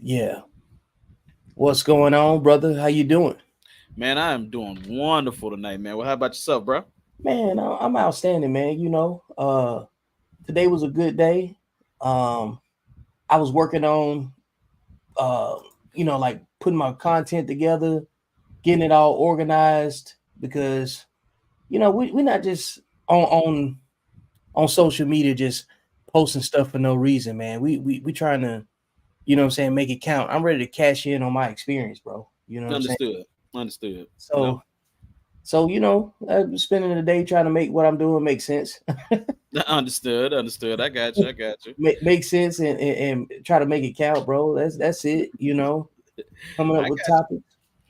Yeah. What's going on, brother? How you doing? Man, I am doing wonderful tonight, man. Well, how about yourself, bro? Man, I'm outstanding, man. Today was a good day. Um, I was working on, uh, like putting my content together, getting it all organized because, we're not just on social media just posting stuff for no reason, man. We trying to, make it count. I'm ready to cash in on my experience, bro. You know what I'm saying? Understood. Understood. So I'm spending the day trying to make what I'm doing make sense. Understood. Understood. I got you. I got you. Make sense and try to make it count, bro. That's it. Coming up I with got you. topics.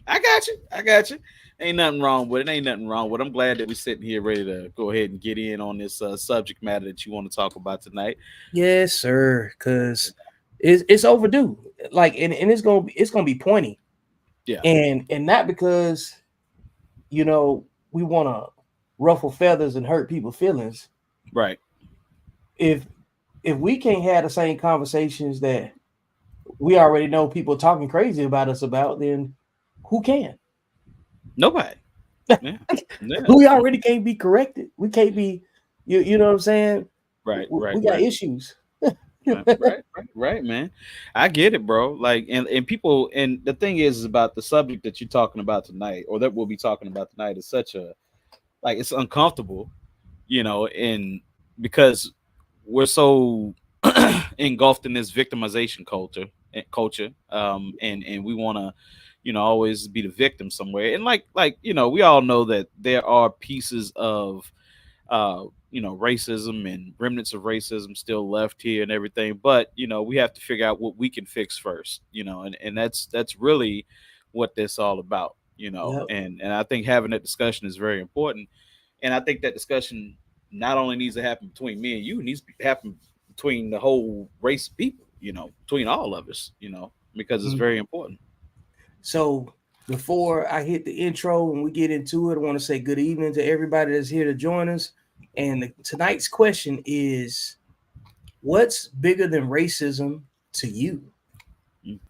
I got you. I got you. Ain't nothing wrong with it. Ain't nothing wrong with it. I'm glad that we're sitting here ready to go ahead and get in on this subject matter that you want to talk about tonight. Yes, sir. Cause it's overdue. Like and it's gonna be pointy. Yeah. And not because you know we want to ruffle feathers and hurt people's feelings. Right. If if we can't have the same conversations that we already know people talking crazy about us about, then who can? Nobody. Yeah. Yeah. We already can't be corrected. We can't be, you know what I'm saying? Right. Right. We got Right. issues. Right, man. I get it, bro. Like, and people, and the thing is about the subject that you're talking about tonight, or that we'll be talking about tonight, is such a like it's uncomfortable, and because we're so engulfed in this victimization and we want to, always be the victim somewhere, and we all know that there are pieces of racism and remnants of racism still left here and everything. But we have to figure out what we can fix first. And that's really what this all about. Yep. And I think having that discussion is very important. And I think that discussion not only needs to happen between me and you, it needs to happen between the whole race of people. Between all of us. Because it's Mhm. very important. So before I hit the intro and we get into it, I want to say good evening to everybody that's here to join us. And tonight's question is, what's bigger than racism to you? Mm.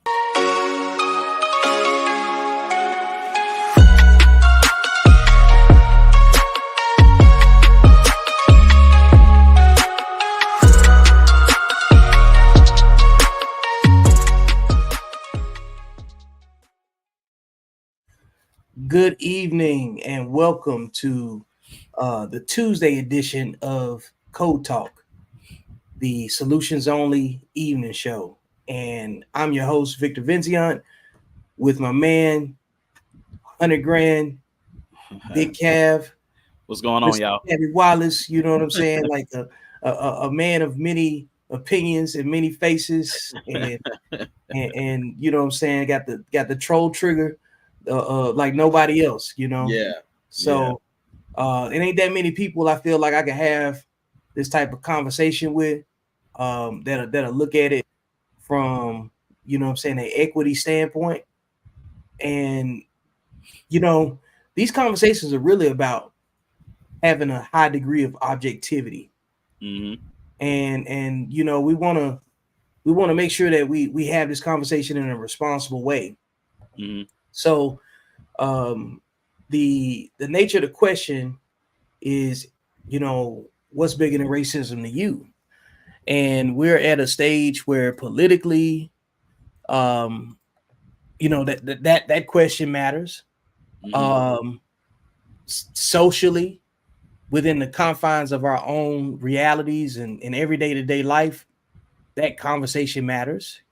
Good evening and welcome to the Tuesday edition of Code Talk, the solutions only evening show. And I'm your host, Victor Vinciant, with my man, 100 Grand, Big Cav, What's going on, Mr. y'all? Tabby Wallace, you know what I'm saying? Like a man of many opinions and many faces. And you know what I'm saying? Got the troll trigger like nobody else, you know? Yeah, yeah. So it ain't that many people I feel like I can have this type of conversation with that'll look at it from you know what I'm saying an equity standpoint. And you know, these conversations are really about having a high degree of objectivity. Hmm. And we want to make sure that we have this conversation in a responsible way. Hmm. So um the nature of the question is, what's bigger than racism to you? And we're at a stage where politically, um, that question matters. Hmm. Um, Socially, within the confines of our own realities and everyday to day life, that conversation matters.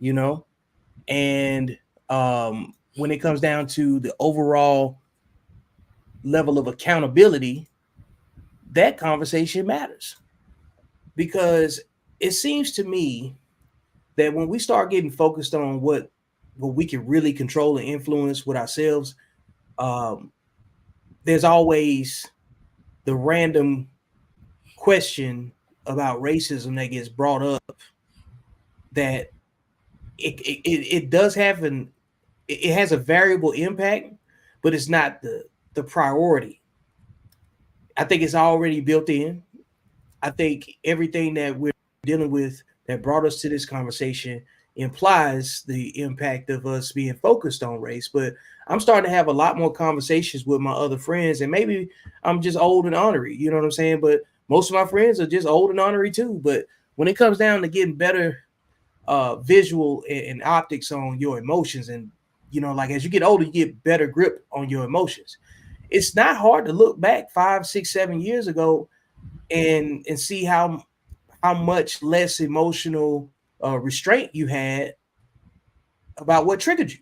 And when it comes down to the overall level of accountability, that conversation matters because it seems to me that when we start getting focused on what we can really control and influence with ourselves, um, there's always the random question about racism that gets brought up that it does have it has a variable impact, but it's not the priority. I think it's already built in. I think everything that we're dealing with that brought us to this conversation implies the impact of us being focused on race. But I'm starting to have a lot more conversations with my other friends, and maybe I'm just old and ornery, you know what I'm saying? But most of my friends are just old and ornery too. But when it comes down to getting better visual and optics on your emotions, and like as you get older, you get better grip on your emotions. It's not hard to look back 5, 6, 7 years ago and see how much less emotional restraint you had about what triggered you.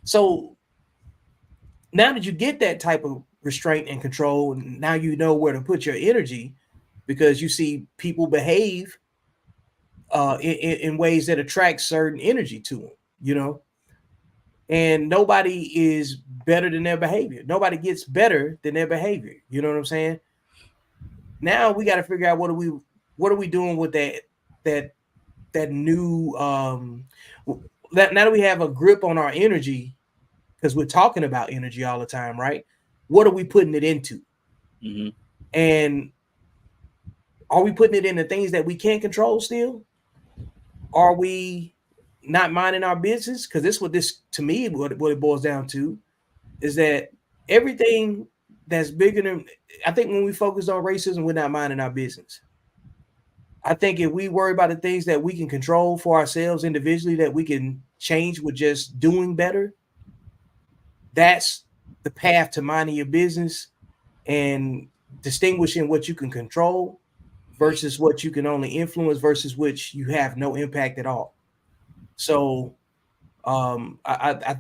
So now that you get that type of restraint and control, now you know where to put your energy because you see people behave in ways that attract certain energy to them. And nobody is better than their behavior. Nobody gets better than their behavior. You know what I'm saying? Now we got to figure out what are we doing with that that new that now that we have a grip on our energy because we're talking about energy all the time, right? What are we putting it into? Hmm. And are we putting it into things that we can't control still? Are we not minding our business? Because this what this to me what it boils down to is that everything that's bigger than I think when we focus on racism, we're not minding our business. I think if we worry about the things that we can control for ourselves individually, that we can change with just doing better, that's the path to minding your business and distinguishing what you can control versus what you can only influence versus which you have no impact at all. So I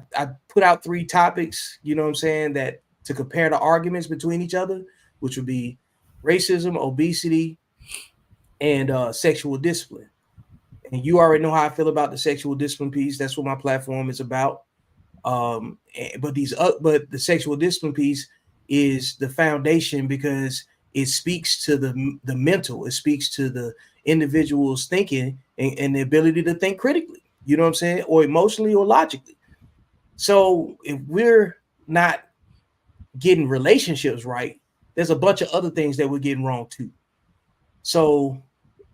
put out 3 topics, you know what I'm saying, that to compare the arguments between each other, which would be racism, obesity, and sexual discipline. And you already know how I feel about the sexual discipline piece. That's what my platform is about. But the sexual discipline piece is the foundation because it speaks to the mental. It speaks to the individual's thinking and the ability to think critically. You know what I'm saying, or emotionally or logically. So if we're not getting relationships right, there's a bunch of other things that we're getting wrong too. So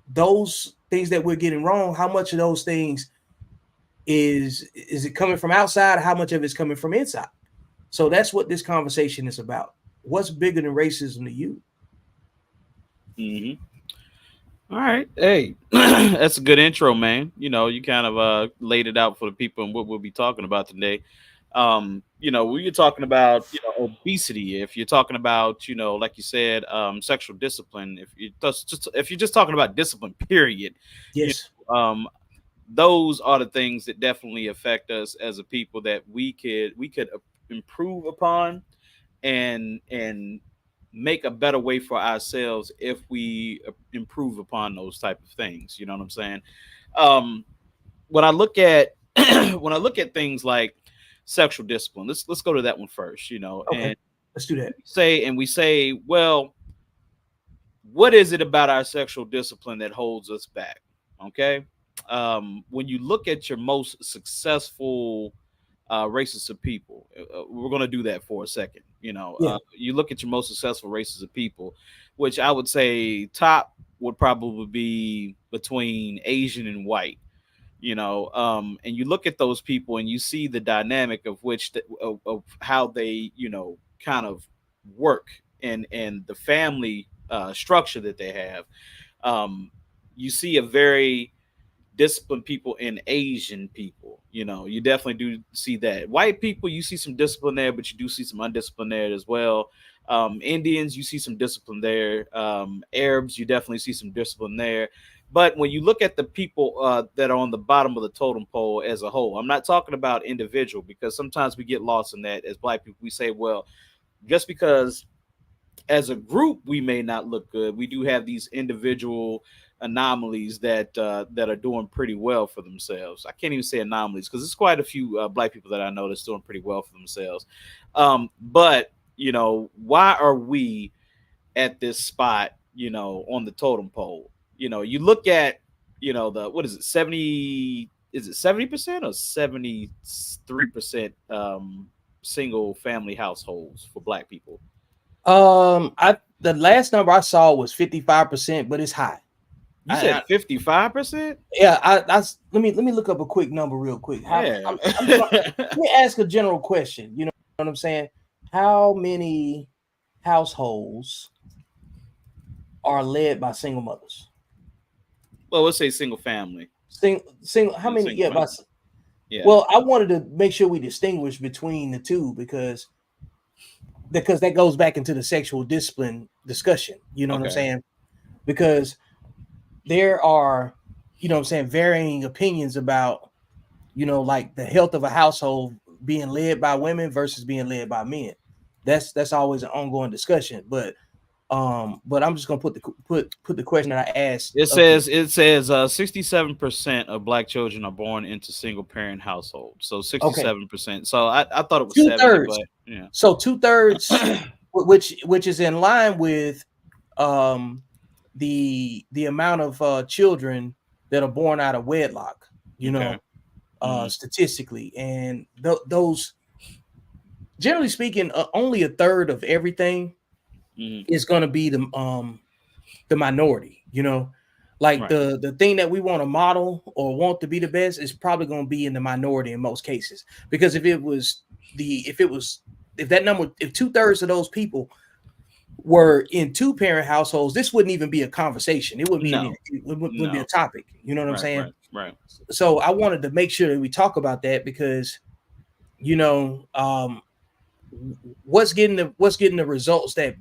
those things that we're getting wrong, how much of those things is it coming from outside? How much of it's coming from inside? So that's what this conversation is about. What's bigger than racism to you? Hmm. All right. Hey, that's a good intro, man. You kind of laid it out for the people and what we'll be talking about today. When you're talking about, obesity, if you're talking about, like you said, sexual discipline, if you're just talking about discipline, period, you Yes. those are the things that definitely affect us as a people that we could improve upon and make a better way for ourselves if we improve upon those type of things. You know what I'm saying? um when I look at when I look at things like sexual discipline, let's go to that one first. Okay. Let's do that. We say, well, what is it about our sexual discipline that holds us back? Okay. When you look at your most successful races of people, we're going to do that for a second. Yeah. You look at your most successful races of people, which I would say top would probably be between Asian and white. And you look at those people and you see the dynamic of of how they, kind of work and the family structure that they have. um, you see a very disciplined people in Asian people. You definitely do see that. White people, you see some discipline there, but you do see some undisciplined there as well. Indians, you see some discipline there. Arabs, you definitely see some discipline there. But when you look at the people that are on the bottom of the totem pole as a whole, I'm not talking about individual, because sometimes we get lost in that as Black people. We say, well, just because as a group we may not look good, we do have these individual anomalies that are doing pretty well for themselves. I can't even say anomalies because there's quite a few Black people that I know that's doing pretty well for themselves. But why are we at this spot, on the totem pole? You look at, the what is it, 70, is it 70% or 73% single family households for Black people? I the last number I saw was 55%, but it's high. You said 55%? Yeah, let me look up a quick number real quick. Yeah. Let me ask a general question. You know what I'm saying? How many households are led by single mothers? Well, let's say single family. Single. How Yeah, many? single Yeah, family. Yeah. well, I wanted to make sure we distinguish between the two because that goes back into the sexual discipline discussion. You know what I'm Okay. saying? Because there are, what I'm saying, varying opinions about, like the health of a household being led by women versus being led by men. That's always an ongoing discussion. But I'm just gonna put the question that I asked It up there. says 67% of black children are born into single parent households. So Okay, 67%. So I thought it was two 70, thirds. but yeah. So 2/3, which is in line with um the amount of children that are born out of wedlock. You Okay. know, Hmm. statistically, and those, generally speaking, only a third of everything Hmm. is going to be the minority. Like Right. the thing that we want to model or want to be the best is probably going to be in the minority in most cases, because if that number, if 2/3 of those people were in two-parent households, this wouldn't even be a conversation. It wouldn't be No. wouldn't be a No. topic. You know what I'm Right. saying? Right. Right. So I wanted to make sure that we talk about that because you know um, what's getting the results that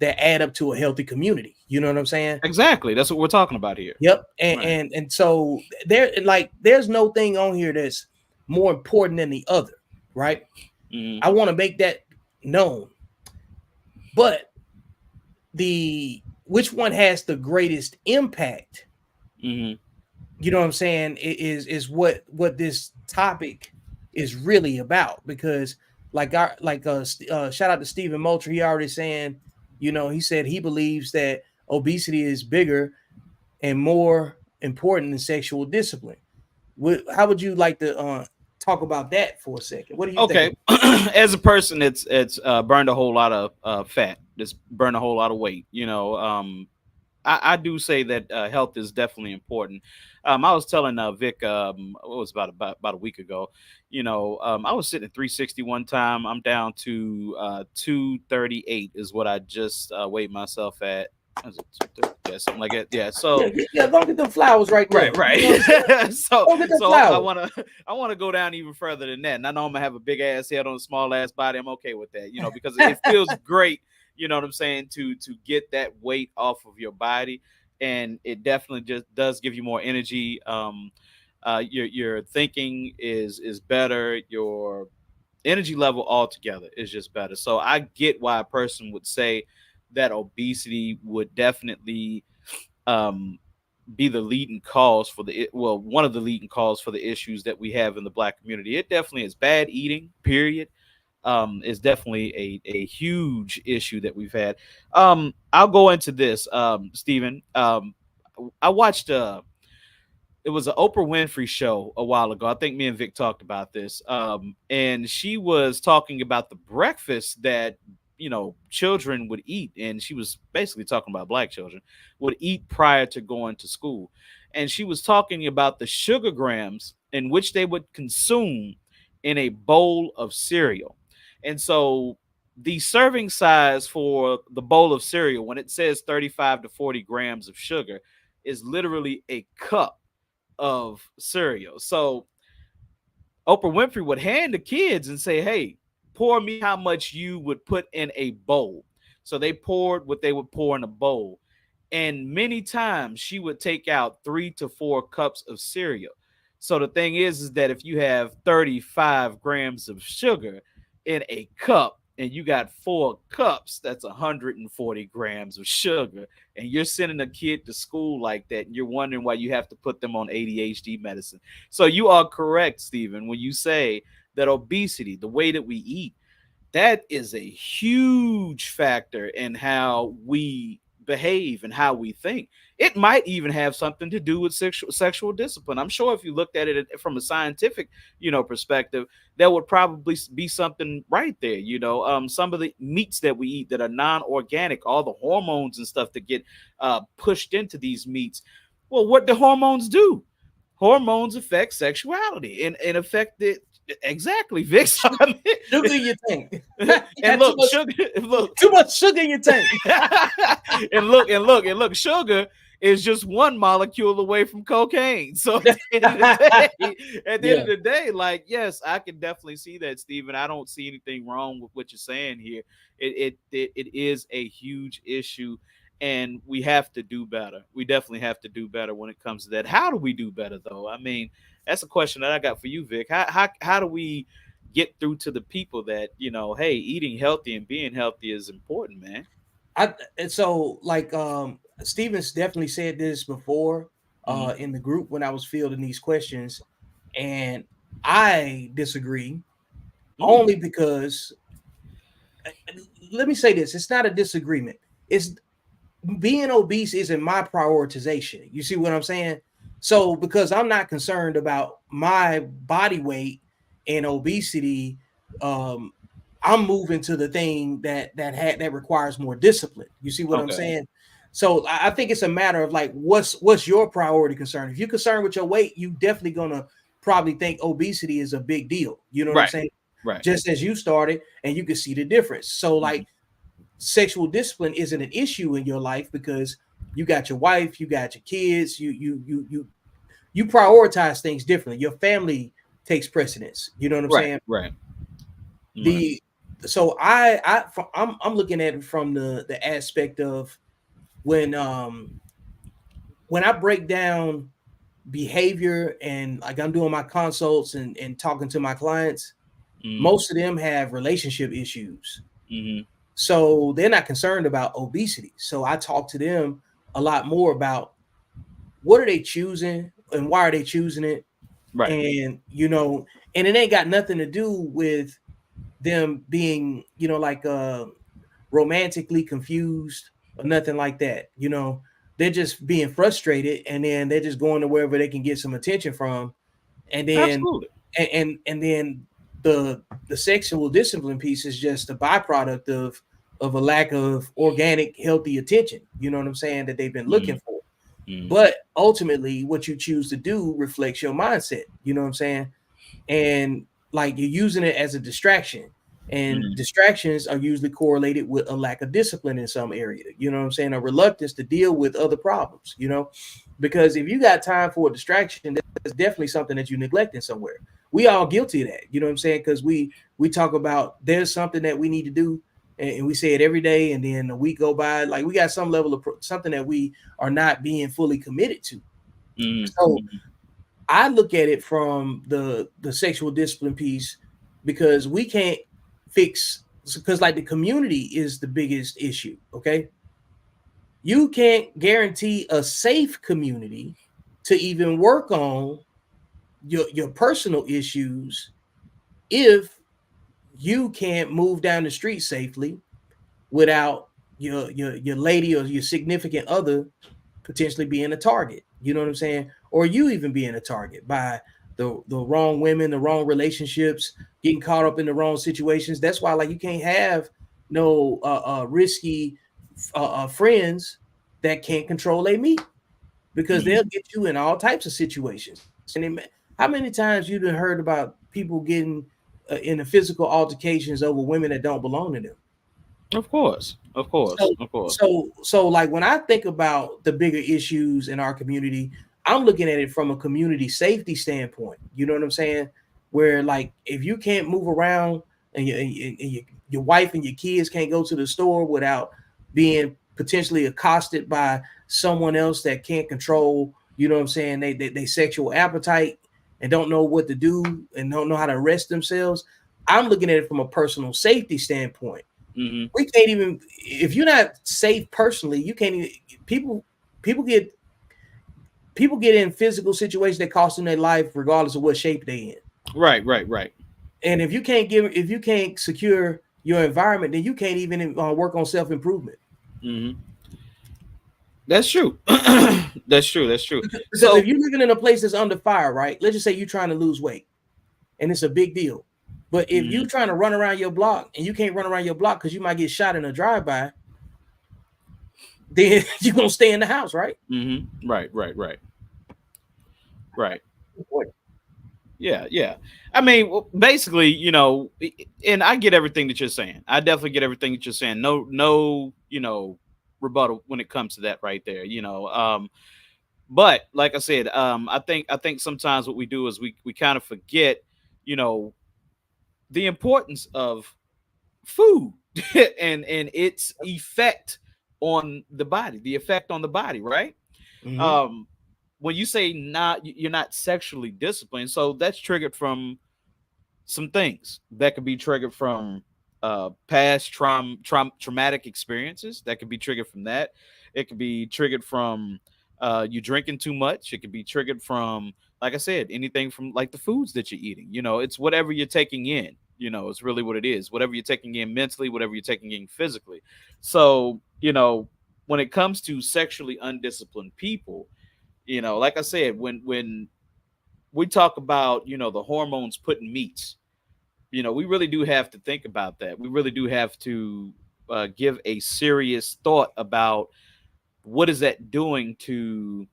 add up to a healthy community. You know what I'm saying? Exactly. That's what we're talking about here. Yep. And Right. so there's no thing on here that's more important than the other, right? Hmm. I want to make that known. But the which one has the greatest impact, Hmm. you know what I'm saying, is what this topic is really about. Because shout out to Stephen Moultrie. He already saying, he said he believes that obesity is bigger and more important than sexual discipline. How would you like to talk about that for a second? What do you think Okay. about As a person it's burned a whole lot of fat, that's burned a whole lot of weight, I do say that health is definitely important. I was telling Vic, what was about a week ago. I was sitting at 360 one time. I'm down to 238 is what I just weighed myself at. Was it 230? Yeah, something like that. Yeah. yeah, So yeah, don't get them flowers right right, there. You know what I'm saying? right. so Don't get them so I flowers. want to I want to go down even further than that. And I know I'm gonna have a big ass head on a small ass body. I'm okay with that, because it feels great. You know what I'm saying, to get that weight off of your body, and it definitely just does give you more energy. Your thinking is better. Your energy level altogether is just better. So I get why a person would say that obesity would definitely um be the leading cause for one of the leading cause for the issues that we have in the black community. It definitely is bad eating, period. Is definitely a huge issue that we've had. I'll go into this, Stephen. I watched it was an Oprah Winfrey show a while ago. I think me and Vic talked about this. And she was talking about the breakfast that children would eat, and she was basically talking about black children would eat prior to going to school. And she was talking about the sugar grams in which they would consume in a bowl of cereal. And so the serving size for the bowl of cereal, when it says 35 to 40 grams of sugar, is literally a cup of cereal. So Oprah Winfrey would hand the kids and say, "Hey, pour me how much you would put in a bowl." So they poured what they would pour in a bowl. And many times she would take out 3 to 4 cups of cereal. So the thing is that if you have 35 grams of sugar in a cup and you got 4 cups, that's 140 grams of sugar. And you're sending a kid to school like that, and you're wondering why you have to put them on ADHD medicine. So you are correct, Stephen, when you say that obesity, the way that we eat, that is a huge factor in how we behave and how we think. It might even have something to do with sexual discipline. I'm sure if you looked at it from a scientific, perspective, there would probably be something right there. Some of the meats that we eat that are non-organic, all the hormones and stuff that get pushed into these meats, Well, what do hormones do? Hormones affect sexuality and affect it exactly, Vic. So, I Sugar in your tank. mean, You and got look, sugar, look, too much sugar in your tank. and look, sugar is just one molecule away from cocaine. So at the end of the day, Yeah. like, yes, I can definitely see that, Stephen. I don't see anything wrong with what you're saying here. It is a huge issue, and we have to do better. We definitely have to do better when it comes to that. How do we do better, though? I mean, that's a question that I got for you, Vic. How do we get through to the people that, hey, eating healthy and being healthy is important, man? And so like Stevens definitely said this before Hmm. in the group when I was fielding these questions, and I disagree Mm. only because let me say this, it's not a disagreement. It's being obese isn't my prioritization. You see what I'm saying? So because I'm not concerned about my body weight and obesity, um, I'm moving to the thing that requires more discipline. You see what I'm Okay. saying? So I think it's a matter of like what's your priority concern. If you're concerned with your weight, you definitely gonna probably think obesity is a big deal. You know what I'm Right. saying? Right. Just as you started, and you can see the difference. So Hmm. like sexual discipline isn't an issue in your life because you got your wife, you got your kids, you prioritize things differently. Your family takes precedence. You know what I'm Right. saying? Right. Right. The so I'm looking at it from the aspect of when um when I break down behavior and like I'm doing my consults and talking to my clients, Hmm. most of them have relationship issues. Hmm. So they're not concerned about obesity. So I talk to them a lot more about what are they choosing and why are they choosing it. Right. And and it ain't got nothing to do with them being, like romantically confused or nothing like that. They're just being frustrated and then they're just going to wherever they can get some attention from. And then Absolutely. and then the sexual discipline piece is just a byproduct of a lack of organic healthy attention, you know what I'm saying, that they've been Hmm. looking for. Hmm. But ultimately what you choose to do reflects your mindset, you know what I'm saying, and like you're using it as a distraction, and Hmm. distractions are usually correlated with a lack of discipline in some area, you know what I'm saying, a reluctance to deal with other problems, because if you got time for a distraction, that's definitely something that you're neglecting somewhere. We all guilty of that, you know what I'm saying, because we talk about there's something that we need to do, and we say it every day, and then a week go by, like we got some level of something that we are not being fully committed to. Hmm. So I look at it from the sexual discipline piece, because we can't fix, because like the community is the biggest issue. Okay, you can't guarantee a safe community to even work on your personal issues if you can't move down the street safely without your lady or your significant other potentially being a target. You know what I'm saying? Or you even being a target by the wrong women, the wrong relationships, getting caught up in the wrong situations. That's why like you can't have no risky friends that can't control their meat, because Hmm. they'll get you in all types of situations. And how many times you've heard about people getting in the physical altercations over women that don't belong to them? Of course. Of course. So, Of course. so like when I think about the bigger issues in our community, I'm looking at it from a community safety standpoint. You know what I'm saying? Where like if you can't move around and your wife and your kids can't go to the store without being potentially accosted by someone else that can't control, you know what I'm saying, they sexual appetite and don't know what to do and don't know how to arrest themselves. I'm looking at it from a personal safety standpoint. Hmm. We can't even, if you're not safe personally, you can't even, people people get people get in physical situations that cost them their life regardless of what shape they in. Right. Right. Right. And if you can't secure your environment, then you can't even work on self-improvement. Hmm. That's true. That's true. That's true. Because if So. you're living in a place that's under fire, right, let's just say you're trying to lose weight and it's a big deal, but if you're Mhm. trying to run around your block and you can't run around your block because you might get shot in a drive-by, then you're gonna stay in the house, right? Right, right, right, right. Important. Yeah, yeah. I mean, basically, and I get everything that you're saying. I definitely get everything that you're saying. No, no, rebuttal when it comes to that right there. But like I said, I think sometimes what we do is we kind of forget, you know, the importance of food and its effect on the body, the effect on the body, right? Mm-hmm. Um, when you say not, you're not sexually disciplined, so that's triggered from some things that could be triggered from past traumatic experiences. That could be triggered from that. It could be triggered from you drinking too much. It could be triggered from, like I said, anything from like the foods that you're eating. It's whatever you're taking in. It's really what it is. Whatever you're taking in mentally, whatever you're taking in physically. So, when it comes to sexually undisciplined people, like I said, when we talk about, the hormones putting meats, we really do have to think about that. We really do have to give a serious thought about what is that doing to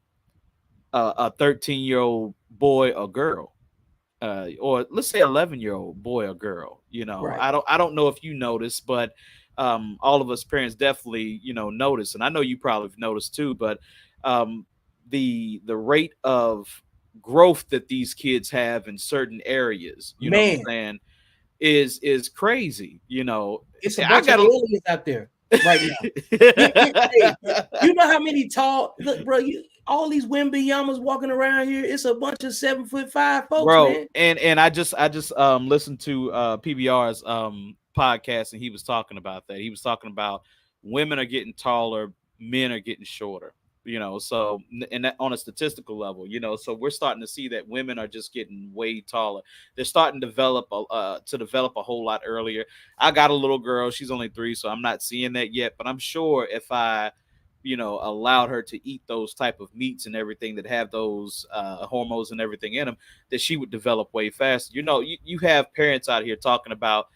a 13-year-old boy or girl, or let's say 11-year-old boy or girl. Right. I don't know if you notice, but all of us parents definitely notice, and I know you probably have noticed too. But um, the rate of growth that these kids have in certain areas, you know what I'm Man, saying, is crazy. it's a I bunch of got a aliens out there right now. Hey, you know how many tall look, bro? All these Wimby walking around here. It's a bunch of 7'5" folks, bro, man. and I just listened to PBR's podcast, and he was talking about that. He was talking about women are getting taller, men are getting shorter. So and that on a statistical level, so we're starting to see that women are just getting way taller. They're starting to develop a whole lot earlier. I got a little girl; she's only 3, so I'm not seeing that yet. But I'm sure if I allowed her to eat those type of meats and everything that have those hormones and everything in them, that she would develop way faster. You have parents out here talking about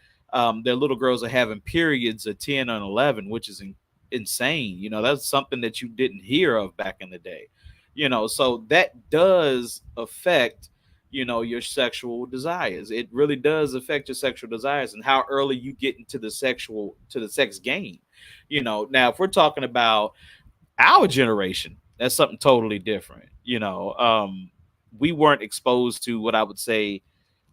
their little girls are having periods at 10 and 11, which is insane. That's something that you didn't hear of back in the day. So that does affect your sexual desires. It really does affect your sexual desires and how early you get into the sex game. Now if we're talking about our generation, that's something totally different. We weren't exposed to what I would say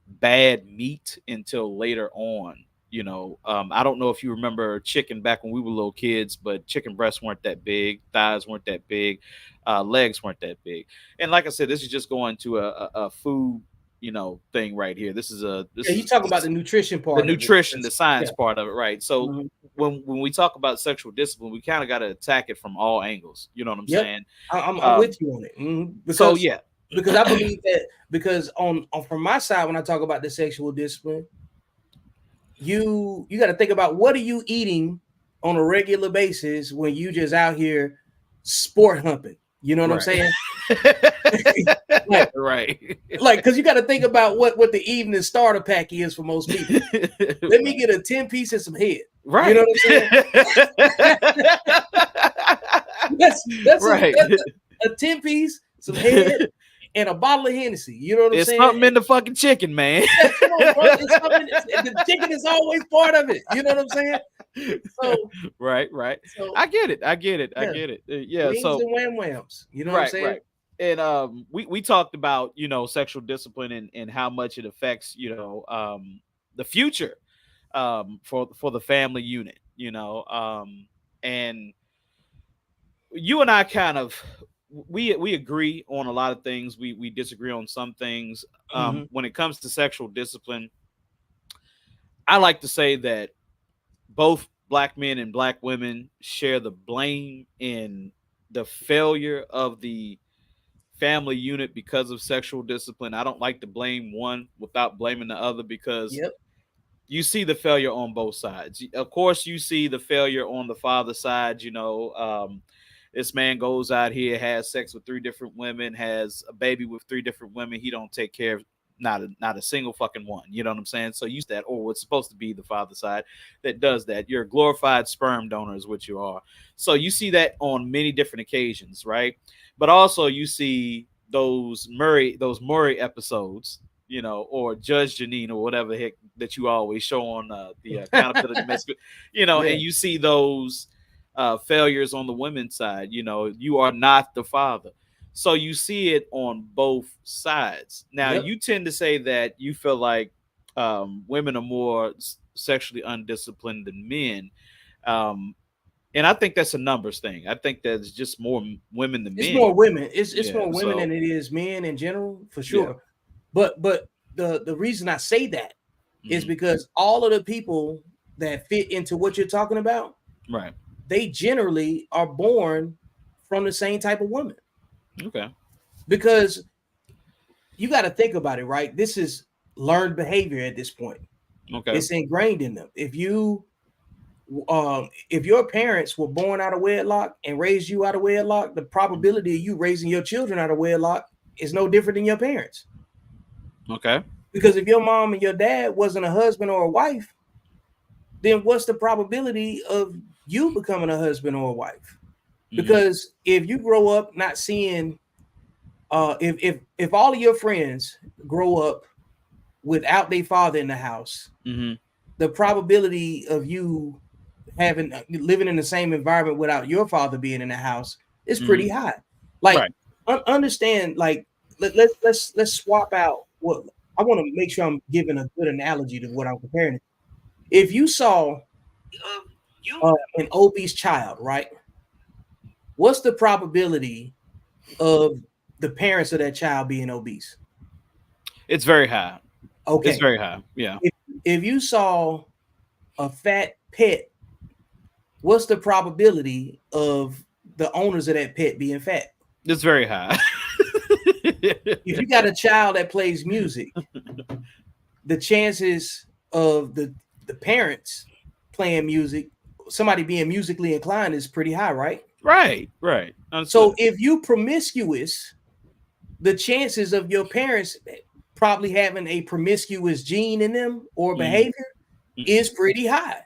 bad meat until later on. I don't know if you remember chicken back when we were little kids, but chicken breasts weren't that big, thighs weren't that big, legs weren't that big. And like I said, this is just going to a food, thing right here. This is a Yeah, this you is talk about the nutrition the part of it. nutrition, the Yeah. science part of it, right? So Mhm. when we talk about sexual discipline, we kind of got to attack it from all angles. You know what I'm Yep. saying? I'm Um, with you on it. so Because yeah, I believe that because on from my side when I talk about the sexual discipline, you got to think about what are you eating on a regular basis when you just out here sport humping. You know what I'm right, saying? like right, because you got to think about what the evening starter pack is for most people. Let me get a 10-piece and some head. You know right, what I'm saying? That's right. a 10-piece, some head, and a bottle of Hennessy. You know what I'm It's saying? something in the fucking chicken, man. Yeah, come on, bro. It's something. The chicken is always part of it. You know what I'm saying? So, Right, right. so I get it. I get it. I yeah, get it. Yeah. wings So and wham whams. You know what I'm right, saying? right. And we talked about sexual discipline and how much it affects the future for the family unit. And you and I kind of we agree on a lot of things. We disagree on some things. Hmm. When it comes to sexual discipline, I like to say that both black men and black women share the blame in the failure of the family unit because of sexual discipline. I don't like to blame one without blaming the other because Yep. you see the failure on both sides. Of course, you see the failure on the father side. This man goes out here, has sex with 3 different women, has a baby with 3 different women. He don't take care of not a single fucking one. You know what I'm saying? So you that, or it's supposed to be the father side that does that. You're a glorified sperm donor, is what you are. So you see that on many different occasions, right? But also you see those Murray episodes, or Judge Janine or whatever heck that you always show on the accountability message, Yeah. and you see those failures on the women's side. You are not the father. So you see it on both sides. Now, Yep. you tend to say that you feel like women are more sexually undisciplined than men. Um, and I think that's a numbers thing. I think there's just more women than It's men. more women. It's Yeah. more women So, than it is men in general, for yeah. sure. But the reason I say that is Hmm. because all of the people that fit into what you're talking about, Right. they generally are born from the same type of woman. Okay. Because you got to think about it, right? This is learned behavior at this point. Okay. It's ingrained in them. If your parents were born out of wedlock and raised you out of wedlock, the probability of you raising your children out of wedlock is no different than your parents. Okay. Because if your mom and your dad wasn't a husband or a wife, then what's the probability of you becoming a husband or a wife? Hmm. Because if you grow up not seeing, if all of your friends grow up without their father in the house, Hmm. the probability of you having living in the same environment without your father being in the house is Hmm. pretty high. Like, Right. understand, like, let's swap out what I want to make sure I'm giving a good analogy to what I'm comparing it. If you saw an obese child, right? What's the probability of the parents of that child being obese? It's very high. It's Okay. very high. Yeah. If you saw a fat pet, what's the probability of the owners of that pet being fat? It's very high. If you got a child that plays music, the chances of the parents playing music, somebody being musically inclined, is pretty high, right? Right. Right. So Understood. if you promiscuous, the chances of your parents probably having a promiscuous gene in them or Hmm. behavior is pretty high.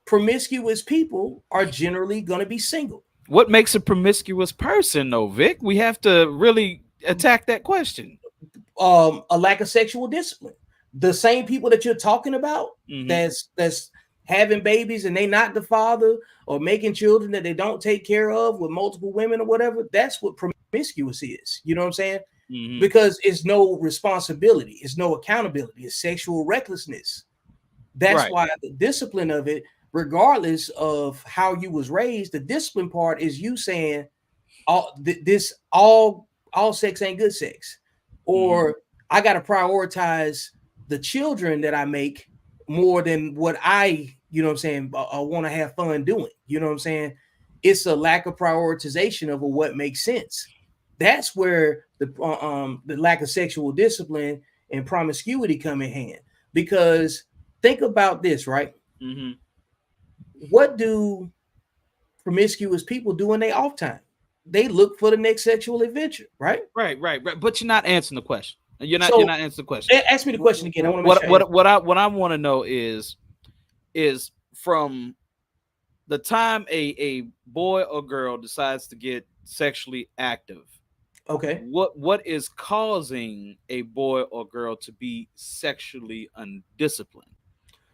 Promiscuous people are generally going to be single. What makes a promiscuous person, though, Vic? We have to really attack that question. A lack of sexual discipline. The same people that you're talking about, Hmm. that's having babies and they not the father, or making children that they don't take care of with multiple women or whatever, that's what promiscuous is. You know what I'm saying? Hmm. Because it's no responsibility, it's no accountability, it's sexual recklessness. That's Right. why the discipline of it, regardless of how you was raised, the discipline part is you saying this all sex ain't good sex, Hmm. or I got to prioritize the children that I make more than what I, you know what I'm saying, I want to have fun doing. You know what I'm saying? It's a lack of prioritization of what makes sense. That's where the lack of sexual discipline and promiscuity come in hand. Because think about this, right? Hmm. What do promiscuous people do in their off time? They look for the next sexual adventure, right? Right. Right. Right. But you're not answering the question. You're not. You're So not answering the question. ask me the question again. I want to make What sure I answer. what what I what I want to know is from the time a boy or girl decides to get sexually active, Okay. what is causing a boy or girl to be sexually undisciplined,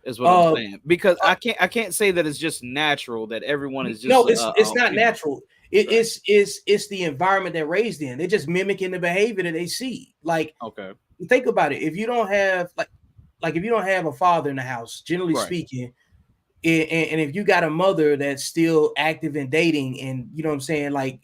is what I'm Uh, saying. Because uh I can't say that it's just natural that everyone is just no, it's not you know. natural. Right. It's the environment they're raised in. They're just mimicking the behavior that they see. Like, Okay. think about it. If you don't have like if you don't have a father in the house, generally Right. speaking, and if you got a mother that's still active in dating, and you know what I'm saying, like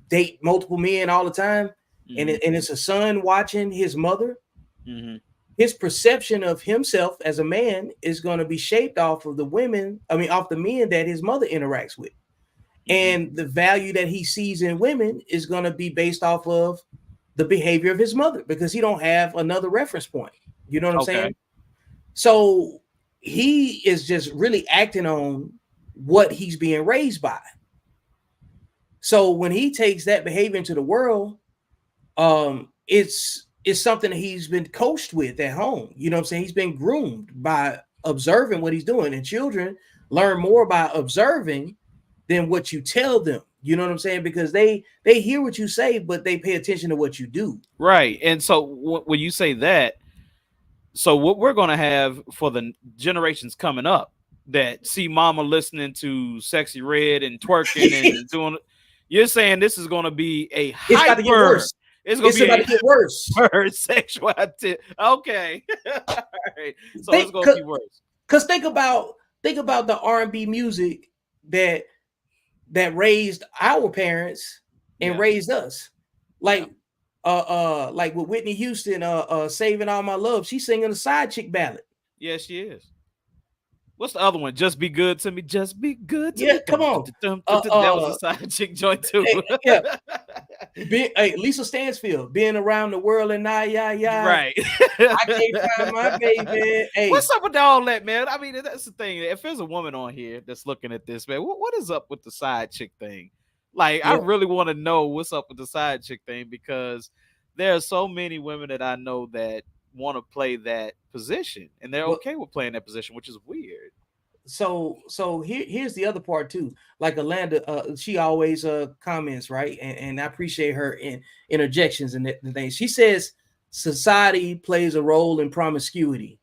date multiple men all the time, Hmm. and it's a son watching his mother, Hmm. his perception of himself as a man is going to be shaped off of the women, I mean, off the men that his mother interacts with. Hmm. And the value that he sees in women is going to be based off of the behavior of his mother, because he don't have another reference point. You know what I'm Okay. saying? So he is just really acting on what he's being raised by. So when he takes that behavior into the world, it's is something that he's been coached with at home. You know what I'm saying? He's been groomed by observing what he's doing. And children learn more by observing than what you tell them. You know what I'm saying? Because they hear what you say, but they pay attention to what you do. Right. And so when you say that, so what we're going to have for the generations coming up that see mama listening to Sexy Red and twerking and doing, you're saying this is going to be a It's about to get hyper, worse. it's going to It's be about a to get worse. hyper sexuality. Okay. All right. So it's Think, going to be worse. cause think about the R&B music that raised our parents and Yeah. raised us. Yeah. Like like with Whitney Houston, Saving All My Love, she's singing a side chick ballad. Yeah, she is. What's the other one? Just be good to me. Just be good to Yeah, me. come on. That was a side chick joint too. Yeah, hey, Lisa Stansfield, being around the world and yeah, Right. I can't find my baby. Hey, What's up with all that, man? I mean, that's the thing. If there's a woman on here that's looking at this, man, what is up with the side chick thing? Like, I yeah, really want to know what's up with the side chick thing because there are so many women that I know that want to play that position and they're well, okay with playing that position, which is weird. so here's the other part too. Like Alanda, she always comments, right, and I appreciate her interjections and the things she says. Society plays a role in promiscuity.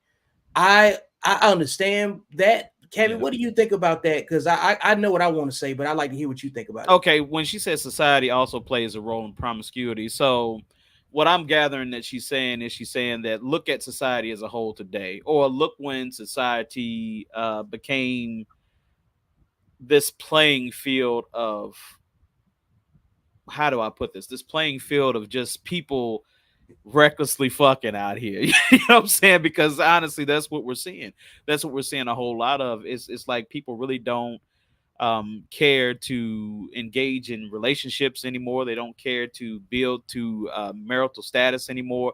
I understand that. Kevin, Yeah. what do you think about that? Because I know what I want to say, but I like to hear what you think about it. Okay, when she says society also plays a role in promiscuity, so what I'm gathering that she's saying that look at society as a whole today, or look when society became this playing field of, how do I put this? This playing field of just people recklessly fucking out here. You know what I'm saying? Because honestly, that's what we're seeing. That's what we're seeing a whole lot of. It's like people really don't care to engage in relationships anymore. They don't care to build to marital status anymore.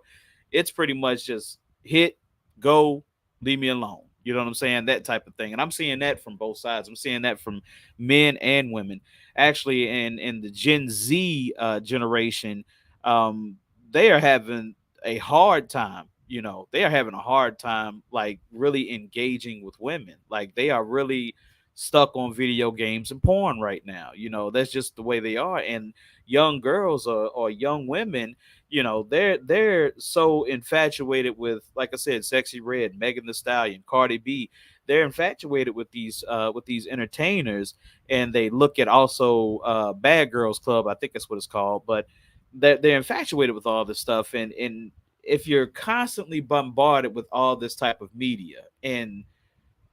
It's pretty much just hit, go, leave me alone. You know what I'm saying? That type of thing. And I'm seeing that from both sides. I'm seeing that from men and women. Actually, in the Gen Z generation, um, they are having a hard time. You know, they are having a hard time, like really engaging with women. Like they are really stuck on video games and porn right now. You know, that's just the way they are. And young girls or young women, you know, they're so infatuated with, like I said, Sexy Red, Megan the Stallion, Cardi B. They're infatuated with these entertainers, and they look at also Bad Girls Club, I think that's what it's called. But they're infatuated with all this stuff, and if you're constantly bombarded with all this type of media and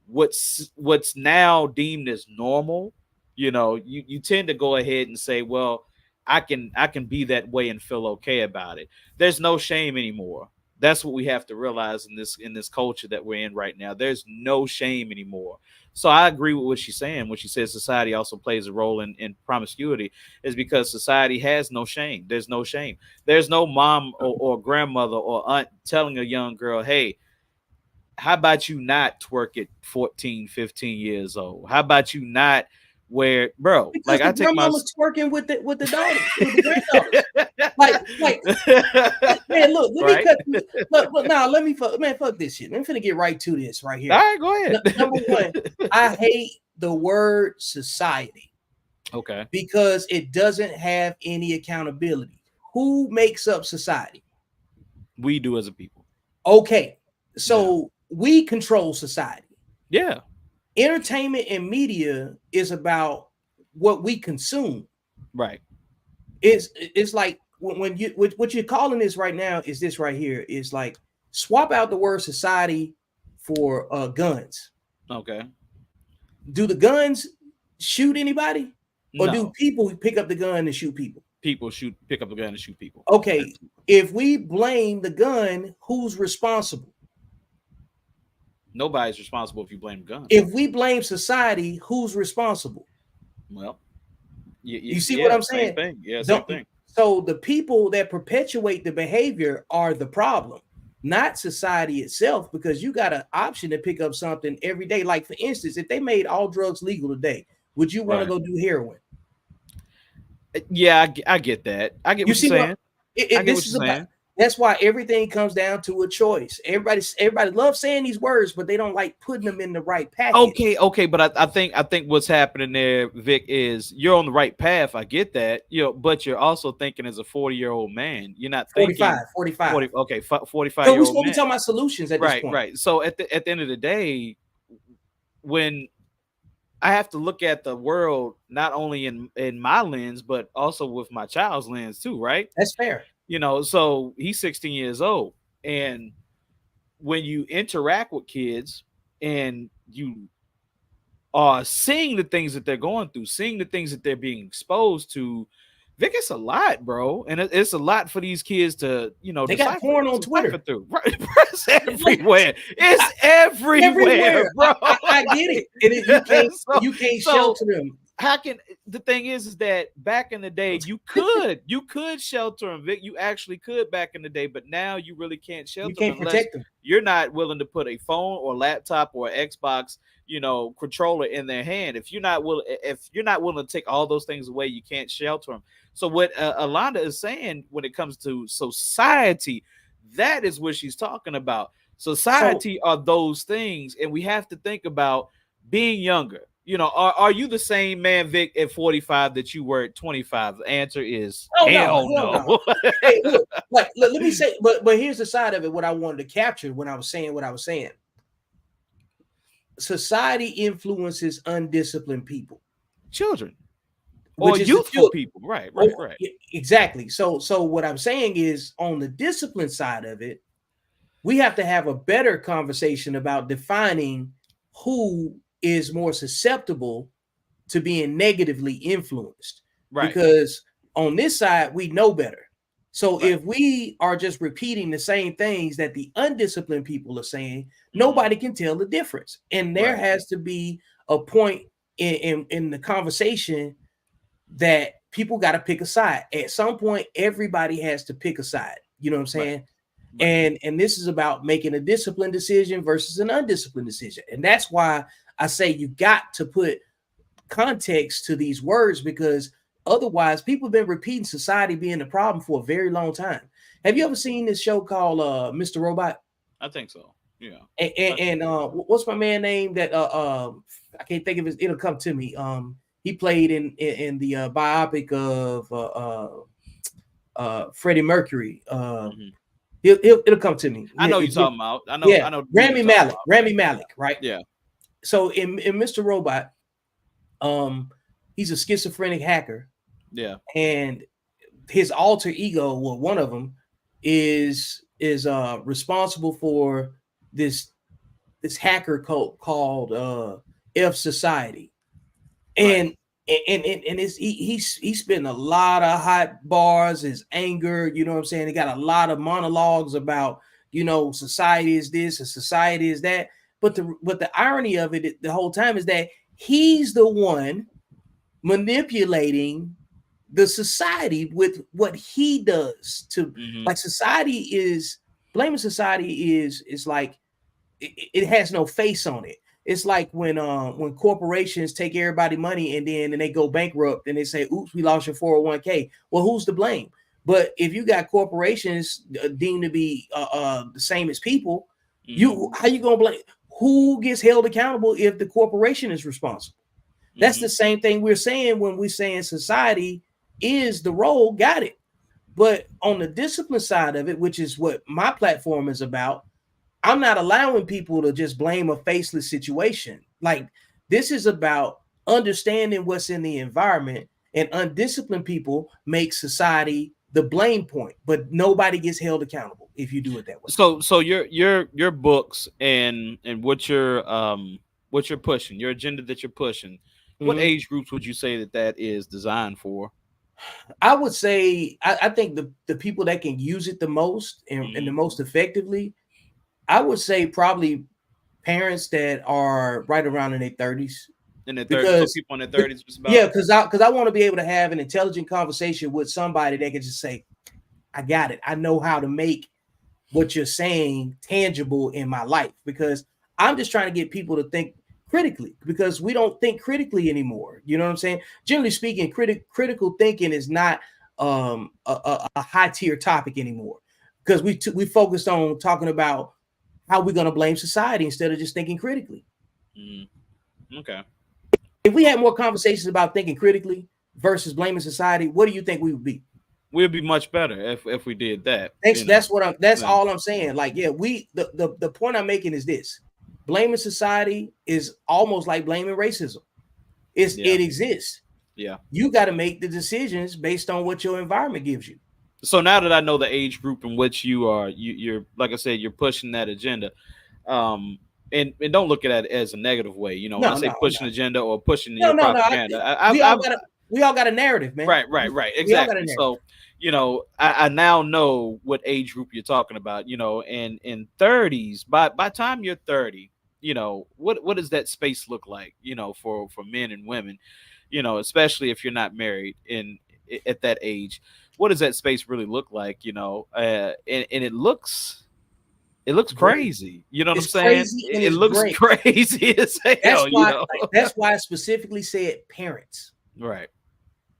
what's now deemed as normal, you know, you tend to go ahead and say, well, I can be that way and feel okay about it. There's no shame anymore. That's what we have to realize in this culture that we're in right now. There's no shame anymore. So I agree with what she's saying when she says society also plays a role in promiscuity, is because society has no shame. There's no shame. There's no mom or grandmother or aunt telling a young girl, hey, how about you not twerk at 14, 15 years old? How about you not wear, bro? Because Like the I take my grandmama's twerking with the daughters, with the granddaughters. Like man, look, let me right. cut. Look, now let me fuck this shit. I'm finna get right to this right All here. right, go Number one, ahead. I hate the word society Okay. because it doesn't have any accountability. Who makes up society? We do as a people. Okay, Yeah. so we control society. Yeah. Entertainment and media is about what we consume. Right. It's like when you what you're calling this right now is this right here is like swap out the word society for guns. Okay. Do the guns shoot anybody, or do No. people pick up the gun and shoot people? People pick up a gun and shoot people. Okay, if we blame the gun, who's responsible? Nobody's responsible if you blame the gun. If we blame society, who's responsible? Well, You see what yeah, I'm same saying? thing. Yeah, same Don't, thing. so the people that perpetuate the behavior are the problem, not society itself, because you got an option to pick up something every day. Like for instance, if they made all drugs legal today, would you want to Right. go do heroin? Yeah, I get that. I get You what you're see what saying. I get this what is you're about? saying. That's why everything comes down to a choice. Everybody loves saying these words, but they don't like putting them in the right package. Okay, but I think what's happening there, Vic, is you're on the right path. I get that, but you're also thinking as a 40-year-old man. You're not thinking 45, 45. 40. Okay, 45 So year we're old supposed to be man. talking about solutions at this Right, point. right. So at the end of the day, when I have to look at the world not only in my lens, but also with my child's lens too, right? That's fair. So he's 16 years old, and when you interact with kids and you are seeing the things that they're going through, seeing the things that they're being exposed to, Vic, it's a lot, bro, and it's a lot for these kids to, They got decipher, porn on Twitter. through. Right, it's everywhere. It's everywhere, Everywhere. bro. I get it. And you can't so, you can't so shelter them. how can the thing is that back in the day you could shelter them, Vic. You actually could back in the day, but now you really can't You shelter them can't unless protect them. you're not willing to put a phone or laptop or Xbox, controller in their hand. If you're not willing to take all those things away, you can't shelter them. So what Alonda is saying when it comes to society, that is what she's talking about. So Society are those things, and we have to think about being younger. Are you the same man, Vic, at 45 that you were at 25? The answer is oh no, hell hell no. no. Hey, look, like let me say, but here's the side of it. What I wanted to capture when I was saying what I was saying. Society influences undisciplined people, Children or which is the youthful children. people. Right, right, Oh, right. exactly. So what I'm saying is, on the discipline side of it, we have to have a better conversation about defining who is more susceptible to being negatively influenced. Right, Because on this side, we know better. So right. if we are just repeating the same things that the undisciplined people are saying, Mhm. nobody can tell the difference. And there Right. has to be a point in the conversation that people got to pick a side. At some point, everybody has to pick a side. You know what I'm Right. saying? Right. And this is about making a disciplined decision versus an undisciplined decision. And that's why I say you got to put context to these words, because otherwise people have been repeating society being the problem for a very long time. Have you ever seen this show called Mr. Robot? I think so. Yeah. And what's my man name that I can't think of his, it'll come to me. He played in the biopic of Freddie Mercury. Mhm. It'll come to me. I know you talking about. I know. Yeah, I know the dude you're Rami talking Malek. about. Rami Malek, right? Yeah. So in Mr. Robot, um, he's a schizophrenic hacker, Yeah. and his alter ego, well, one of them is responsible for this this hacker cult called F Society, Right. and and it's, he's spitting a lot of hot bars, his anger. You know what I'm saying? He got a lot of monologues about, society is this and society is that. But the irony of it the whole time is that he's the one manipulating the society with what he does to, Mhm. like, society is blaming society is like it has no face on it. It's like when corporations take everybody money and they go bankrupt and they say, "Oops, we lost your 401k." Well, who's to blame? But if you got corporations deemed to be the same as people, Mhm. you how you gonna blame? Who gets held accountable if the corporation is responsible? That's Mhm. the same thing we're saying when we're saying society is the role. Got it. But on the discipline side of it, which is what my platform is about, I'm not allowing people to just blame a faceless situation. Like, this is about understanding what's in the environment, and undisciplined people make society the blame point, but nobody gets held accountable if you do it that way. So your books and what you're pushing, your agenda that you're pushing, what Mhm. age groups would you say that is designed for? I would say I think the people that can use it the most and the Mhm. most effectively, I would say probably parents that are right around in their 30s. In their 30s, so Because people in their but 30s, just yeah, about. because I want to be able to have an intelligent conversation with somebody that can just say, I got it. I know how to make what you're saying tangible in my life, because I'm just trying to get people to think critically, because we don't think critically anymore. You know what I'm saying? Generally speaking, critical thinking is not a high tier topic anymore. because we focused on talking about how we're going to blame society instead of just thinking critically. Mm, okay. If we had more conversations about thinking critically versus blaming society, what do you think we would be? We'd be much better if we did that. Thanks. That's what I'm. That's Yeah. all I'm saying. Like, yeah, the point I'm making is this: blaming society is almost like blaming racism. Yeah. It exists. Yeah. You got to make the decisions based on what your environment gives you. So now that I know the age group in which you're like I said, you're pushing that agenda. Um, and don't look at it as a negative way. You know, when I No, say no, pushing no, agenda or pushing no, your no, no. propaganda, We all got a narrative, man. right, We all got a exactly. narrative. So, I now know what age group you're talking about. And in 30s, by time you're 30, what does that space look like? For men and women, especially if you're not married at that age, what does that space really look like? And it looks Great. crazy. You know what I'm It's saying? crazy and It it's looks great. crazy as That's hell. why. That's why I specifically said parents, Right.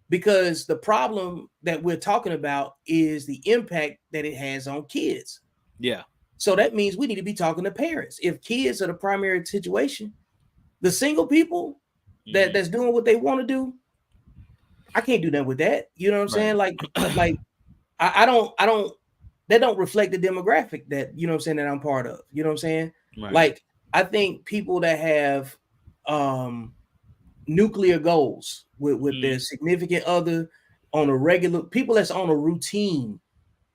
because the problem that we're talking about is the impact that it has on kids. Yeah. So that means we need to be talking to parents. If kids are the primary situation, the single people Hmm. that's doing what they want to do, I can't do that with that. You know what I'm Right. saying? Like I don't that don't reflect the demographic that you know what I'm saying that I'm part of. You know what I'm saying? Right. Like I think people that have um nuclear goals with their Hmm. significant other on a regular, people that's on a routine, Hmm.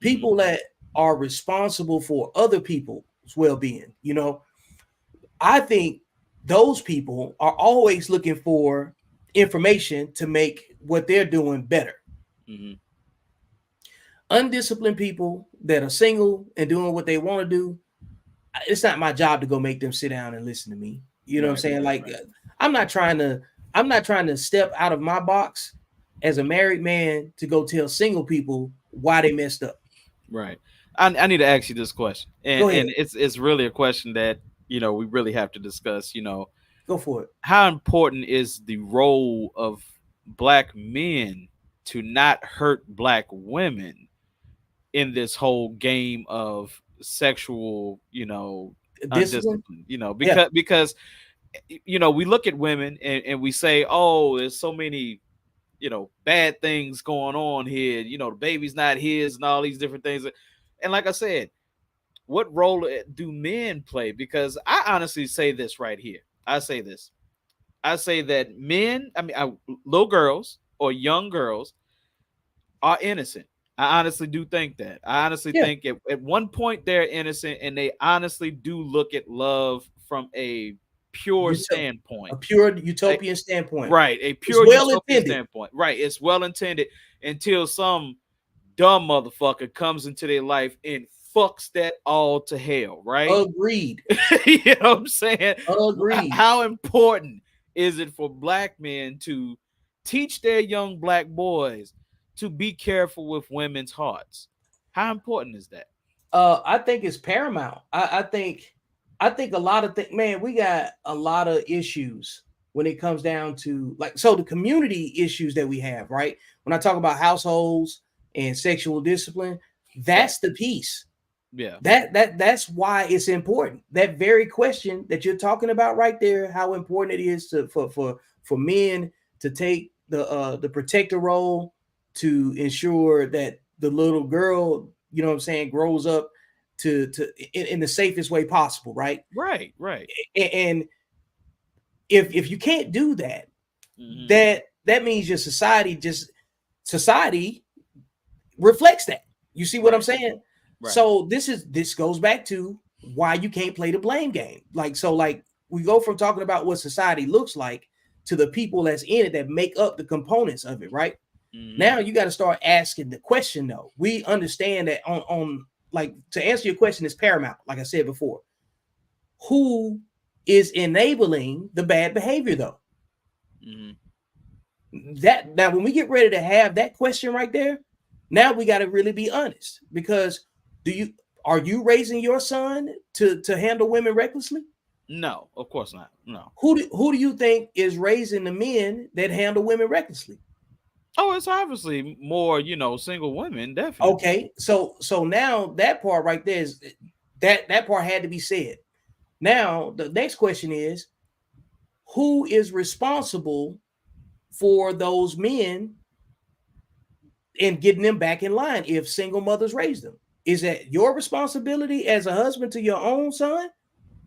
people that are responsible for other people's well-being, I think those people are always looking for information to make what they're doing better. Hmm. Undisciplined people that are single and doing what they want to do, it's not my job to go make them sit down and listen to me. You know what I'm Right. saying? Right. Like Right. I'm not trying to step out of my box as a married man to go tell single people why they messed up. Right. I need to ask you this question, and Go ahead. and it's really a question that we really have to discuss. Go for it. How important is the role of black men to not hurt black women in this whole game of sexual, Discipline. undiscipline? Yeah. Because we look at women and we say, oh, there's so many bad things going on here. The baby's not his and all these different things. And like I said, what role do men play? Because I honestly say this right here. I say this. I say that men, little girls or young girls are innocent. I honestly do think that. I honestly Yeah. think at one point they're innocent and they honestly do look at love from a pure A standpoint. pure A- utopian standpoint. right, a It's pure well utopian intended. standpoint. Right, it's well intended until some dumb motherfucker comes into their life and fucks that all to hell, right? Agreed. You know what I'm saying? Agreed. How important is it for black men to teach their young black boys to be careful with women's hearts? How important is that? I think it's paramount. I think a lot of things, man, we got a lot of issues when it comes down to the community issues that we have, right? When I talk about households and sexual discipline, Right. that's the piece. Yeah. That's why it's important. That very question that you're talking about right there, how important it is for men to take the protector role to ensure that the little girl, you know what I'm saying, grows up in the safest way possible, right? Right. Right. And if you can't do that, Hmm. that means your society reflects that. You see what I'm Right. saying? Right. So this goes back to why you can't play the blame game. Like we go from talking about what society looks like to the people that's in it that make up the components of it, right? Hmm. Now you got to start asking the question though. We understand that on like to answer your question is paramount, like I said before. Who is enabling the bad behavior though? Hmm. That now when we get ready to have that question right there, now we got to really be honest because do you are you raising your son to handle women recklessly? No, of course not. No. Who do you think is raising the men that handle women recklessly? Oh, it's obviously more, single women, definitely. Okay, so now that part right there is that part had to be said. Now the next question is, who is responsible for those men and getting them back in line if single mothers raise them? Is that your responsibility as a husband to your own son?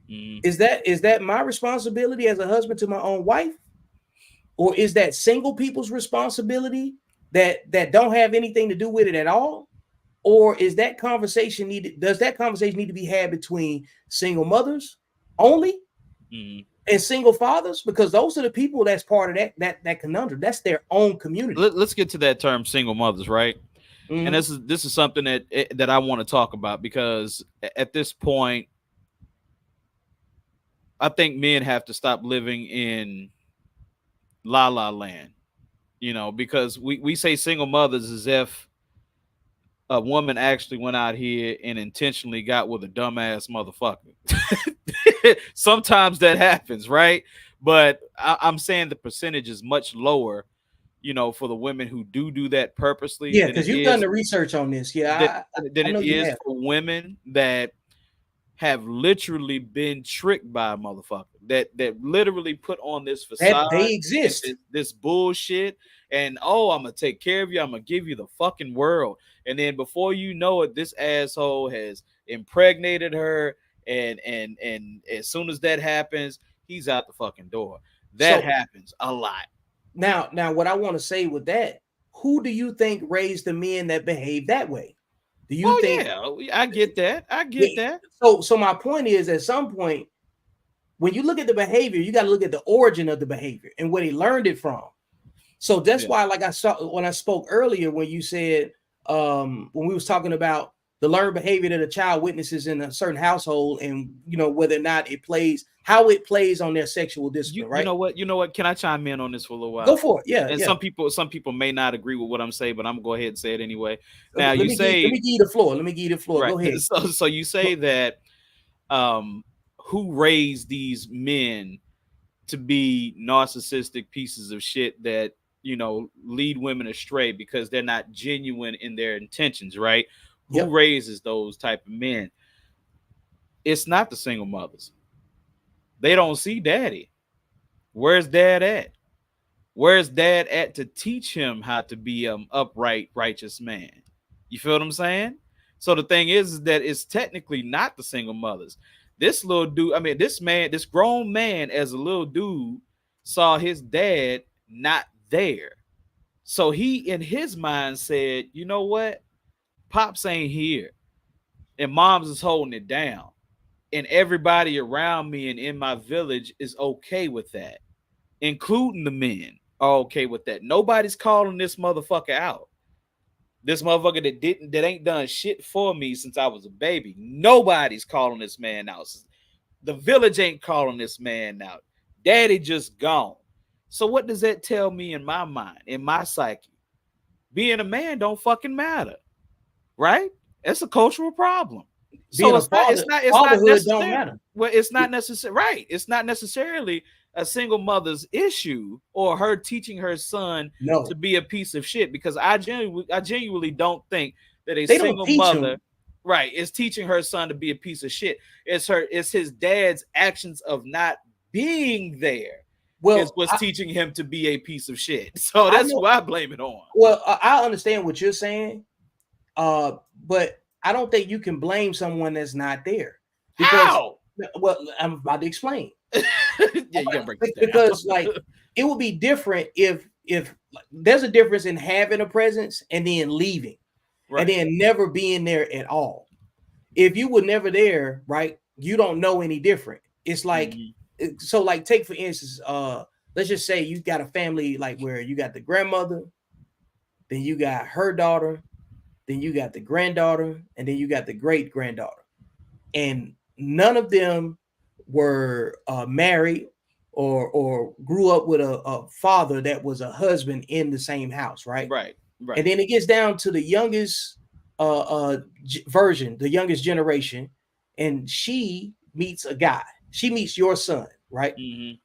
Mm, Is that my responsibility as a husband to my own wife? Or is that single people's responsibility that don't have anything to do with it at all? Or is that conversation needed? Does that conversation need to be had between single mothers only mm. and single fathers? Because those are the people that's part of that conundrum. That's their own community. Let's get to that term, single mothers, right? And Mm-hmm. this is something that I want to talk about, because at this point, I think men have to stop living in la la land, because we say single mothers as if a woman actually went out here and intentionally got with a dumbass motherfucker. Sometimes that happens, right? But I'm saying the percentage is much lower, for the women who do that purposely Yeah, than it because you've done is the research on this. than, Yeah, than I it know you is have. for women that have literally been tricked by a motherfucker, that literally put on this That facade they and exist. this bullshit, and oh, I'm gonna take care of you, I'm gonna give you the fucking world, and then before you know it, this asshole has impregnated her, and as soon as that happens, he's out the fucking door. That So happens a lot. now, what I want to say with that, who do you think raised the men that behave that way? Do you Oh think? yeah, I get that. I get Yeah. that. So my point is, at some point, when you look at the behavior, you got to look at the origin of the behavior and where they learned it from. So that's Yeah. why, like I saw when I spoke earlier, when you said when we was talking about the learned behavior that a child witnesses in a certain household, and whether or not it plays, how it plays on their sexual you discipline, you right? know what? You know what? Can I chime in on this for a little Go while? for it. Yeah, And yeah. some people may not agree with what I'm saying, but I'm gonna go ahead and say it anyway. Now Let you me give say you the floor. Let me give you the floor. right. Go ahead. So you say that um who raised these men to be narcissistic pieces of shit that lead women astray because they're not genuine in their intentions, right? Who Yep. raises those type of men? It's not the single mothers. They don't see daddy. Where's dad at? Where's dad at to teach him how to be upright, righteous man? You feel what I'm saying? So the thing is that it's technically not the single mothers. This little dude, I mean, this grown man as a little dude saw his dad not there. So he in his mind said, you know what? Pops ain't here. And mom's is holding it down. And everybody around me and in my village is okay with that, including the men, are okay with that. Nobody's calling this motherfucker out. This motherfucker that ain't done shit for me since I was a baby. Nobody's calling this man out. The village ain't calling this man out. Daddy just gone. So what does that tell me in my mind, in my psyche? Being a man don't fucking matter, right? It's a cultural problem. Being So a father, it's not fatherhood don't necessary. matter. Well, it's not necessary, right? It's not necessarily a single mother's issue or her teaching her son to No, be a piece of shit, because I genuinely don't think that a they don't single teach mother, them. right, is teaching her son to be a piece of shit. It's his dad's actions of not being there is Well, what's I, teaching him to be a piece of shit. So I that's know. who I blame it on. Well, I understand what you're saying, but I don't think you can blame someone that's not there because, How? well, I'm about to explain. Yeah, you gotta break this down. Because like it would be different if like, there's a difference in having a presence and then leaving and Right. then never being there at all. If you were never there, right, you don't know any different. It's like, Mhm. so like take for instance, let's just say you got a family like where you got the grandmother, then you got her daughter, then you got the granddaughter, and then you got the great granddaughter, and none of them were married or grew up with a father that was a husband in the same house, right? Right. And Right. then it gets down to the youngest version, the youngest generation, and she meets a guy. She meets your son, right? Mhm.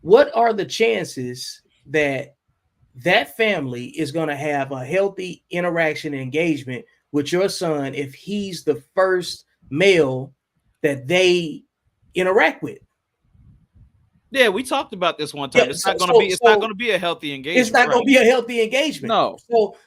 What are the chances that that family is going to have a healthy interaction and engagement with your son if he's the first male that they interact with. Yeah, we talked about this one Yeah, time. It's not gonna be a healthy it's engagement, not going to right? be a healthy engagement. No.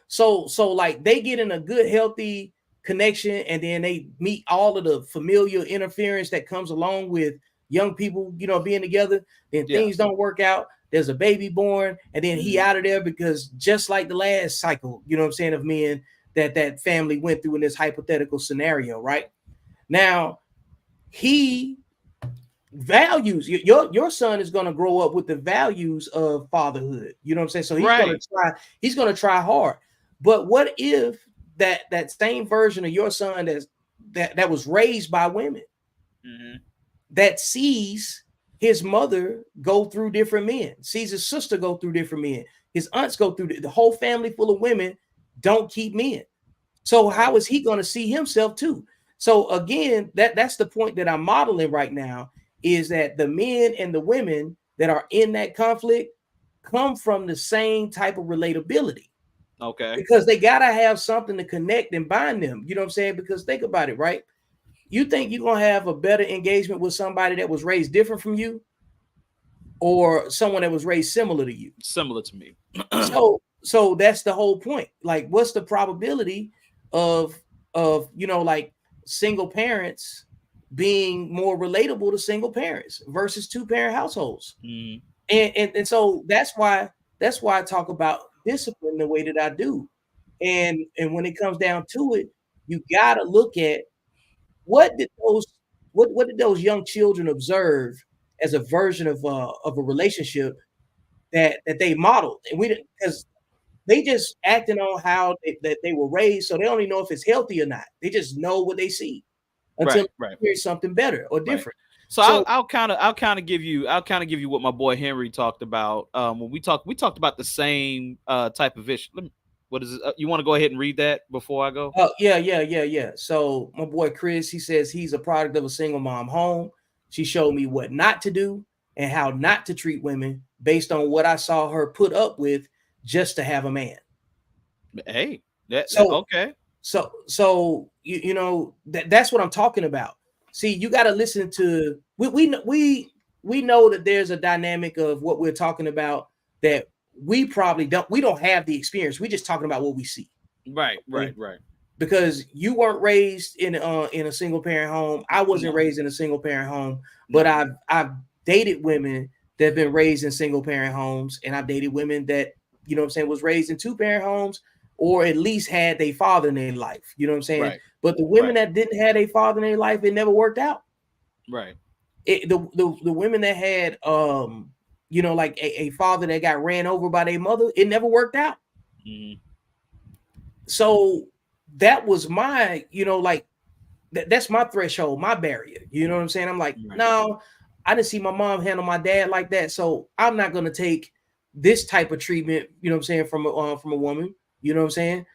So like they get in a good healthy connection, and then they meet all of the familial interference that comes along with young people, being together. Then Yeah. things don't work out. There's a baby born, and then he Mhm. out of there, because just like the last cycle, what I'm saying, of men that family went through in this hypothetical scenario, right? Now he values your son is going to grow up with the values of fatherhood. You know what I'm saying? So Right. he's going to try hard. But what if that same version of your son that was raised by women, Mhm. that sees his mother go through different men, sees his sister go through different men, his aunts go through, the whole family full of women don't keep men. So Right. how is he going to see himself too? So again, that's the point that I'm modeling right now, is that the men and the women that are in that conflict come from the same type of relatability, Okay. because they got to have something to connect and bind them. You know what I'm saying? Because think about it, right? You think you're going to have a better engagement with somebody that was raised different from you, or someone that was raised similar to you? Similar to me. So that's the whole point. Like, what's the probability of like single parents being more relatable to single parents versus two parent households? Mhm. And so that's why I talk about discipline the way that I do. And when it comes down to it, you got to look at what did those what did those young children observe as a version of a relationship that they modeled. And we didn't, because they just acting on how that they were raised, so they don't even know if it's healthy or not. They just know what they see until Right. Right. there's something better or Right. different. So So I'll kind of give you what my boy Henry talked about. When we talked about the same type of issue. What is it? You want to go ahead and read that before I go? yeah. So my boy Chris, he says he's a product of a single mom home. She showed me what not to do and how not to treat women based on what I saw her put up with just to have a man. Hey, that So okay. so that's what I'm talking about. See, you got to listen to we know that there's a dynamic of what we're talking about that we don't have the experience. We're just talking about what we see. Right. Right. Okay? Right. Because you weren't raised in a single parent home. I wasn't No. raised in a single parent home, but No. I've dated women that have been raised in single parent homes, and I've dated women that, what I'm saying, was raised in two parent homes, or at least had their father in their life. You know what I'm saying? Right. But the women Right. that didn't have a father in their life, it never worked out. Right. The women that had like a father that got ran over by their mother, it never worked out. Mhm. So that was my, like, that's my threshold, my barrier. You know what I'm saying? I'm like, Right. no, I didn't see my mom handle my dad like that, so I'm not gonna take this type of treatment. You know what I'm saying, from a woman. You know what I'm saying?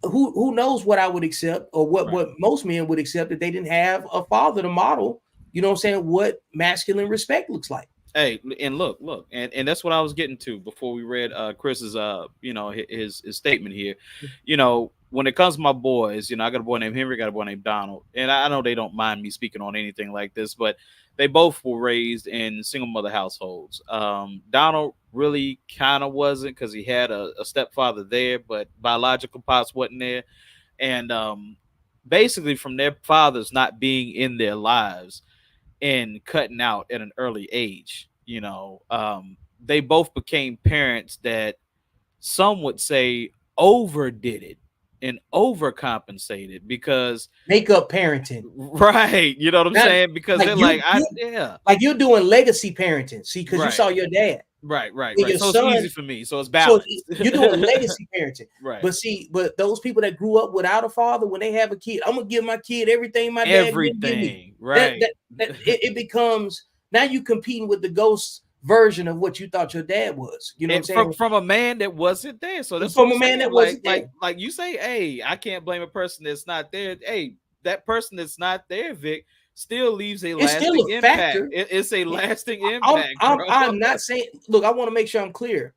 Who knows what I would accept, or what Right. what most men would accept if they didn't have a father to model. You know what I'm saying? What masculine respect looks like. Hey, and look, and that's what I was getting to before we read Chris's his statement here. When it comes to my boys, I got a boy named Henry, got a boy named Donald, and I know they don't mind me speaking on anything like this, but they both were raised in single mother households. Donald really kind of wasn't, because he had a stepfather there, but biological pops wasn't there, and basically from their fathers not being in their lives and cutting out at an early age. They both became parents that some would say overdid it and overcompensated because Makeup parenting. right, you know what I'm Not saying? Because like they're like, you yeah, like you're doing legacy parenting. See, because you right, saw your dad and right. your So it's son. easy for me. So it's So balanced. you're doing legacy parenting. Right. But those people that grew up without a father, when they have a kid, I'm gonna give my kid everything my dad didn't give me. Everything. That Right. that that it becomes, now you competing with the ghost version of what you thought your dad was. You know what I'm And from saying? from a man that wasn't there. So that's what From I'm a man saying. that wasn't there. Like you say, hey, I can't blame a person that's not there. Hey, that person that's not there, Vic, still leaves a It's still lasting a impact. factor. It's a lasting I'm impact, I'm bro. I'm not saying. Look, I want to make sure I'm clear.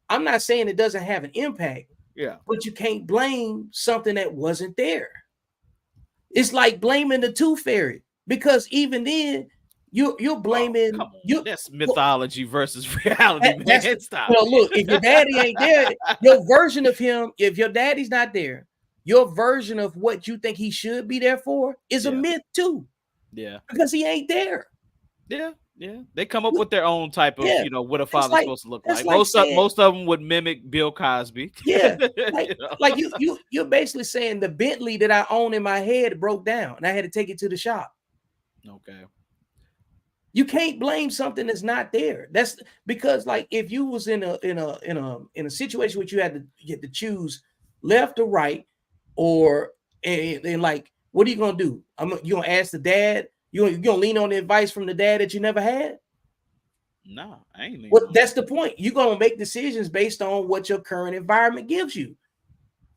I'm not saying it doesn't have an impact, Yeah. but you can't blame something that wasn't there. It's like blaming the tooth fairy, because even then you're Oh, blaming come on. you. That's Well, mythology versus reality, that's man. Stop look, if your it. daddy ain't there, your version of him, if your daddy's not there, your version of what you think he should be there for is a Yeah. myth too, Yeah. because he ain't there. Yeah. Yeah. They come up with their own type of, Yeah, what a that's father's like supposed to look that's like. like saying, Most of them would mimic Bill Cosby. yeah, like you know. you're basically saying the Bentley that I own in my head broke down and I had to take it to the shop. Okay. You can't blame something that's not there. That's because, like, if you was in a situation which you had to choose left or right, or and like, what are you gonna do? You gonna ask the dad? You gonna lean on the advice from the dad that you never had? Nah, I ain't leaning Well, on that's that. the point. You're gonna make decisions based on what your current environment gives you.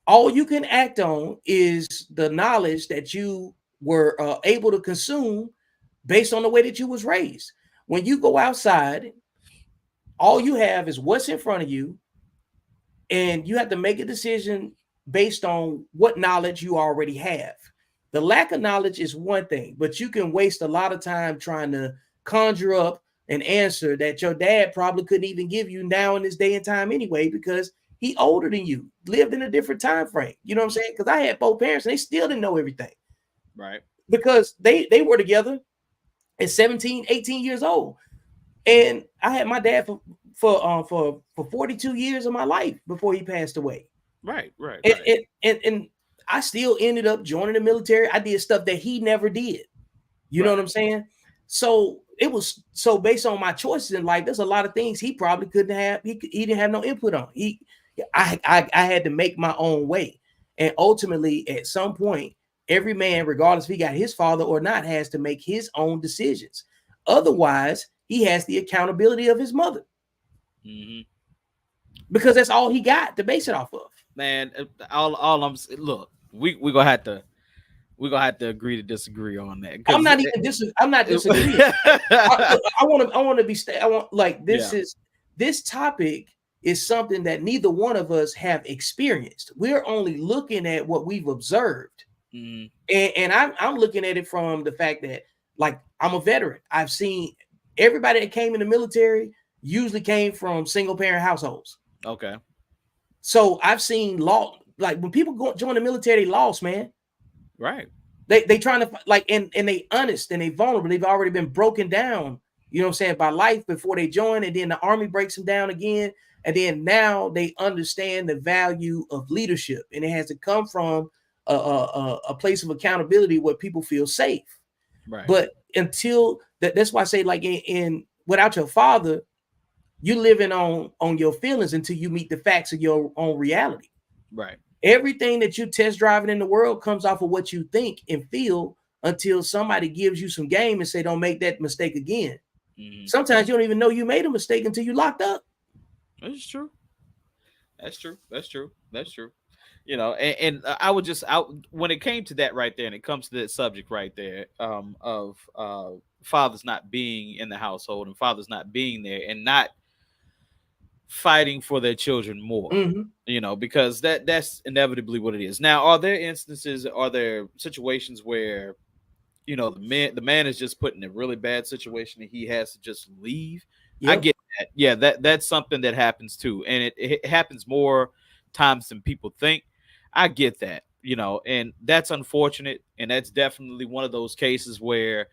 All you can act on is the knowledge that you were able to consume based on the way that you was raised. When you go outside, all you have is what's in front of you, and you have to make a decision based on what knowledge you already have. The lack of knowledge is one thing, but you can waste a lot of time trying to conjure up an answer that your dad probably couldn't even give you now in this day and time anyway, because he older than you, lived in a different time frame. You know what I'm Mhm. saying? Because I had both parents and they still didn't know everything, Right. because they were together at 17, 18 years old. And I had my dad for 42 years of my life before he passed away. Right. Right. And Right. and I still ended up joining the military. I did stuff that he never did. You know what Right. I'm saying? So it was so based on my choices in life. There's a lot of things he probably couldn't have. He didn't have no input on. I had to make my own way, and ultimately, at some point, every man, regardless if he got his father or not, has to make his own decisions. Otherwise, he has the accountability of his mother, Hmm. because that's all he got to base it off of. Man, all look, we gonna have to agree to disagree on that I'm because not even I'm not disagreeing. I want to be. I want, like, yeah. this topic is something that neither one of us have experienced. We're only looking at what we've observed, Hmm. and I'm looking at it from the fact that, like, I'm a veteran. I've seen everybody that came in the military usually came from single parent households. Okay. So I've seen law, like, when people go join the military, they lost, man. Right. They trying to, like, and they honest and they vulnerable. They've already been broken down, you know what I'm saying, by life before they join, and then the army breaks them down again, and then now they understand the value of leadership, and it has to come from a place of accountability where people feel safe. Right. But until that's why I say, like, in without your father, you're living on your feelings until you meet the facts of your own reality. Right. Everything that you test driving in the world comes off of what you think and feel, until somebody gives you some game and say, don't make that mistake again. Hmm. Sometimes you don't even know you made a mistake until you locked up. That's true. That's true. That's true. That's true. And I would just out when it came to that right there, and it comes to that subject right there, of fathers not being in the household and fathers not being there and not fighting for their children more. Mm-hmm. Because that's inevitably what it is. Now, are there instances, are there situations where the man is just put in a really bad situation and he has to just leave? I Yep. get that. Yeah, that's something that happens too, and it happens more times than people think. I get that, and that's unfortunate, and that's definitely one of those cases where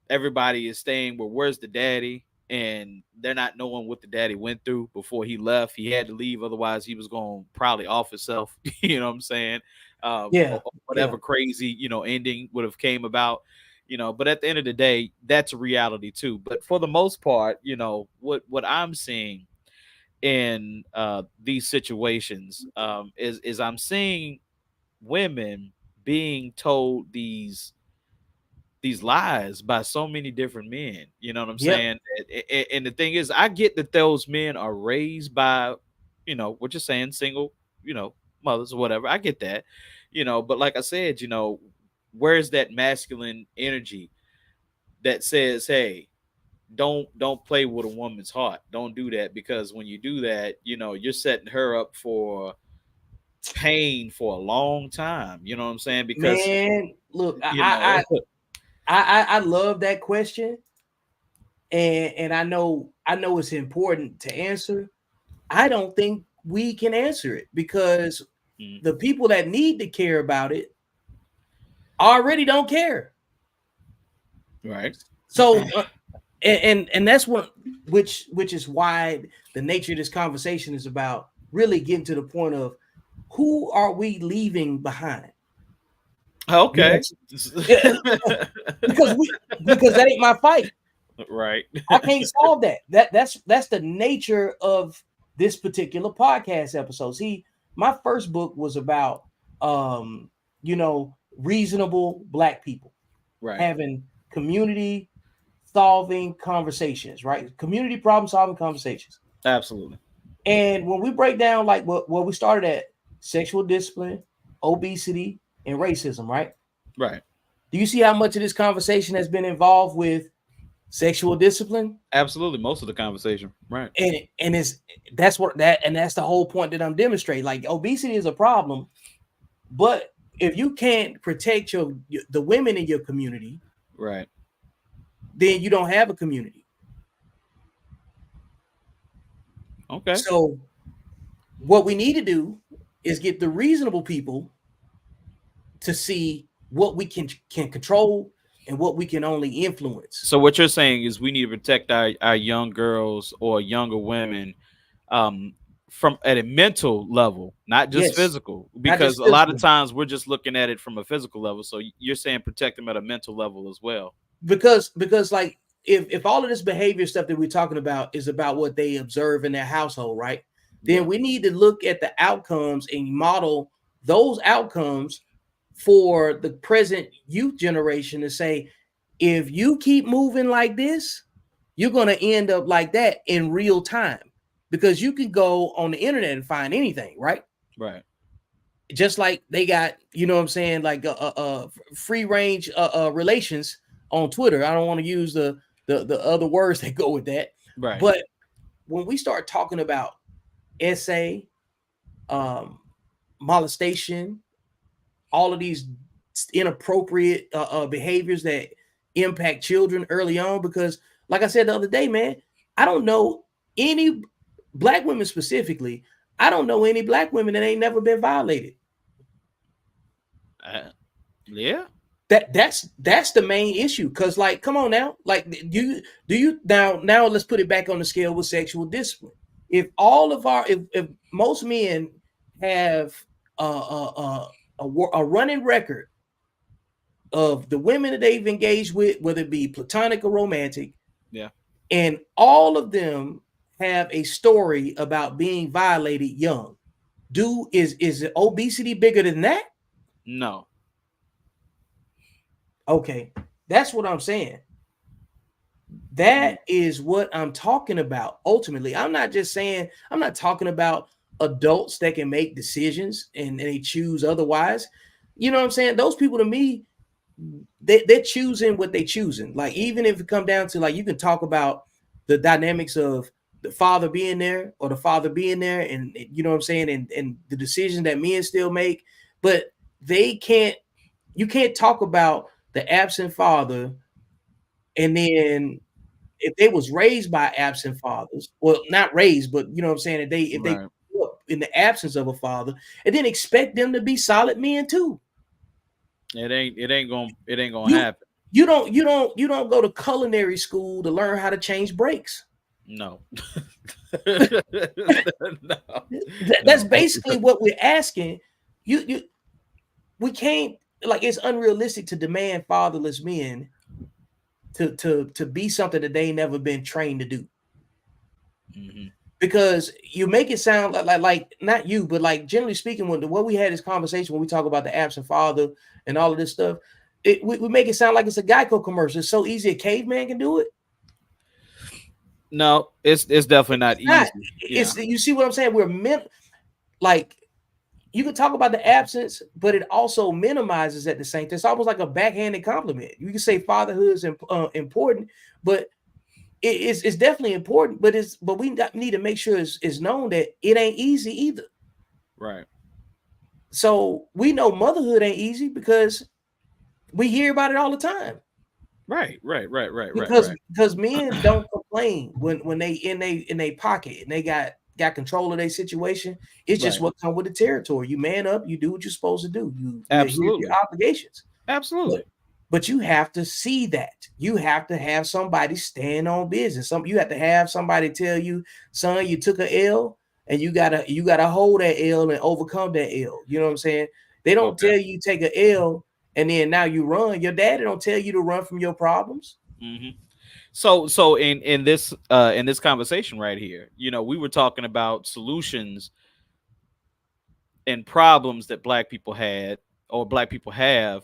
everybody is staying, well, where's the daddy? And they're not knowing what the daddy went through before he left. He had to leave, otherwise he was going to probably off himself. You know what I'm saying? Yeah. Or Yeah. whatever crazy ending would have came about. But at the end of the day, that's a reality too. But for the most part, what I'm seeing in these situations, is I'm seeing women being told these lies by so many different men. You know what I'm Yep. saying? And the thing is, I get that those men are raised by, what you're saying, single, mothers or whatever. I get that, but like I said, where's that masculine energy that says, hey, don't play with a woman's heart. Don't do that, because when you do that, you're setting her up for pain for a long time. You know what I'm saying? Because Man, look, you know, I love that question, and I know it's important to answer. I don't think we can answer it because mm, the people that need to care about it already don't care. right? So, and that's what which is why the nature of this conversation is about really getting to the point of who are we leaving behind? You know, Okay. yeah, because that ain't my fight. Right. I can't solve that. That's the nature of this particular podcast episode. See, my first book was about reasonable black people Right. having community solving conversations, right? Community problem solving conversations. Absolutely. And when we break down like what we started at, sexual discipline, obesity, and racism, right? Right. Do you see how much of this conversation has been involved with sexual discipline? Absolutely. Most of the conversation. Right. And it's that's the whole point that I'm demonstrating. Like obesity is a problem, but if you can't protect the women in your community, Right. then you don't have a community. Okay. So what we need to do is get the reasonable people to see what we can control and what we can only influence. So what you're saying is we need to protect our young girls or younger women, um, from at a mental level, not just Yes, physical, not because just a lot of physical. times we're just looking at it from a physical level. So you're saying protect them at a mental level as well. Because like if all of this behavior stuff that we're talking about is about what they observe in their household, right? Then Yeah. we need to look at the outcomes and model those outcomes for the present youth generation to say, if you keep moving like this, you're going to end up like that in real time because you can go on the internet and find anything, right? Right. Just like they got, you know what I'm saying, like free range relations on Twitter. I don't want to use the other words that go with that, Right. but when we start talking about SA, um, molestation, all of these inappropriate behaviors that impact children early on, because like I said the other day, man, I don't know any black women specifically. I don't know any black women that ain't never been violated. Yeah. That's the main issue. Cause like, come on now, like do you now let's put it back on the scale with sexual discipline. If all of our if most men have a running record of the women that they've engaged with, whether it be platonic or romantic, Yeah. and all of them have a story about being violated young. Is obesity bigger than that? No. Okay, that's what I'm saying. Mm, That is what I'm talking about. Ultimately, I'm not talking about adults that can make decisions and they choose otherwise. You know what I'm saying? Those people to me, they're choosing what they choosing. Like even if it come down to like you can talk about the dynamics of the father being there or the father being there, and you know what I'm saying, and the decision that men still make, but they can't. You can't talk about the absent father and then if they was raised by absent fathers, well, not raised, but you know what I'm saying, if they right. grew up in the absence of a father, and then expect them to be solid men too. It ain't gonna You happen. you don't go to culinary school to learn how to change brakes. No. No. That's No. basically what we're asking. You we can't, like, it's unrealistic to demand fatherless men to be something that they never been trained to do. Mhm. Because you make it sound like not you, but like generally speaking, when what we had this conversation when we talk about the absent father and all of this stuff, we make it sound like it's a Geico commercial. It's so easy a caveman can do it. No, it's definitely not It's not. easy. Yeah. It's you see what I'm saying? We're meant like you can talk about the absence, but it also minimizes at the same time. It's almost like a backhanded compliment. You can say fatherhood is important, but it's definitely important, but we need to make sure it's known that it ain't easy either. Right. So we know motherhood ain't easy because we hear about it all the time. Right. Right. Right. Right. Right. Because men don't complain when they in they pocket and they got control of their situation. It's just Right. what come with the territory. You man up, you do what you're supposed to do. You adhere to your Absolutely. obligations. But Absolutely. but you have to see that. You have to have somebody stand on business. You have to have somebody tell you, son, you took a L and you gotta hold that L and overcome that L. You know what I'm saying? They don't Okay. tell you take a L and then now you run. Your daddy don't tell you to run from your problems. Hmm. So in this conversation right here, we were talking about solutions and problems that black people had or black people have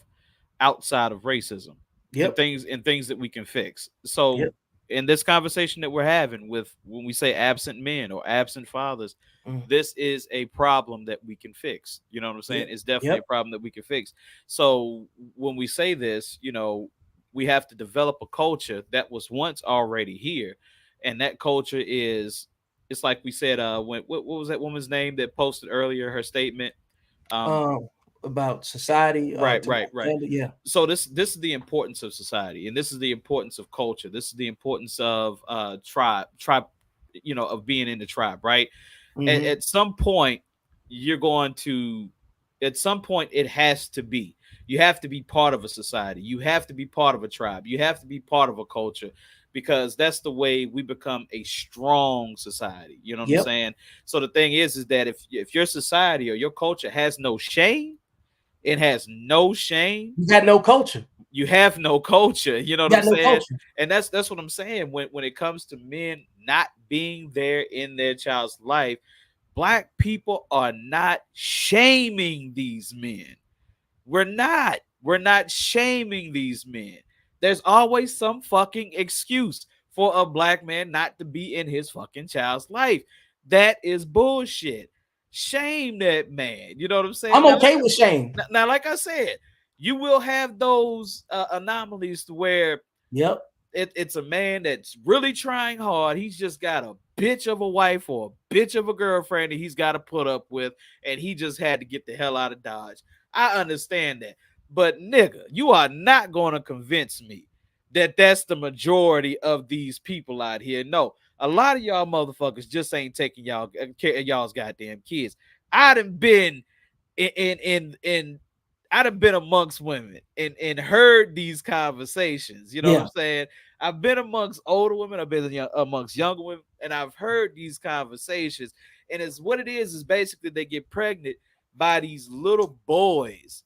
outside of racism, and Yep. things that we can fix. Yep. So in this conversation that we're having, with when we say absent men or absent fathers, Mm. this is a problem that we can fix. You know what I'm saying? Yep. It's definitely a Yep. problem that we can fix. So when we say this, we have to develop a culture that was once already here, and that culture is, it's like we said, what was that woman's name that posted earlier her statement? um Um, about society, right, to my right, right. family. Yeah. So this is the importance of society, and this is the importance of culture. This is the importance of tribe, of being in the tribe, right? at, Hmm. at some point you're going to at some point it has to be, you have to be part of a society, you have to be part of a tribe, you have to be part of a culture, because that's the way we become a strong society. You know what I'm Yep. saying? So the thing is that if your society or your culture has no shame, it has no shame, You got no culture. you have no culture. You know You what I'm got no saying? culture. And that's what I'm saying when it comes to men not being there in their child's life. Black people are not shaming these men. We're not shaming these men. There's always some fucking excuse for a black man not to be in his fucking child's life. That is bullshit. Shame that man. You know what I'm saying? I'm okay with shame. Now, like I said, you will have those anomalies to where Yep. it's a man that's really trying hard. He's just got a bitch of a wife or a bitch of a girlfriend that he's got to put up with, and he just had to get the hell out of Dodge. I understand that. But nigga, you are not going to convince me that that's the majority of these people out here. No, a lot of y'all motherfuckers just ain't taking y'all's goddamn kids. I done been in I'd have been amongst women and heard these conversations. You know what I'm Yeah. saying? I've been amongst older women, I've been amongst younger women, and I've heard these conversations. And it's what it is basically they get pregnant by these little boys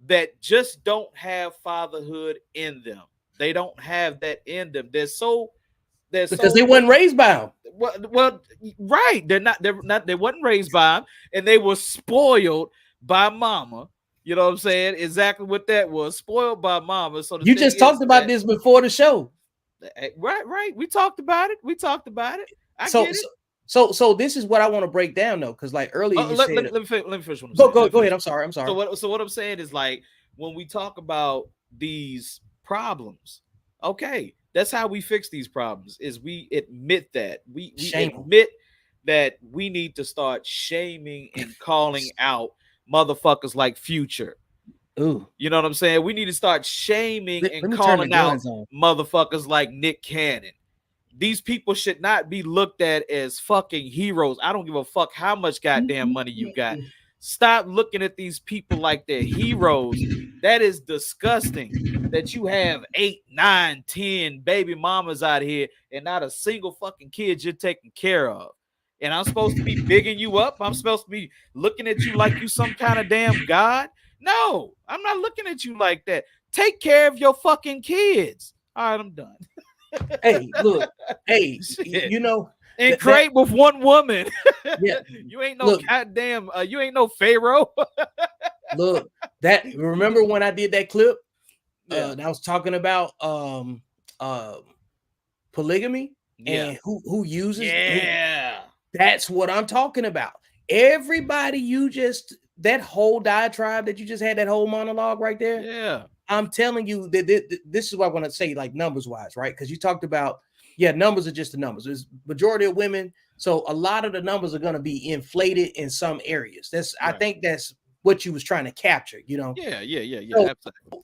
that just don't have fatherhood in them. They don't have that in them. They're Because so they wasn't raised by them. well, right. They're not they wasn't raised by him, and they were spoiled by mama. You know what I'm saying? Exactly what that was. Spoiled by mama. So the You thing just talked is about that this before the show. right. We talked about it. We talked about it. I So get it. so so this is what I want to break down though, because like earlier you Let, said, let, me, let, me finish, let me finish what I'm go saying. go Let me go ahead. finish. I'm sorry. I'm So sorry. what I'm saying is, like, when we talk about these problems, okay, that's how we fix these problems. Is we admit that we Shame them. admit that we need to start shaming and calling out motherfuckers like Future. Ooh. You know what I'm saying? We need to start shaming and Let me turn the calling out guns on. motherfuckers like Nick Cannon. These people should not be looked at as fucking heroes. I don't give a fuck how much goddamn money you got. Stop looking at these people like they're heroes. That is disgusting. That you have 8, 9, 10 baby mamas out here and not a single fucking kid you're taking care of. And I'm supposed to be bigging you up. I'm supposed to be looking at you like you some kind of damn god. No, I'm not looking at you like that. Take care of your fucking kids. All right, I'm done. Hey, look. Hey, Shit. you know And that create with one woman. yeah. You ain't no Look, goddamn. You ain't no pharaoh. look. That remember when I did that clip? Yeah. That I was talking about uh polygamy Yeah. and who uses who. Yeah. That's what I'm talking about. Everybody you just that whole diatribe that you just had, that whole monologue right there. Yeah. I'm telling you that this is what I want to say, like numbers wise, right? Because you talked about, yeah, numbers are just the numbers. There's majority of women, so a lot of the numbers are going to be inflated in some areas. I Right. think that's what you was trying to capture, you know. Yeah, yeah, yeah, yeah. So Absolutely.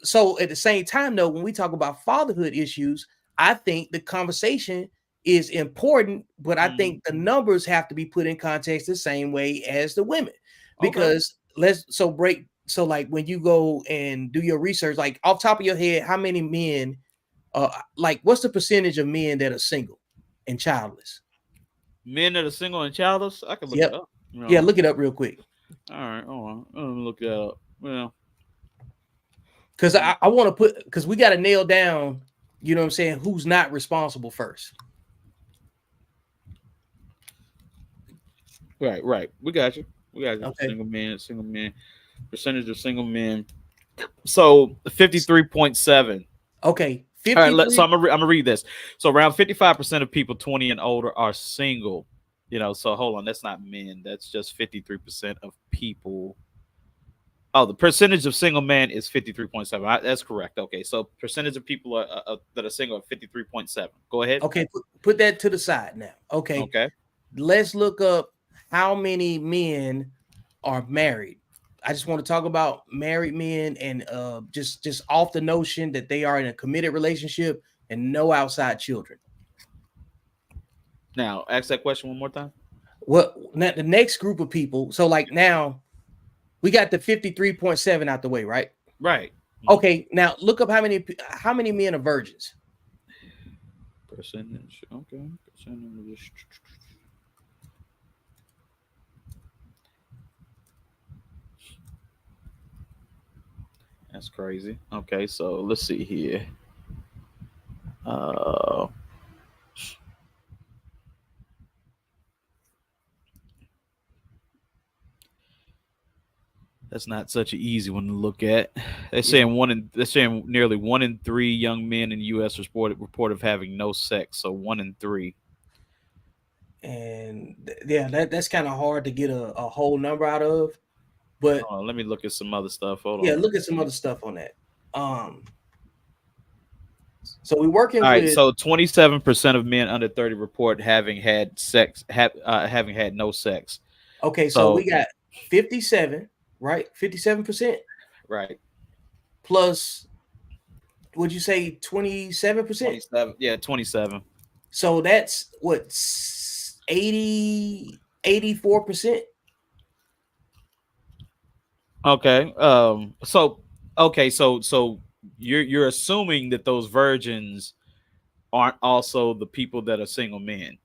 so at the same time, though, when we talk about fatherhood issues, I think the conversation is important, but I Mhm. think the numbers have to be put in context the same way as the women. Okay. Because so like when you go and do your research, like off top of your head, how many men like what's the percentage of men that are single and childless? Men that are single and childless, I can look it Yep. up. You Yeah, know. look it up real quick. All right, hold on. Let me look that up. Well, Because I want to put because we got to nail down, you know what I'm saying, who's not responsible first. right, right. We got you. We got you. Okay. Single men. Percentage of single men. So 53.7. Okay, All right, so 53. I'm gonna read this. So around 55% of people 20 and older are single. You know, so hold on, that's not men. That's just 53% of people. Oh, the percentage of single men is 53.7. That's correct. Okay, so percentage of people that are single are 53.7. Go ahead. Okay, put that to the side now. Okay, Okay. let's look up how many men are married. I just want to talk about married men and just off the notion that they are in a committed relationship and no outside children. Now, ask that question one more time. What now the next group of people, so like now we got the 53.7 out the way, right? Right. Mhm. Okay, now look up how many men are virgins. Percentage. Okay. Percentage. That's crazy. Okay, so let's see here. Uh, that's not such an easy one to look at. Yeah. They're saying nearly 1 in 3 young men in the U.S. report of having no sex. So 1 in 3. And yeah, that's kind of hard to get a whole number out of. But Hold on, let me look at some other stuff. Hold yeah, on. look at some other stuff on that. Um, so we're working All right, with so 27% of men under 30 report having had sex, having had no sex. okay, so we So got 57, right? 57% right, plus would you say 27%? 27. Yeah, 27. So that's what 80 84%. Okay. So okay. So you're assuming that those virgins aren't also the people that are single men.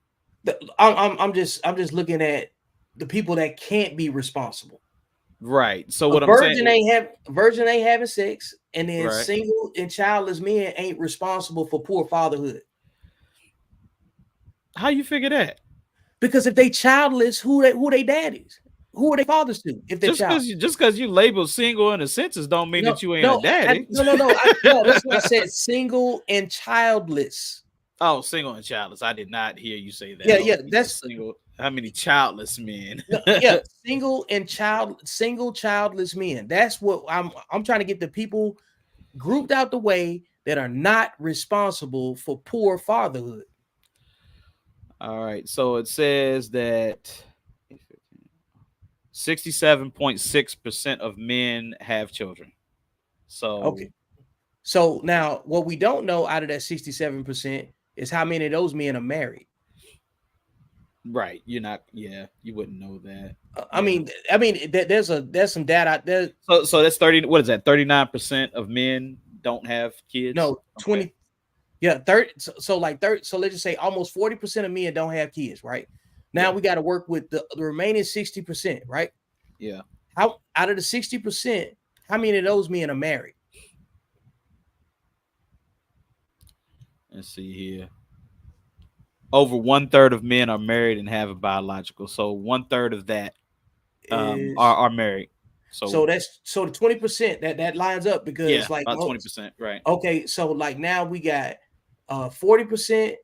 I'm just looking at the people that can't be responsible. Right. So A what I'm virgin saying. ain't having sex, and then Right. single and childless men ain't responsible for poor fatherhood. How you figure that? Because if they childless, who they daddies? Who are they fathers to if they're child? Just because you label single in the census don't mean No, that you ain't a no, daddy. no. No, that's what I said. Single and childless. Oh, single and childless. I did not hear you say that. Yeah, Oh, yeah. you said That's single. How many childless men? no, yeah. Single childless men. That's what I'm trying to get the people grouped out the way that are not responsible for poor fatherhood. All right. So it says that 67.6% of men have children. Okay. So So now what we don't know out of that 67% is how many of those men are married. right, you're not. Yeah, you wouldn't know that. I Yeah. mean, there's some data out there. So that's 30. What is that? 39% of men don't have kids. No, Okay. 20, yeah, 30. So like 30. So let's just say almost 40% of men don't have kids, right? Now Yeah. we got to work with the remaining 60%, right? Yeah. How out of the 60%, how many of those men are married? Let's see here. Over 1/3 of men are married and have a biological. So 1/3 of that Is are married. So so the 20% that lines up yeah, because like about most 20%. Right. okay, so like now we got 40%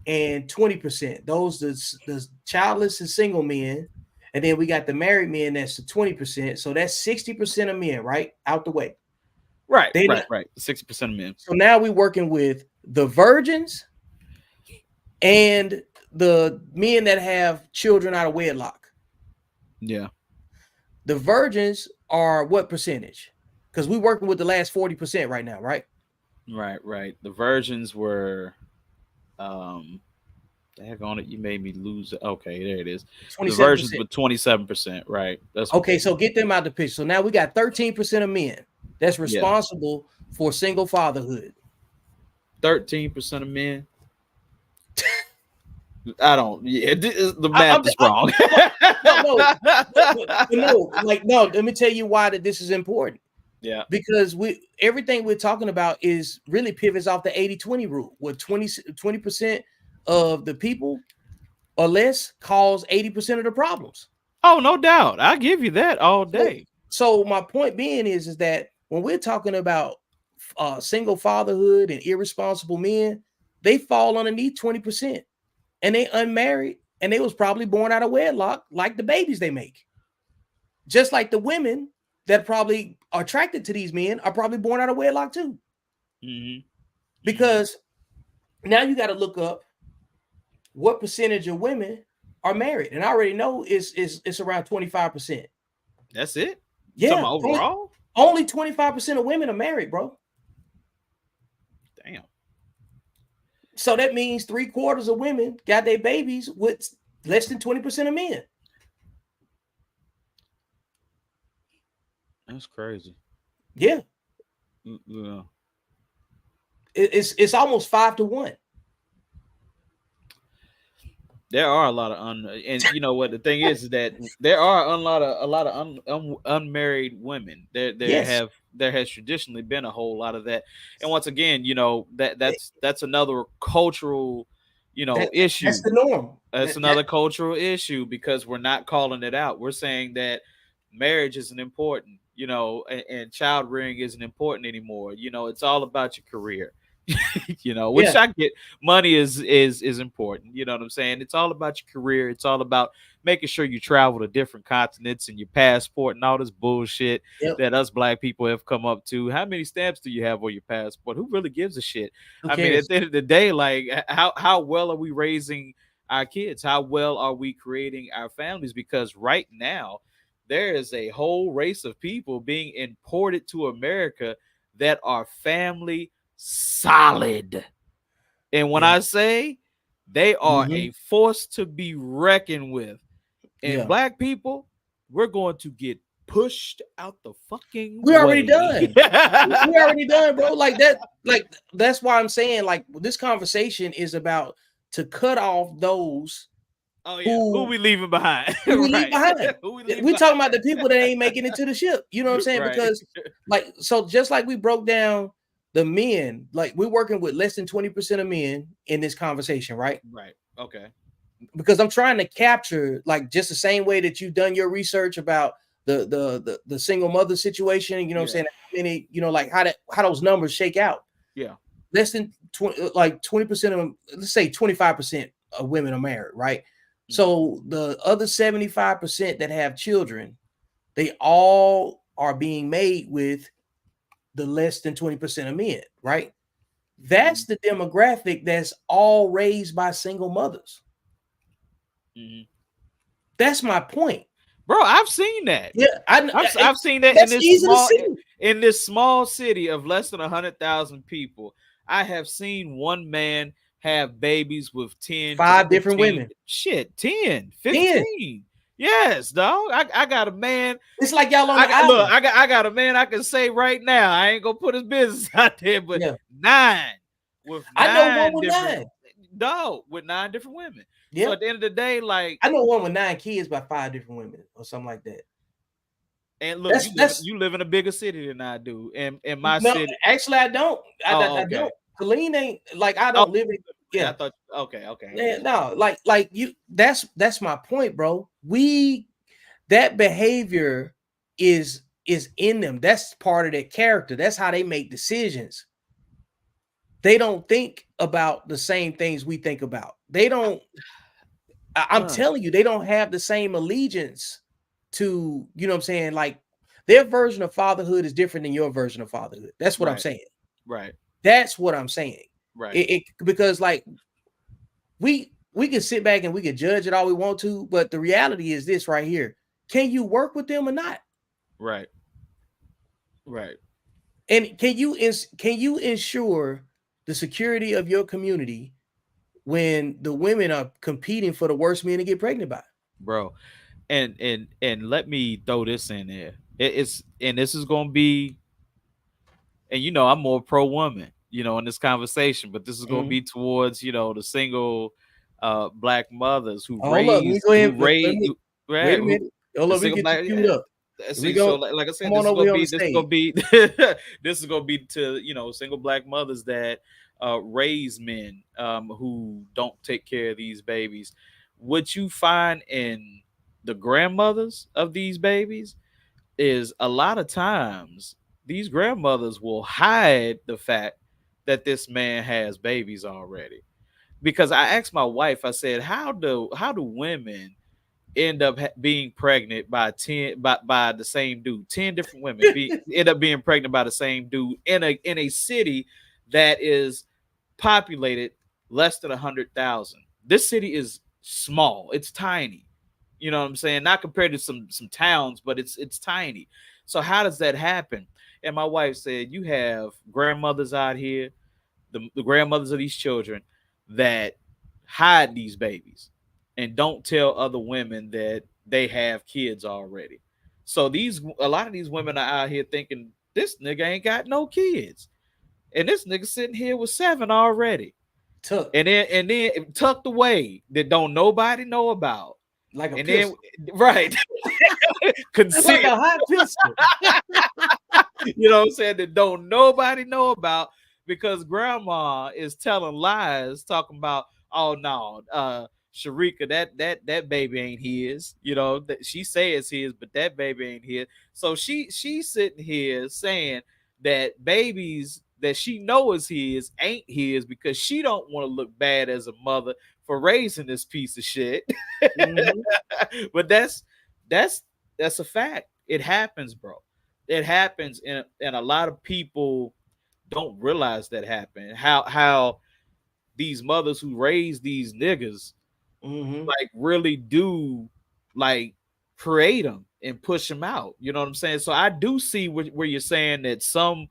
and 20%. Those the childless and single men. And then we got the married men, that's the 20%. So that's 60% of men, right? Out the way. Right, They right, not, right. 60% of men. so now we're working with the virgins and the men that have children out of wedlock. Yeah. The virgins are what percentage? Because we're working with the last 40% right now, right? Right, right. The virgins were um on it, you made me lose it. Okay, there it is. The versions 27%. with 27%. Right. That's what Okay, they so were. get them out the picture. So now we got 13% of men that's Yeah. responsible for single fatherhood. 13% of men. I don't. Yeah, the I, math I'm, is I, wrong. no, no, but no, like no. Let me tell you why that this is important. Yeah. Because everything we're talking about is really pivots off the 80-20 rule, where 20% of the people or less cause 80% of the problems. Oh, no doubt. I give you that all So, day. so my point being is that when we're talking about single fatherhood and irresponsible men, they fall underneath 20%, and they unmarried, and they was probably born out of wedlock, like the babies they make. Just like the women that probably are attracted to these men are probably born out of wedlock too. Mm-hmm. Mm-hmm. Because now you got to look up what percentage of women are married, and I already know it's around 25%. That's it. You talking Yeah, about overall? only 25% of women are married, bro. Damn, So that means 3/4 of women got their babies with less than 20% of men. that's crazy. Yeah, Yeah. it's almost 5-1. There are a lot of and you know what the thing is that there are a lot of unmarried women. Yes, There has traditionally been a whole lot of that, and once again, you know that's another cultural, that's issue. the norm. That's another cultural issue because we're not calling it out. We're saying that marriage isn't important, and child rearing isn't important anymore. It's all about your career. Which Yeah, I get. Money is important. You know what I'm saying? It's all about your career. It's all about making sure you travel to different continents and your passport and all this bullshit yep. that us black people have come up to. How many stamps do you have on your passport? Who really gives a shit? Who I mean, at cares? the end of the day, like how well are we raising our kids? How well are we creating our families? Because right now there is a whole race of people being imported to America that are family solid. And when Yeah. I say they are Hmm. a force to be reckoned with, and Yeah. black people, we're going to get pushed out the fucking We already way. done. We already done, bro. Like that. Like that's why I'm saying like this conversation is about to cut off those Oh yeah, who who we leaving behind? who we leave Right, behind. who we leaving We talking about behind? the people that ain't making it to the ship. You know what I'm saying? Right, Because like so just like we broke down the men, like we're working with less than 20% of men in this conversation, right? right. Okay. Because I'm trying to capture like just the same way that you've done your research about the single mother situation, you know what I'm Yeah, saying? How many, like how those numbers shake out. yeah. Less than 20, like 20% of them, let's say 25% of women are married, right? Mhm. So the other 75% that have children, they all are being made with the less than 20% of men, right? That's Mhm. the demographic that's all raised by single mothers. Mhm. That's my point. Bro, I've seen that. Yeah, I've seen that that's easy to see. in this small city of less than 100,000 people. I have seen one man have babies with 10 to 5 different 15, women. shit, 10, 10. 15. Yes, dog. I got a man. It's like y'all on I the got look, island. I got a man I can say right now. I ain't gonna put his business out there, but Yeah. nine with I know one nine with different 9. dog with nine different women. So Yep. at the end of the day, like, I know one with 9 kids by 5 different women or something like that. and look, That's you live in a bigger city than I do. And in my no, city. actually I don't. Oh, I okay. don't. Colleen ain't like I Oh, don't live in, I yeah. thought. Okay, okay, okay. Man, no, like you that's my point, bro. That behavior is in them. That's part of their character. That's how they make decisions. They don't think about the same things we think about. They don't. I'm Uh, telling you, they don't have the same allegiance to, you know what I'm saying, like Their version of fatherhood is different than your version of fatherhood. That's what I'm Right. saying. Right. That's what I'm saying. Right. It because like we can sit back and we can judge it all we want to, but the reality is this right here. Can you work with them or not? Right. Right. And can you ensure the security of your community when the women are competing for the worst men to get pregnant by? Bro. And let me throw this in there. It's and this is gonna be, and I'm more pro woman, in this conversation, but this is gonna Mhm. be towards, the single black mothers who Hold up, let me go ahead. Let me right, wait a minute. Hold the up, we single get you black, queued up. Here we see, so go. like I Come said, on over here on the this is gonna stage. be this is gonna be to single black mothers that raise men who don't take care of these babies. What you find in the grandmothers of these babies is a lot of times these grandmothers will hide the fact that this man has babies already. Because I asked my wife, I said, how do women end up being pregnant by 10 by the same dude? 10 different women end up being pregnant by the same dude in a city that is populated less than 100,000. This city is small. It's tiny. You know what I'm saying? Not compared to some towns, but it's tiny. So how does that happen? And my wife said, you have grandmothers out here, the grandmothers of these children that hide these babies and don't tell other women that they have kids already. So a lot of these women are out here thinking this nigga ain't got no kids, and this nigga sitting here with 7 already, Tuck and then tucked away that don't nobody know about, like a and then pistol. right It's like conceal. a hot pistol. You know what I'm saying? That don't nobody know about because grandma is telling lies, talking about, oh no, Sharika, that baby ain't his. That she says his, but that baby ain't his. So she's sitting here saying that babies that she knows his ain't his because she don't want to look bad as a mother for raising this piece of shit. Mhm. But that's that's a fact. It happens, bro. It happens, and a lot of people don't realize that happen. How these mothers who raise these niggas Mhm. like really do like create them and push them out. You know what I'm saying? So I do see where you're saying that some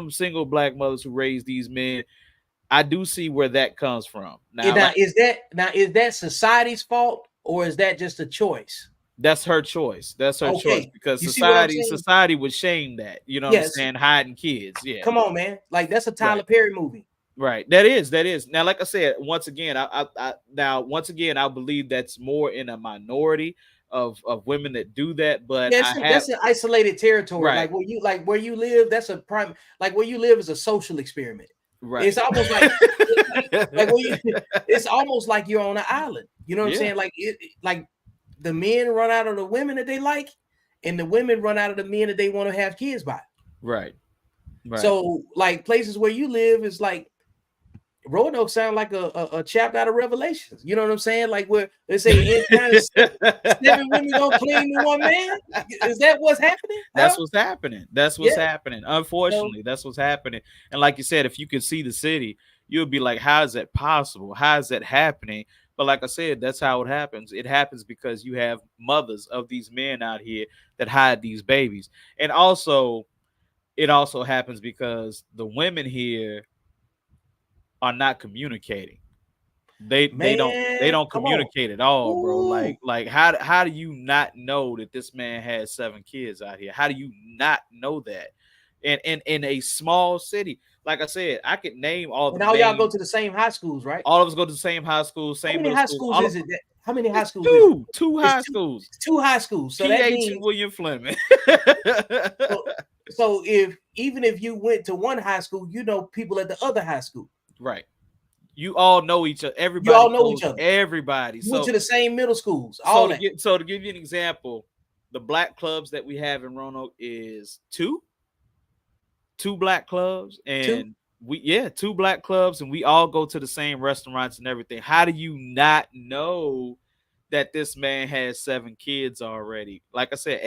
single black mothers who raise these men, I do see where that comes from. Now, like Now is that society's fault or is that just a choice? that's her choice. That's her choice Okay. because You see what I'm society saying? society would shame that. You know what I'm Yes. saying? Hiding kids. Yeah. Come on, man. Like that's a Right. Tyler Perry movie. Right. That is. Now, like I said, once again, I believe that's more in a minority of women that do that. But Yeah, I have that's an isolated territory. right, Like where you live, that's a prime like where you live is a social experiment. It's right. almost like where you it's almost like you're on an island. You know what I'm Yeah. saying? Like the men run out of the women that they like, and the women run out of the men that they want to have kids by. Right. Right. So like places where you live is like Roanoke sound like a chapter out of Revelations. You know what I'm saying? Like where they say in time seven women gonna cling to one man. Is that what's happening? That's Huh? what's happening. That's what's Yeah. happening. So Unfortunately, that's what's happening. And like you said, if you could see the city, you'll be like, how is that possible? How is that happening? But like I said, that's how it happens. It happens because you have mothers of these men out here that hide these babies. And also, it also happens because the women here are not communicating. They man, don't come on. communicate at all, bro. Ooh. Like how do you not know that this man has 7 kids out here? How do you not know that? And in a small city, like I said, I could name all the And all y'all go main. to the same high schools, right? All of us go to the same high school, How same many middle high school. schools is it? How many high It's schools is it? two It's high two. schools, It's two high schools. So that PH and means William Fleming. so, so if even if you went to one high school, you know people at the other high school. Right. You all know each other. You Everybody all know each knows other. everybody. You went So to the same middle schools. so All to that. get so to give you an example, the black clubs that we have in Roanoke is two black clubs, Two. and two black clubs, and we all go to the same restaurants and everything. How do you not know that this man has 7 kids already? Like I said,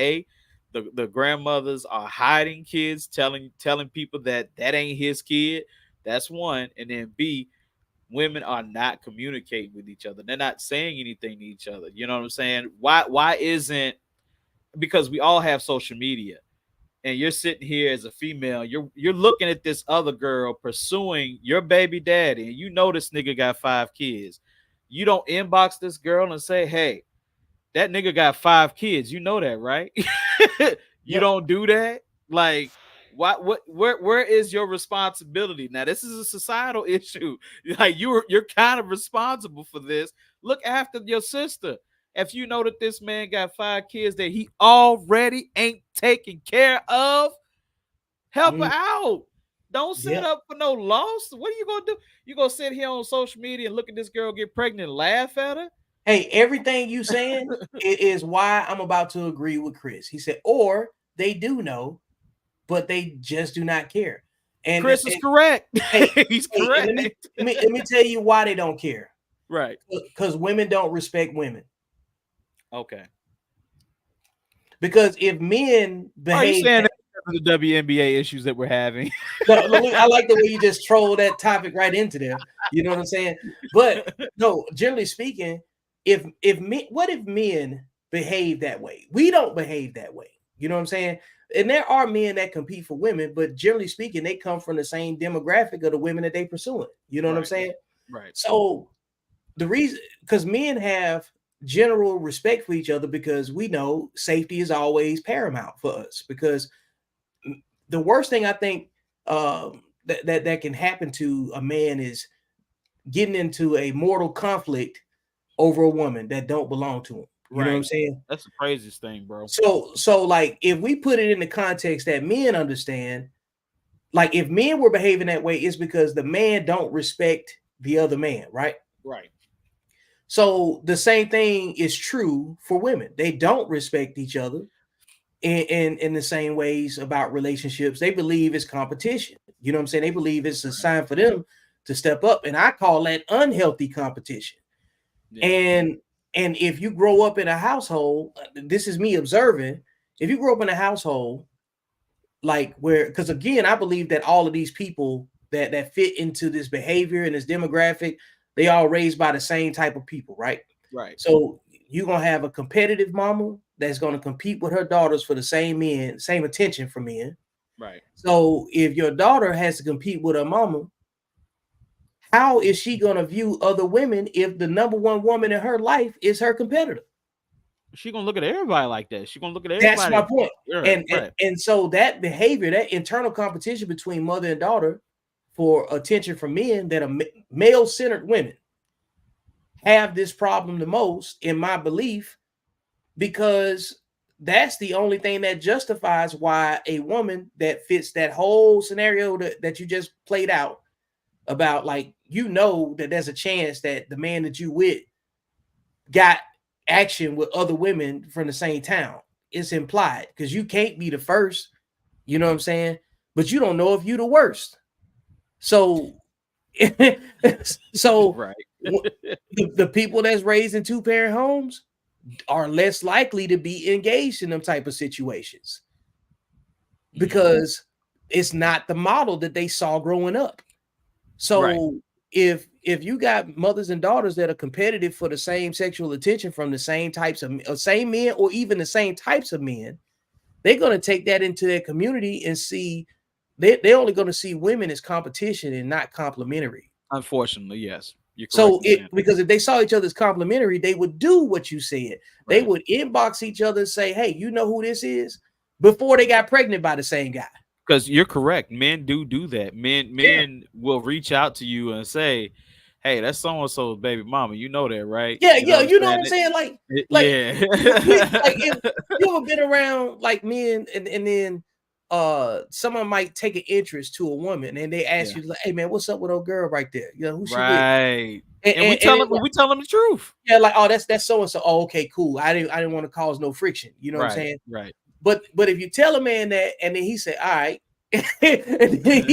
The grandmothers are hiding kids, telling people that that ain't his kid. That's one. And then B, women are not communicating with each other. They're not saying anything to each other. You know what I'm saying? Why isn't, because we all have social media, and you're sitting here as a female, you're looking at this other girl pursuing your baby daddy, and you know this nigga got 5 kids. You don't inbox this girl and say, hey, that nigga got 5 kids. You know that, right? You Yep. don't do that. Like, where is your responsibility? Now, this is a societal issue. Like, you're kind of responsible for this. Look after your sister. If you know that this man got 5 kids that he already ain't taking care of, help her Mm, out. Don't set yep. up for no loss. What are you gonna do? You gonna sit here on social media and look at this girl get pregnant and laugh at her? Hey, everything you saying is why I'm about to agree with Chris. He said, or they do know, but they just do not care. Chris is And correct. hey, He's hey, and correct. let me tell you why they don't care. Right. Because women don't respect women. Okay. Because if men Are you behave, saying that because of the WNBA issues that we're having? no, I like the way you just troll that topic right into there. You know what I'm saying? But no, generally speaking, if men, what if men behave that way? We don't behave that way. You know what I'm saying? And there are men that compete for women, but generally speaking, they come from the same demographic of the women that they pursuing. You know what I'm Right. saying? Right. So the reason, because men have general respect for each other, because we know safety is always paramount for us. Because the worst thing I think that can happen to a man is getting into a mortal conflict over a woman that don't belong to him. You know what I'm Right. saying? That's the craziest thing, bro. So like if we put it in the context that men understand, like if men were behaving that way, it's because the man don't respect the other man, right? Right. So the same thing is true for women. They don't respect each other in the same ways about relationships. They believe it's competition. You know what I'm saying? They believe it's a Right. sign for them to step up. And I call that unhealthy competition. Yeah. And if you grow up in a household, this is me observing, if you grow up in a household like where, because again, I believe that all of these people that fit into this behavior and this demographic, they all raised by the same type of people, right? Right. So you're gonna have a competitive mama that's gonna compete with her daughters for the same men, same attention from men. Right. So if your daughter has to compete with her mama, how is she gonna view other women if the number one woman in her life is her competitor? She gonna look at everybody like that. She gonna look at That's my everybody. point. Right. And Right. so that behavior, that internal competition between mother and daughter for attention from men that are male-centered women have this problem the most, in my belief, because that's the only thing that justifies why a woman that fits that whole scenario that you just played out about, like, you know that there's a chance that the man that you with got action with other women from the same town. It's implied because you can't be the first, you know what I'm saying? But you don't know if you the worst. So so Right. the people that's raised in two-parent homes are less likely to be engaged in them type of situations Mhm. because it's not the model that they saw growing up. Right. So if you got mothers and daughters that are competitive for the same sexual attention from the same types of same men or even the same types of men, they're going to take that into their community and see they're only going to see women as competition and not complementary. Unfortunately, yes. You're correct So in it saying that. because if they saw each other as complimentary, they would do what you said. They Right. would inbox each other and say, "Hey, you know who this is?" Before they got pregnant by the same guy. Because you're correct. Men do that. Yeah, Men will reach out to you and say, "Hey, that's so and so's baby mama. You know that, right?" yeah, You know yeah. what You know I'm what I'm saying? saying? Like, Yeah. like if you ever been around like men, and then someone might take an interest to a woman, and they ask Yeah. you, like, "Hey, man, what's up with old girl right there? You know who she with?" Right. And And we and tell them we tell them the truth. yeah, like, "Oh, that's so and so." "Oh, okay, cool. I didn't want to cause no friction." You know what I'm Right. saying? Right. But if you tell a man that, and then he said, "All right," and then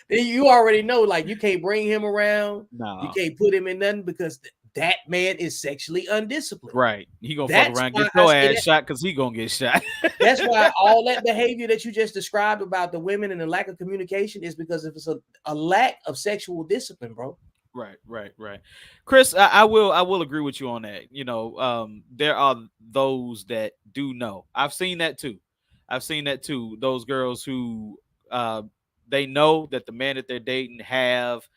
then you already know, like, you can't bring him around, you No. can't put him in nothing because that man is sexually undisciplined. Right. He gonna fuck That's around, why get I your say ass that. shot because he gonna get shot. That's why all that behavior that you just described about the women and the lack of communication is because if it's a lack of sexual discipline, bro. Right, right, right. Chris, I will agree with you on that. There are those that do know. I've seen that too. I've seen that too. Those girls who uh they know that the man that they're dating have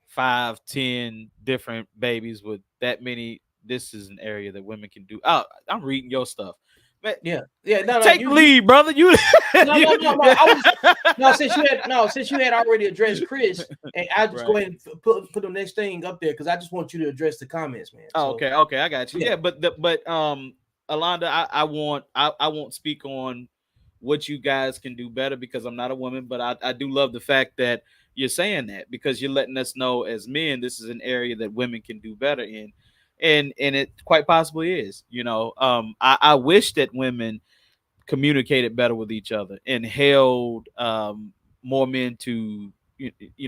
5, 10 different babies with that many. This is an area that women can do. Oh, I'm reading your stuff. Man, Yeah, yeah. No, no. take the lead, brother. You, No, no, no, no. you I was no. Since you had already addressed Chris, and I just go right. ahead and put the next thing up there because I just want you to address the comments, man. Oh, So okay, okay, I got you. yeah, Yeah, but Alonda, I won't speak on what you guys can do better because I'm not a woman, but I do love the fact that you're saying that because you're letting us know as men this is an area that women can do better in, and it quite possibly is. I wish that women communicated better with each other and held more men to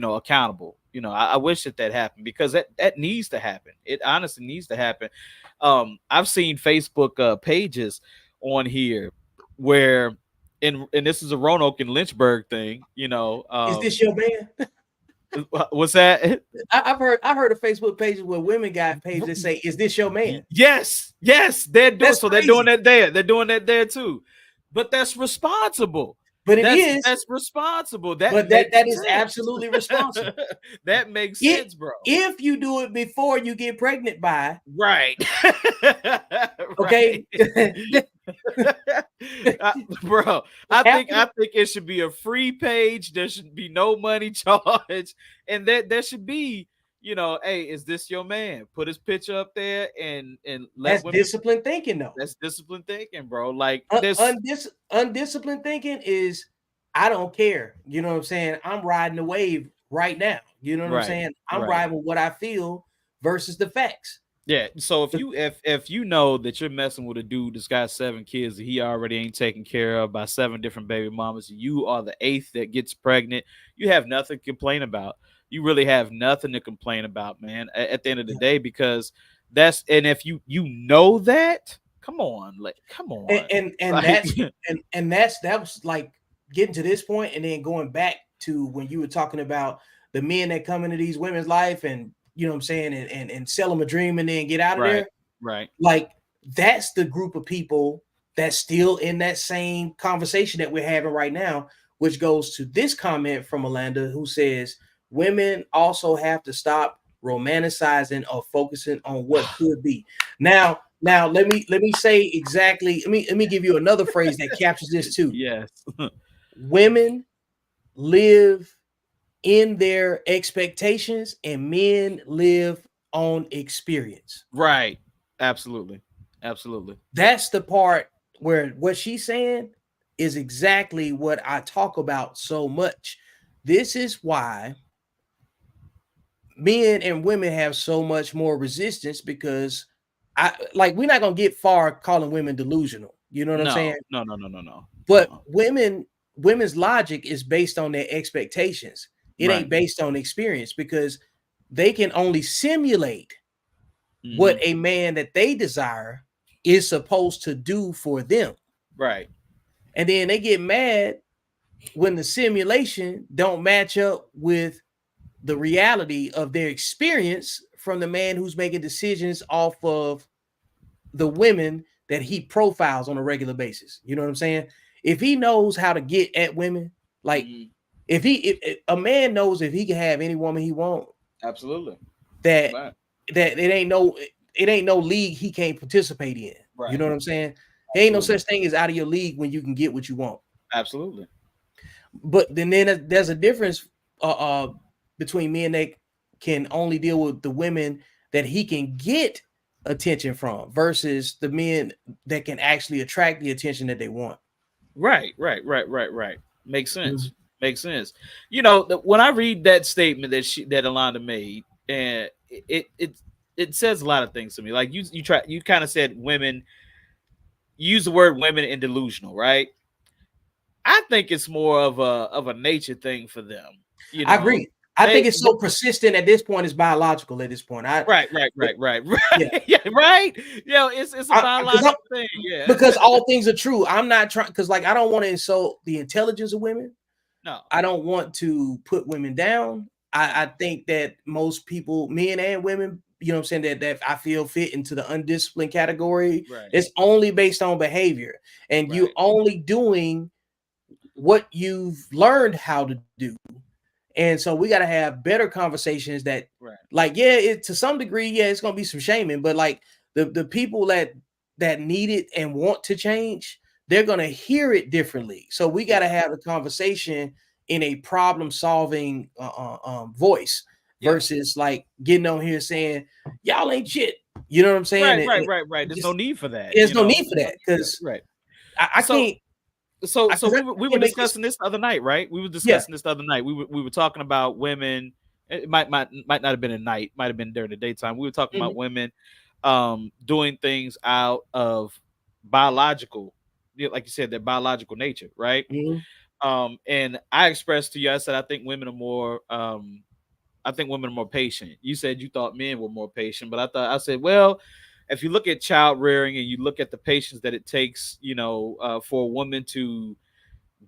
accountable. I wish that happened because that needs to happen. It honestly needs to happen. I've seen Facebook pages on here where and this is a Roanoke and Lynchburg thing. is this your man? What's that? I've heard of Facebook pages where women got pages that say, "Is this your man?" Yes, yes, they're doing That's so. They're doing crazy, that there. They're doing that there too. But that's responsible. but it That's is. that's responsible. That But that makes that is sense. absolutely responsible. That makes If sense, bro. if you do it before you get pregnant by, Right. okay, Right. Bro, I after think it should be a free page. There should be no money charge, and there should be, hey, is this your man? Put his picture up there and let that's women. disciplined thinking, though. That's disciplined thinking, bro. Like this. Undisciplined thinking is I don't care. You know what I'm saying? I'm riding the wave right now. You know what I'm Right. saying? I'm Right. riding with what I feel versus the facts. Yeah. So if The- you if you know that you're messing with a dude that's got 7 kids that he already ain't taken care of by 7 different baby mamas, you are the eighth that gets pregnant. You have nothing to complain about. You really have nothing to complain about, man. At the end of the yeah. day, because that's and if you know that, come on, like come and on, and, and like that's that was like getting to this point and then going back to when you were talking about the men that come into these women's life and you know what I'm saying and sell them a dream and then get out of right, there. right, Like that's the group of people that's still in that same conversation that we're having right now, which goes to this comment from Alanda who says women also have to stop romanticizing or focusing on what could be. Now let me say exactly. Let me give you another phrase that captures this too. yes, Women live in their expectations, and men live on experience. right, absolutely, absolutely, That's the part where what she's saying is exactly what I talk about so much. This is why men and women have so much more resistance because I like we're not gonna get far calling women delusional. You know what I'm saying? no, no, no, no, no, no, But uh-uh. women's logic is based on their expectations. It Right, ain't based on experience because they can only simulate what hmm, a man that they desire is supposed to do for them. right. And then they get mad when the simulation don't match up with the reality of their experience from the man who's making decisions off of the women that he profiles on a regular basis. You know what I'm saying? If he knows how to get at women, like Mhm. if a man knows if he can have any woman he want, Absolutely. that Right. that it ain't no league he can't participate in. You Right. know what I'm saying? There ain't no Absolutely. such thing as out of your league when you can get what you want. Absolutely. But then there's a difference between men that can only deal with the women that he can get attention from versus the men that can actually attract the attention that they want. Right. Right. Right. Right. Right. Makes Mhm. sense. Makes sense. When I read that statement that Alonda made, and it says a lot of things to me. Like you kind of said women you use the word women and delusional, right? I think it's more of a nature thing for them. You I know, agree. I think Hey, it's so persistent at this point. It's biological at this point. right, right, right, right, Yeah, right. Yeah, right. Yo, it's a because biological thing. Yeah. because all things are true. I'm not trying because like I don't want to insult the intelligence of women. No, I don't want to put women down. I no. think that most people, men and women, you know what I'm saying, that I feel fit into the undisciplined category. Right, It's only based on behavior. And you right, only doing what you've learned how to do. And so we got to have better conversations that, right. like, yeah, it to some degree, yeah, it's gonna be some shaming, but like the people that need it and want to change, they're gonna hear it differently. So we got Yeah, to have a conversation in a problem solving voice yeah. versus like getting on here saying y'all ain't shit. You know what I'm saying? Right, And right, right, right. There's no just need for that. there's You no know, need for there's no that need for that. because Right. I So, can't so because we I were can't make this. discussing this the other night, right? We were Yeah. discussing this the other night. We were talking about women. It might not have been at night. Might have been during the daytime. We were talking about Mhm, women, doing things out of biological, like you said, their biological nature, right? mhm. And I expressed to you, I said, I think women are more patient. You said you thought men were more patient, but I said, well, if you look at child rearing and you look at the patience that it takes, for a woman to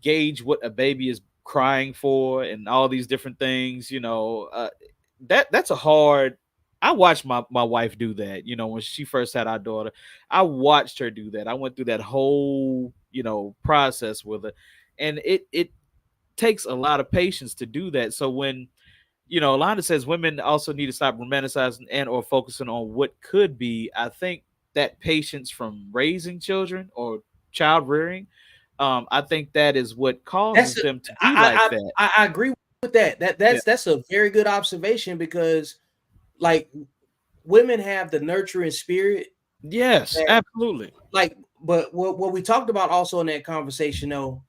gauge what a baby is crying for and all these different things, that's a hard. I watched my wife do that. When she first had our daughter, I watched her do that. I went through that whole process with her, and it takes a lot of patience to do that. So when Londa says women also need to stop romanticizing and or focusing on what could be. I think that patience from raising children or child rearing, I think that is what That's causes a, them to be like that. I agree with that. Yeah. That's a very good observation because like women have the nurturing spirit Yes, that absolutely. like but what we talked about also in that conversation though,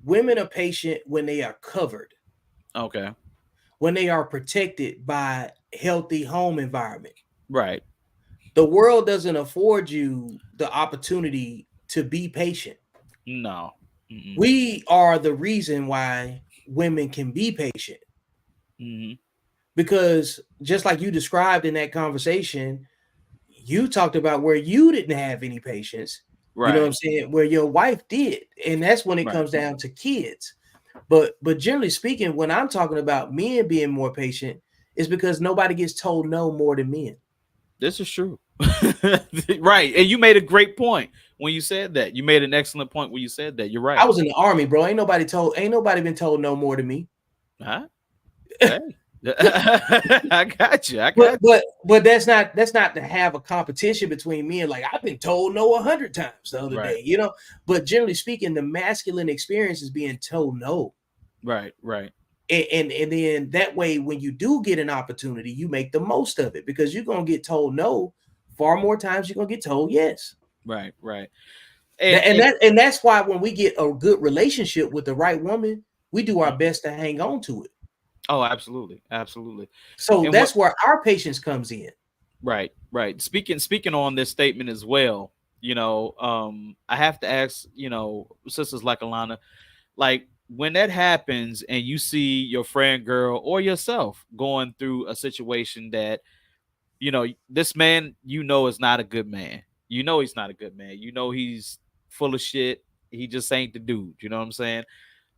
women are patient when they are covered, Okay. when they are protected by healthy home environment. Right. The world doesn't afford you the opportunity to be patient. No. Mm-mm. We are the reason why women can be patient Mm-hmm. because just like you described in that conversation, you talked about where you didn't have any patience. You know what I'm Right. saying? Where your wife did, and that's when it Right. comes down to kids. But generally speaking, when I'm talking about men being more patient, is because nobody gets told no more than men. This is true. Right. And you made a great point when you said that. You made an excellent point when you said that. You're I right. was in the army, bro. Ain't nobody been told no more than me. Huh? Hey. I got you. I But got you. but but that's not to have a competition between me and like I've been told no 100 times the other Right. day, you know. But generally speaking, the masculine experience is being told no, Right. Right. and then that way when you do get an opportunity, you make the most of it because you're gonna get told no far more times you're gonna get told yes. Right. Right. That, And and and that and that's why when we get a good relationship with the right woman, we do our Mhm. best to hang on to it. Oh, absolutely. Absolutely. So And what that's where our patience comes in. right, right. Speaking on this statement as well, I have to ask, sisters like Alana, like when that happens and you see your friend girl or yourself going through a situation that this man is not a good man. He's not a good man. He's full of shit. He just ain't the dude. You know what I'm saying?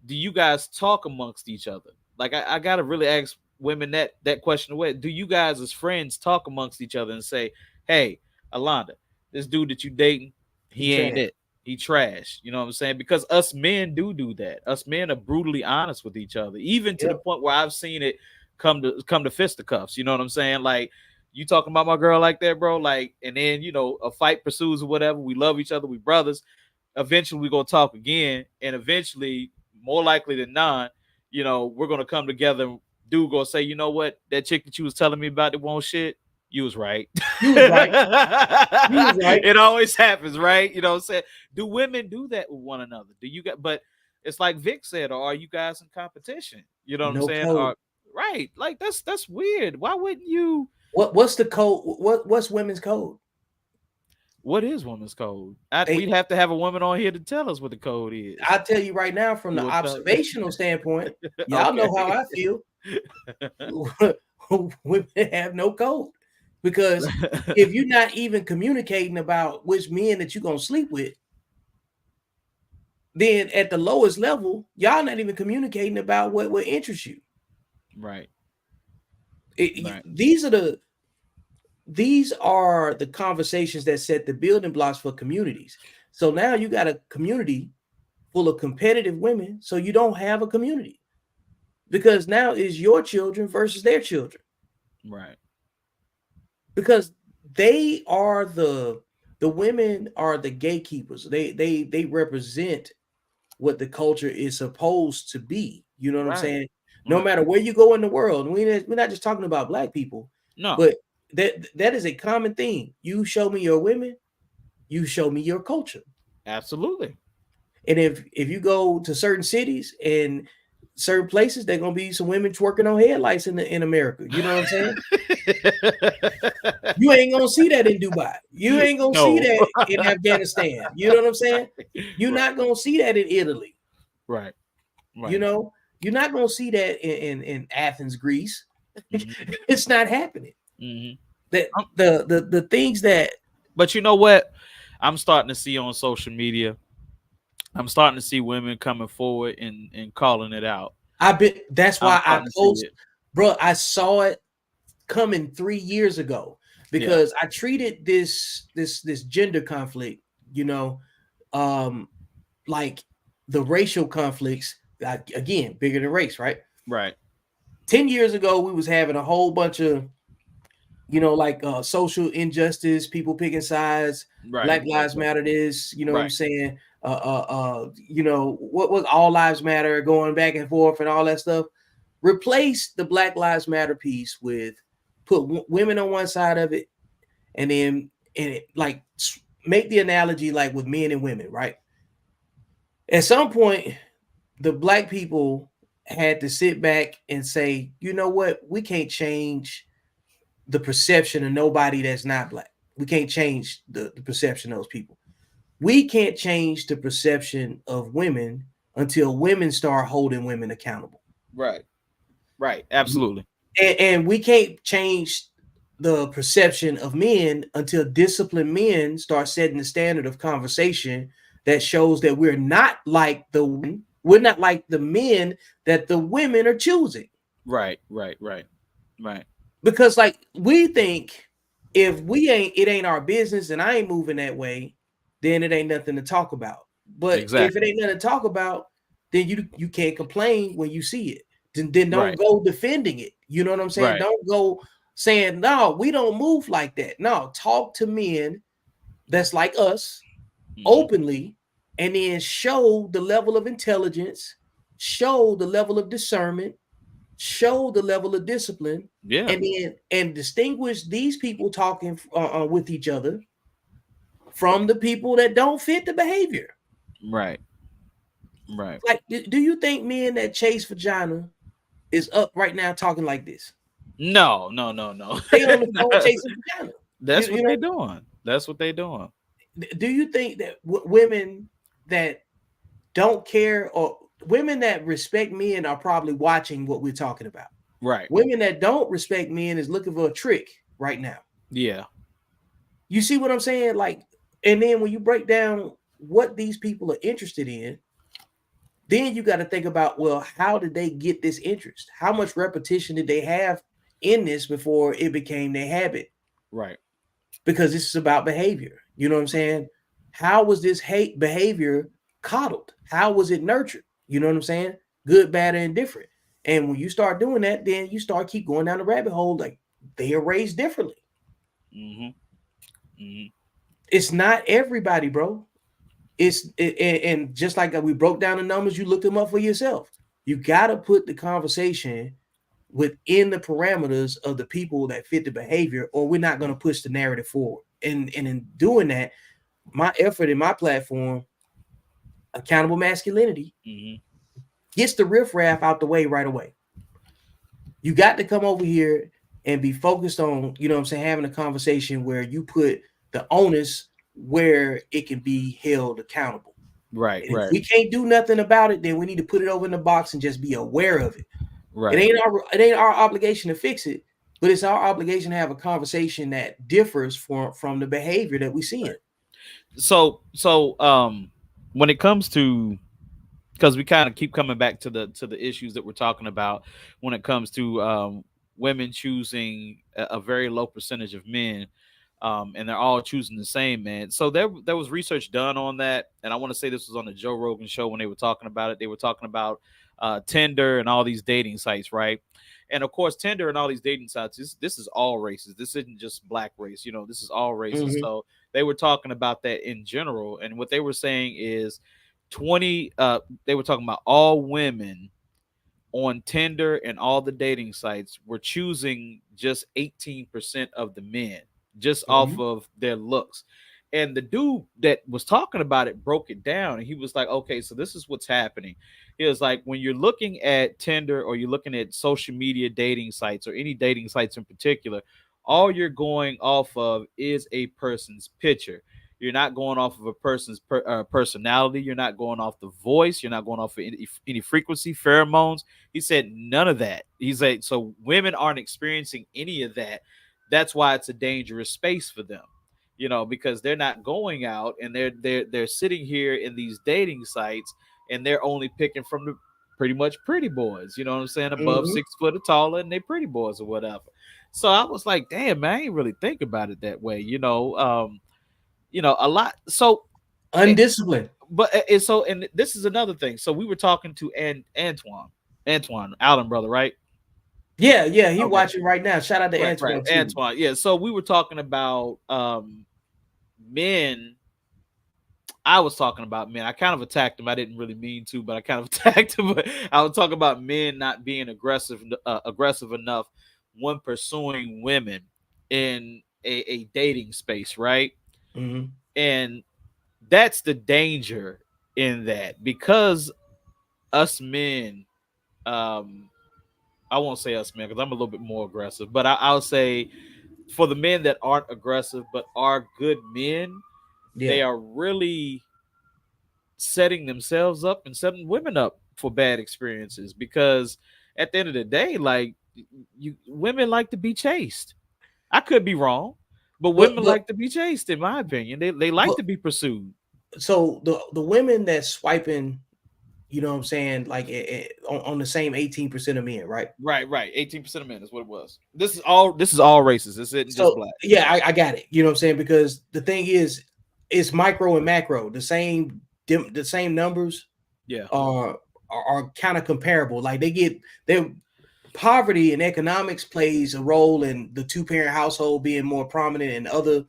Do you guys talk amongst each other? Like I gotta really ask women that question away. Do you guys as friends talk amongst each other and say, hey, Alonda, this dude that you dating, He he ain't trash. it. He trash. You know what I'm saying? Because us men do that. Us men are brutally honest with each other, even to the Yep. point where I've seen it come to fisticuffs. You know what I'm saying? Like you talking about my girl like that, bro. Like, and then a fight pursues or whatever. We love each other. We brothers. Eventually, we gonna talk again, and eventually, more likely than not, we're gonna come together. Dude gonna say, you know what, that chick that you was telling me about that won't shit, you was right. You was right. You was right. It always happens, right? You know what I'm saying? Do women do that with one another? Do you got but it's like Vic said, or are you guys in competition? You know what I'm No saying? code. Or right, like that's weird. Why wouldn't you? What's the code? What's women's code? What is woman's code? They We'd have to have a woman on here to tell us what the code is. I tell you right now from You the will tell me? observational standpoint, y'all know Okay. how I feel. women have no code. Because if you're not even communicating about which men that you're gonna sleep with, then at the lowest level, y'all not even communicating about what interests you. Right. It, Right. these are the conversations that set the building blocks for communities. So now you got a community full of competitive women, so you don't have a community because now it's your children versus their children Right. because they are the women are the gatekeepers. They represent what the culture is supposed to be. You know what I'm Right. saying? No Right. matter where you go in the world, we're not just talking about black people, No. but that is a common theme. You show me your women, you show me your culture. Absolutely. And if you go to certain cities and certain places, there gonna be some women twerking on headlights in America. You know what I'm saying? You ain't gonna see that in Dubai. You ain't gonna see No. that in Afghanistan. You know what I'm saying? You're Right. not gonna see that in Italy. Right. You Right. know, you're not gonna see that in Athens, Greece. Hmm. It's not happening. Hmm. That the things that But you know what? I'm starting to see on social media. I'm starting to see women coming forward and calling it out. I've been. That's I'm why I starting to see post, it. bro. I saw it coming 3 years ago Yeah. because I treated this gender conflict, you know, um, like the racial conflicts. Again, bigger than race, right? Right. 10 years ago, we was having a whole bunch of like social injustice, people picking sides, Right. Black Lives Matter. This, you know what I'm Right. saying? What was All Lives Matter going back and forth and all that stuff. Replace the Black Lives Matter piece with put women on one side of it, and then like make the analogy like with men and women, right? At some point, the black people had to sit back and say, you know what, we can't change the perception of nobody that's not black. We can't change the perception of those people. We can't change the perception of women until women start holding women accountable. Right. Right. Absolutely. And we can't change the perception of men until disciplined men start setting the standard of conversation that shows that we're not like the men that the women are choosing. Right. Right. Right. Right. Because like we think if it ain't our business and I ain't moving that way, then it ain't nothing to talk about. But if it Exactly. ain't nothing to talk about, then you can't complain when you see it. Then don't Right. go defending it. You know what I'm saying? Right. Don't go saying, no, we don't move like that. No, talk to men that's like us Hmm. openly and then show the level of intelligence, show the level of discernment, show the level of discipline, Yeah. and then and distinguish these people talking with each other from the people that don't fit the behavior. Right. Right. Like, do you think men that chase vagina is up right now talking like this? No. No. No. No. They on the phone chasing vagina. That's You what know, they doing. That's what they doing. do you think that women that don't care or women that respect men are probably watching what we're talking about? Right. Women that don't respect men is looking for a trick right now. Yeah. You see what I'm saying? Like, and then when you break down what these people are interested in, then you got to think about, well, how did they get this interest? How much repetition did they have in this before it became their habit? Right. Because this is about behavior. You know what I'm saying? How was this hate behavior coddled? How was it nurtured? You know what I'm saying? Good, bad, and indifferent. And when you start doing that, then you start keep going down the rabbit hole. Like they are raised differently. Hmm. Hmm. It's not everybody, bro. And just like we broke down the numbers, you look them up for yourself. You got to put the conversation within the parameters of the people that fit the behavior, or we're not going to push the narrative forward. And in doing that, my effort in my platform, Accountable Masculinity, Hmm. gets the riffraff out the way right away. You got to come over here and be focused on, you know what I'm saying, having a conversation where you put the onus where it can be held accountable. Right. And if Right. we can't do nothing about it, then we need to put it over in the box and just be aware of it. Right. It ain't our obligation to fix it, but it's our obligation to have a conversation that differs from the behavior that we see in. Right. So when it comes to, because we kind of keep coming back to the issues that we're talking about when it comes to women choosing a very low percentage of men, and they're all choosing the same man. So there was research done on that, and I want to say this was on the Joe Rogan show when they were talking about it. They were talking about Tinder and all these dating sites, right? And of course, Tinder and all these dating sites. This is all races. This isn't just black race. You know, this is all races. Mm-hmm. So they were talking about that in general, and what they were saying is 20. They were talking about all women on Tinder and all the dating sites were choosing just 18% of the men just off Mm-hmm. of their looks. And the dude that was talking about it broke it down, and he was like, okay, so this is what's happening. He was like, when you're looking at Tinder or you're looking at social media dating sites or any dating sites in particular, all you're going off of is a person's picture. You're not going off of a person's personality. You're not going off the voice. You're not going off of any frequency, pheromones. He said none of that. He said so women aren't experiencing any of that. That's why it's a dangerous space for them. You know, because they're not going out and they're sitting here in these dating sites and they're only picking from the pretty much pretty boys. You know what I'm saying? Above Mm-hmm. 6 foot or taller, and they pretty boys or whatever. So I was like, damn, man, I ain't really think about it that way. A lot. So Undisciplined. but so and this is another thing. So we were talking to Antoine, Allen brother, right? Yeah, yeah. He Okay, watching right now. Shout out to right, Antoine too. Antoine. Yeah. So we were talking about men. I was talking about men. I kind of attacked him. I didn't really mean to, but I kind of attacked him. But I was talking about men not being aggressive enough when pursuing women in a dating space, right? Mm-hmm. And that's the danger in that, because us men, um, I won't say us men because I'm a little bit more aggressive, but I'll say for the men that aren't aggressive but are good men, Yeah. they are really setting themselves up and setting women up for bad experiences, because at the end of the day, like, you women like to be chased. I could be wrong, but But women but like to be chased, in my opinion. They like but to be pursued. so the women that's swiping, you know what I'm saying, like on the same 18% of men, right? Right. 18% of men is what it was. This is all races. This isn't just So black. yeah, I got it. You know what I'm saying? Because the thing is, it's micro and macro. The same numbers Yeah. are kind of comparable. Like their poverty and economics plays a role in the two parent household being more prominent in other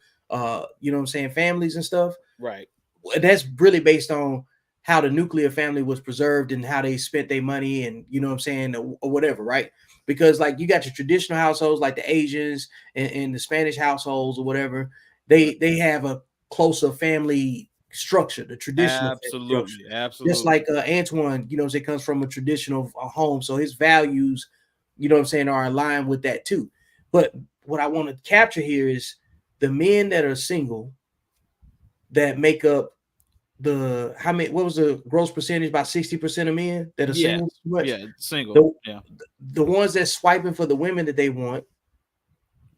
you know what I'm saying, families and stuff. Right. That's really based on how the nuclear family was preserved and how they spent their money and you know what I'm saying, or whatever, right? Because like you got your traditional households like the Asians and the Spanish households or whatever, they have a closer family structure, the traditional family structure. Absolutely. Just Absolutely. like Antoine, you know, it comes from a traditional home, so his values, you know what I'm saying, are aligned with that too. But what I want to capture here is the men that are single that make up the how many, what was the gross percentage, about 60% of men that are Yes. single too much. Yeah. Single. The Yeah. the ones that swiping for the women that they want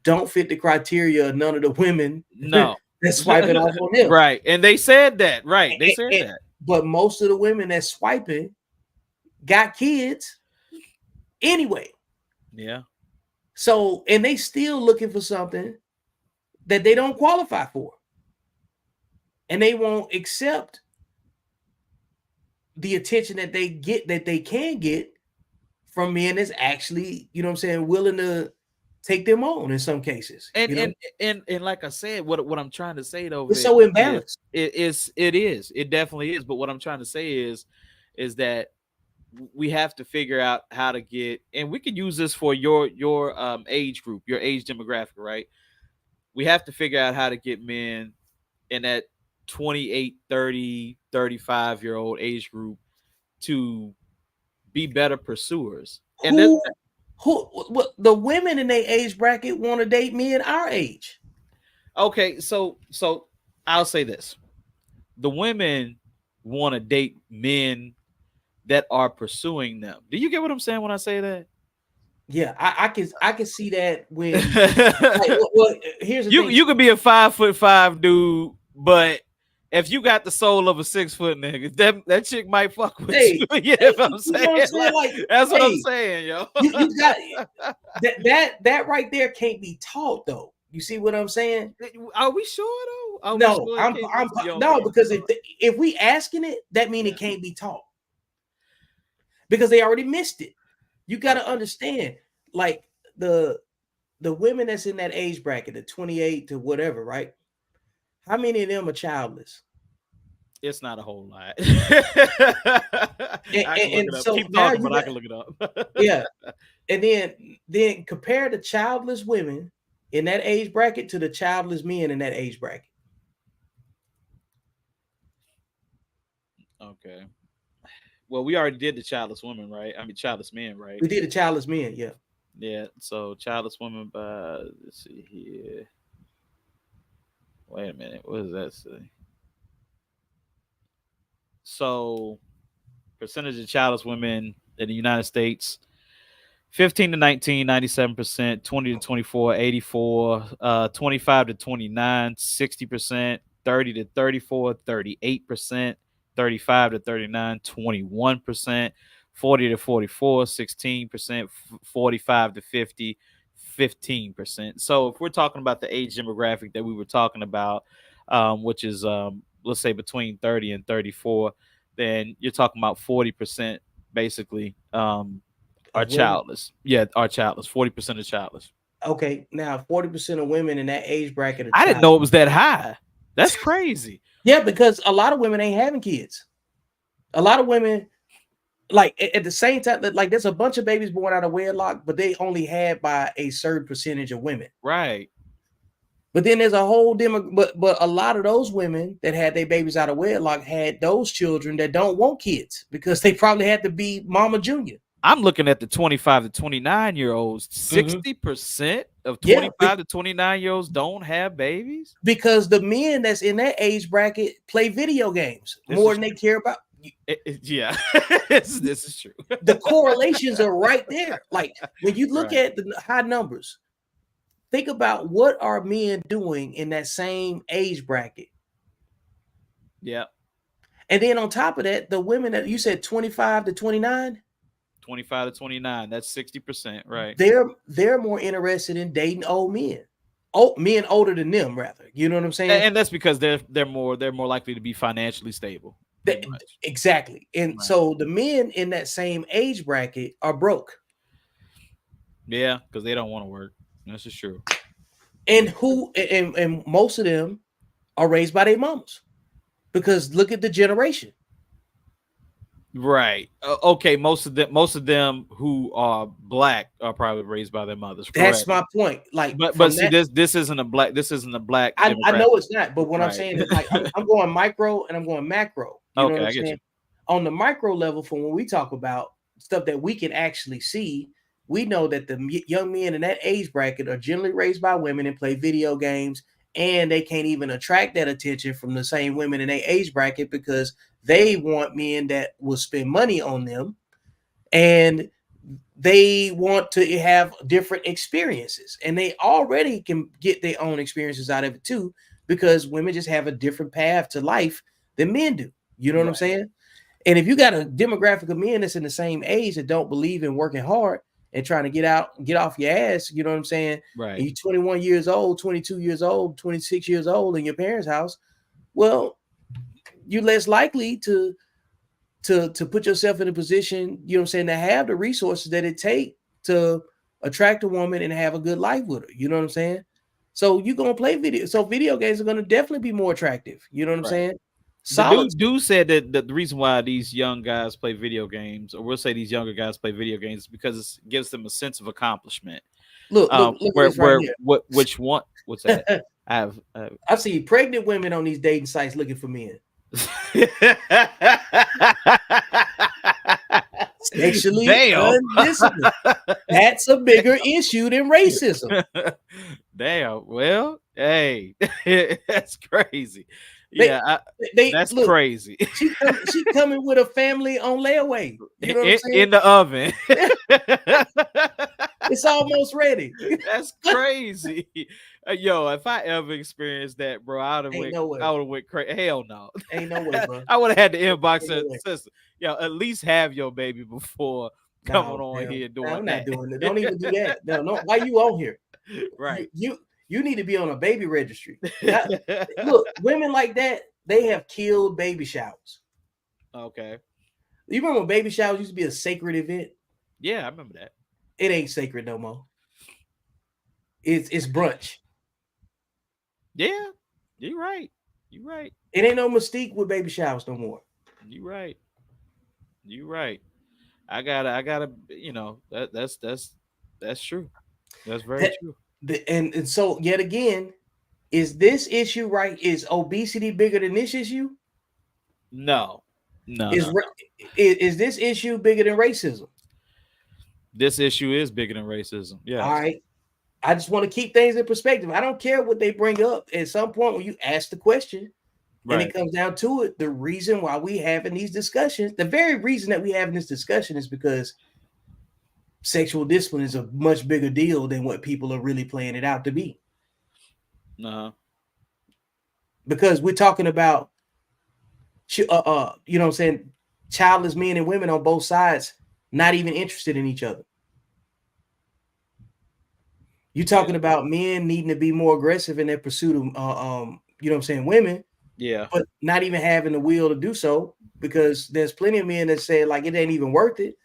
don't fit the criteria of none of the women No. that's swiping off on them. Right. And they said that. Right. They said And- that. but most of the women that swiping got kids anyway. Yeah. So and they still looking for something that they don't qualify for. And they won't accept the attention that they can get from men that's actually, you know what I'm saying, willing to take them on in some cases, And you know? and and like I said, what I'm trying to say though, It's Vic, so is imbalanced. it definitely is. But what I'm trying to say is that we have to figure out how to get, and we can use this for your age group, your age demographic, right? We have to figure out how to get men in that 28, 30, 35 year old age group to be better pursuers. And that, Who what the women in their age bracket want to date men our age? okay, so I'll say this. The women want to date men that are pursuing them. Do you get what I'm saying when I say that? Yeah, I can see that when like here's the thing. you could be a 5'5" dude, but if you got the soul of a 6 foot nigga, that chick might fuck with you. Hey, Yeah, hey, if I'm you know saying, what I'm saying? like, Like, that's what I'm hey, saying, yo. you got that right there can't be taught though. You see what I'm saying? Are we sure though? Are we No, sure it can't be? no, Okay, because all right. if we asking it, that mean Yeah. it can't be taught because they already missed it. You got to Okay. understand, like the the women that's in that age bracket, the 28 to whatever, right? How many of them are childless? It's not a whole lot. And, I can and, look it and up. so Keep now talking, you but I got can look it up. yeah, and then compare the childless women in that age bracket to the childless men in that age bracket. Okay. Well, we already did the childless women, right? I mean, childless men, right? We did the childless men, yeah. Yeah. So childless women by, let's see here. Wait a minute. What does that say? So percentage of childless women in the United States: 15 to 19, 97%; 20 to 24, 84; 25 to 29, 60%; 30 to 34, 38%; 35 to 39, 21%; 40 to 44, 16%; 45 to 50, 15%. So if we're talking about the age demographic that we were talking about, which is let's say between 30 and 34, then you're talking about 40% basically are Of women. childless. Yeah, are childless. 40% are childless. Okay, now 40% of women in that age bracket are I didn't know childless. it was that high. That's crazy. Yeah, because a lot of women ain't having kids. A lot of women, like at the same time, like there's a bunch of babies born out of wedlock, but they only had by a certain percentage of women. Right. But then there's a whole demo, but a lot of those women that had their babies out of wedlock had those children that don't want kids because they probably had to be mama junior. I'm looking at the 25 to 29-year olds. Mhm. 60% of Yeah, 25 to 29-year olds don't have babies. because the men that's in that age bracket play video games This more is than they true. care about. Yeah, this is true. The correlations are right there. Like when you look Right. at the high numbers, think about what are men doing in that same age bracket. Yeah. And then on top of that, the women that you said 25 to 29, 25 to 29. That's 60%. Right. they're more interested in dating old men. Oh, men older than them, rather. You know what I'm saying? And that's because they're more likely to be financially stable, pretty much. Exactly. And Right. so the men in that same age bracket are broke. Yeah, because they don't want to work. This is true. And Yeah. and most of them are raised by their moms. Because look at the generation. Right. Okay. Most of them who are black are probably raised by their mothers. That's Correct. my point. Like But from see, that, this isn't a black I know demographic. it's not, but what I'm Right. saying is like I'm going micro and I'm going macro. You know what Okay, I'm I get saying? you. On the micro level, from when we talk about stuff that we can actually see, we know that the young men in that age bracket are generally raised by women and play video games, and they can't even attract that attention from the same women in their age bracket because they want men that will spend money on them and they want to have different experiences and they already can get their own experiences out of it too because women just have a different path to life than men do. You know what I'm Right. saying? And if you got a demographic of men that's in the same age that don't believe in working hard and trying to get off your ass, you know what I'm saying? Right. And you're 21 years old, 22 years old, 26 years old in your parents' house, well, you're less likely to put yourself in a position, you know what I'm saying, to have the resources that it take to attract a woman and have a good life with her. You know what I'm saying? So you're gonna play video. So video games are gonna definitely be more attractive. You know what I'm Right. saying? The Solid. dude said that the reason why these young guys play video games, or we'll say these younger guys play video games, is because it gives them a sense of accomplishment. Look at Where this right where here. what which one? What's that? I have. I see pregnant women on these dating sites looking for men. Sexually Damn. undisciplined. That's a bigger issue than racism. Damn. Well, hey, that's crazy. They Yeah, they that's look, crazy. she coming with a family on layaway. You know what I'm saying? In the oven. It's almost ready. That's crazy. Yo, if I ever experienced that, bro, Ain't no I way. would have went crazy. Hell no. Ain't no way, bro. I would have had to inbox Ain't no her way. sister. Yo, at least have your baby before coming No, on fam. here I'm doing not that. doing it. Don't even do that. No, no. Why you on here? You Right. you you need to be on a baby registry. That look, women like that, they have killed baby showers. Okay. You remember when baby showers used to be a sacred event? Yeah, I remember that. It ain't sacred no more. It's brunch. Yeah, you're right. You're right. It ain't no mystique with baby showers no more. You're right. You're right. I gotta, that's true. That's very That true. and so yet again, is this issue right? Is obesity bigger than this issue? No. No, Is no. is this issue bigger than racism? This issue is bigger than racism. All Yes. right. I just want to keep things in perspective. I don't care what they bring up. At some point, when you ask the question, and it Right. comes down to it, the reason why we having these discussions, the very reason that we having this discussion is because sexual discipline is a much bigger deal than what people are really playing it out to be. Uh-huh. Because we're talking about, you know what I'm saying, childless men and women on both sides not even interested in each other. You're Yeah. talking about men needing to be more aggressive in their pursuit of, you know what I'm saying, women, Yeah. but not even having the will to do so because there's plenty of men that say like it ain't even worth it.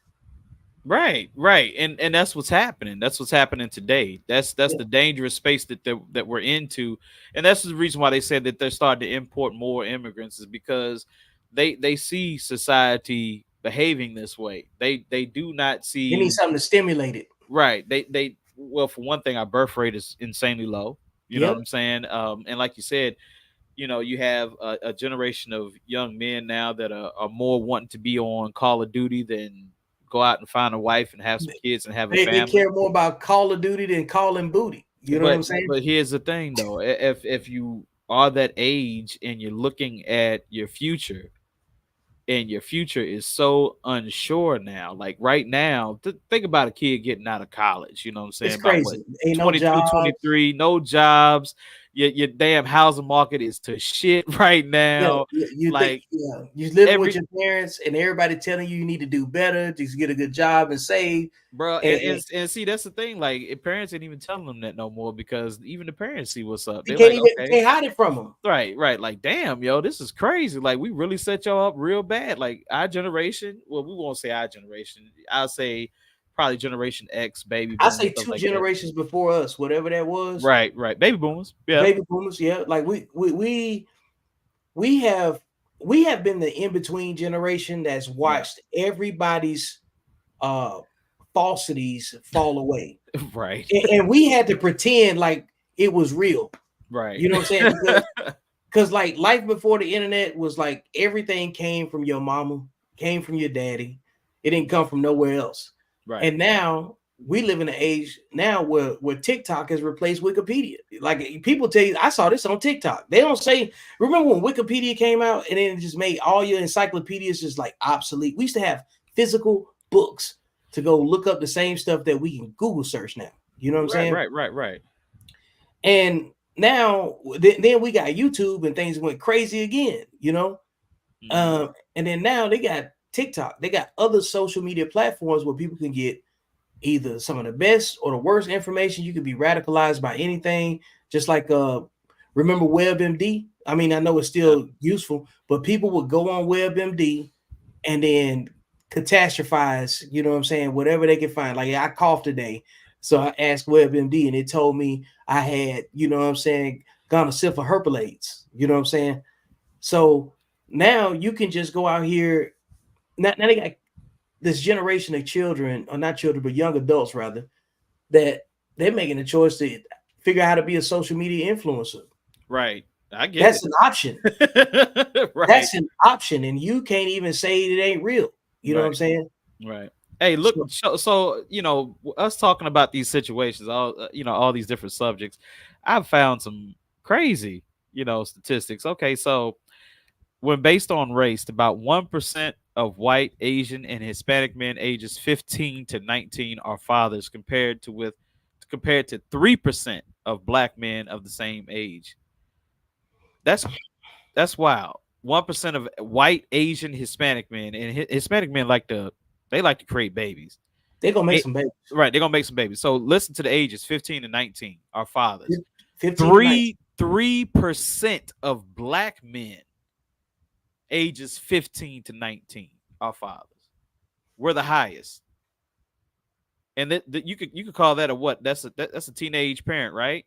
Right, right, and that's what's happening. That's what's happening today. That's Yeah. the dangerous space that we're into, and that's the reason why they said that they're starting to import more immigrants is because they see society behaving this way. They do not They need see something to stimulate it. right. They well, for one thing, our birth rate is insanely low. You know what Yep. I'm saying? And like you said, you have a generation of young men now that are more wanting to be on Call of Duty than go out and find a wife and have some kids and have a They family. care more about Call of Duty than calling booty. You know what But I'm saying? but here's the thing though, if you are that age and you're looking at your future and your future is so unsure now. Like right now, think about a kid getting out of college, you know what I'm saying? It's About what, crazy. Ain't no 22, jobs. 23, no jobs. Your damn housing market is to shit right Yeah, now. you think Like you living with every your parents and everybody telling you you need to do better, just get a good job and save. bro, And and see that's the thing. Like parents ain't even telling them that no more because even the parents see what's up. you They're like, okay, can't hide it from them. right, right. Like, damn, yo, this is crazy. Like, we really set y'all up real bad. Like, our generation, well, we won't say our generation. I'll say probably Generation X, baby I boomers, say stuff two like that. generations before us, whatever that was, Right, right. Baby boomers. Yeah. baby boomers. Yeah, like we have we have been the in between generation that's Yeah. watched everybody's uh falsities fall away, Right. and we had to pretend like it was real. Right. You know what I'm saying? Because like life before the internet was like everything came from your mama, came from your daddy. It didn't come from nowhere else. Right. And now we live in an age now where TikTok has replaced Wikipedia. Like people tell you, I saw this on TikTok. They don't say, remember when Wikipedia came out and then it just made all your encyclopedias just like obsolete. We used to have physical books to go look up the same stuff that we can Google search now. You know what I'm Right, saying? right, right, right. And now then we got YouTube and things went crazy again, you know. Hmm. And then now they got TikTok. They got other social media platforms where people can get either some of the best or the worst information. You could be radicalized by anything, just like remember WebMD? I mean, I know it's Yeah. still useful, but people would go on WebMD and then catastrophize, you know what I'm saying, whatever they can find. Like I coughed today. So I asked WebMD and it told me I had, you know what I'm saying, gonorrhea herpes. You know what I'm saying? So now you can just go out here. Now they got this generation of children, or not children, but young adults rather, that they're making a choice to figure out how to be a social media influencer. Right. I get That's it. an option. Right. That's an option, and you can't even say it ain't real. You know what I'm Right. saying? Right. Hey, look. So So us talking about these situations, all all these different subjects. I've found some crazy, statistics. Okay, so when based on race, about 1% of white, Asian, and Hispanic men ages 15 to 19 are fathers, compared to 3% of black men of the same age. That's that's wild. 1% of white, Asian, Hispanic men, and Hispanic men like to create babies. They're gonna make It, some babies. right, they're gonna make some babies. So listen to the ages 15 to 19 are fathers. 15 to 19. 3% of black men ages 15 to 19 are fathers. We're the highest. And you could call that a what? That's a teenage parent, right?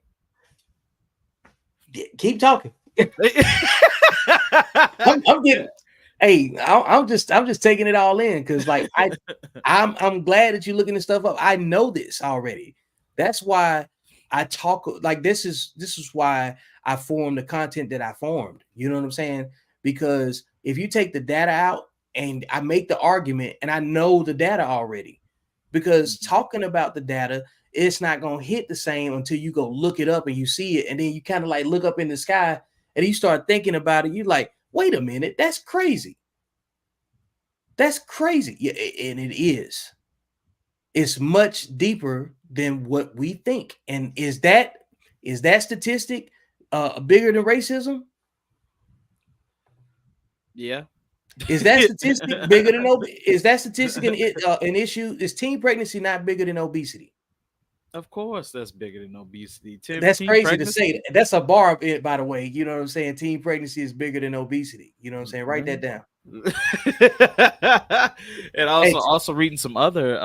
Keep talking. I'm getting. Hey, I'm just taking it all in because like I'm glad that you're looking this stuff up. I know this already. That's why I talk like this is why I formed the content that I formed. You know what I'm saying? Because if you take the data out and I make the argument and I know the data already, because talking about the data, it's not gonna hit the same until you go look it up and you see it, and then you kind of like look up in the sky and you start thinking about it. You're like, wait a minute, that's crazy. That's crazy. Yeah, and it is. It's much deeper than what we think. And is that statistic bigger than racism? Yeah. Is that statistic bigger than is that statistic an issue? Is teen pregnancy not bigger than obesity? Of course, that's bigger than obesity. That's Teen crazy to say. pregnancy. That's a bar of it, by the way. You know what I'm saying? Teen pregnancy is bigger than obesity. You know what I'm saying? Write Right. that down. And Hey, also reading some other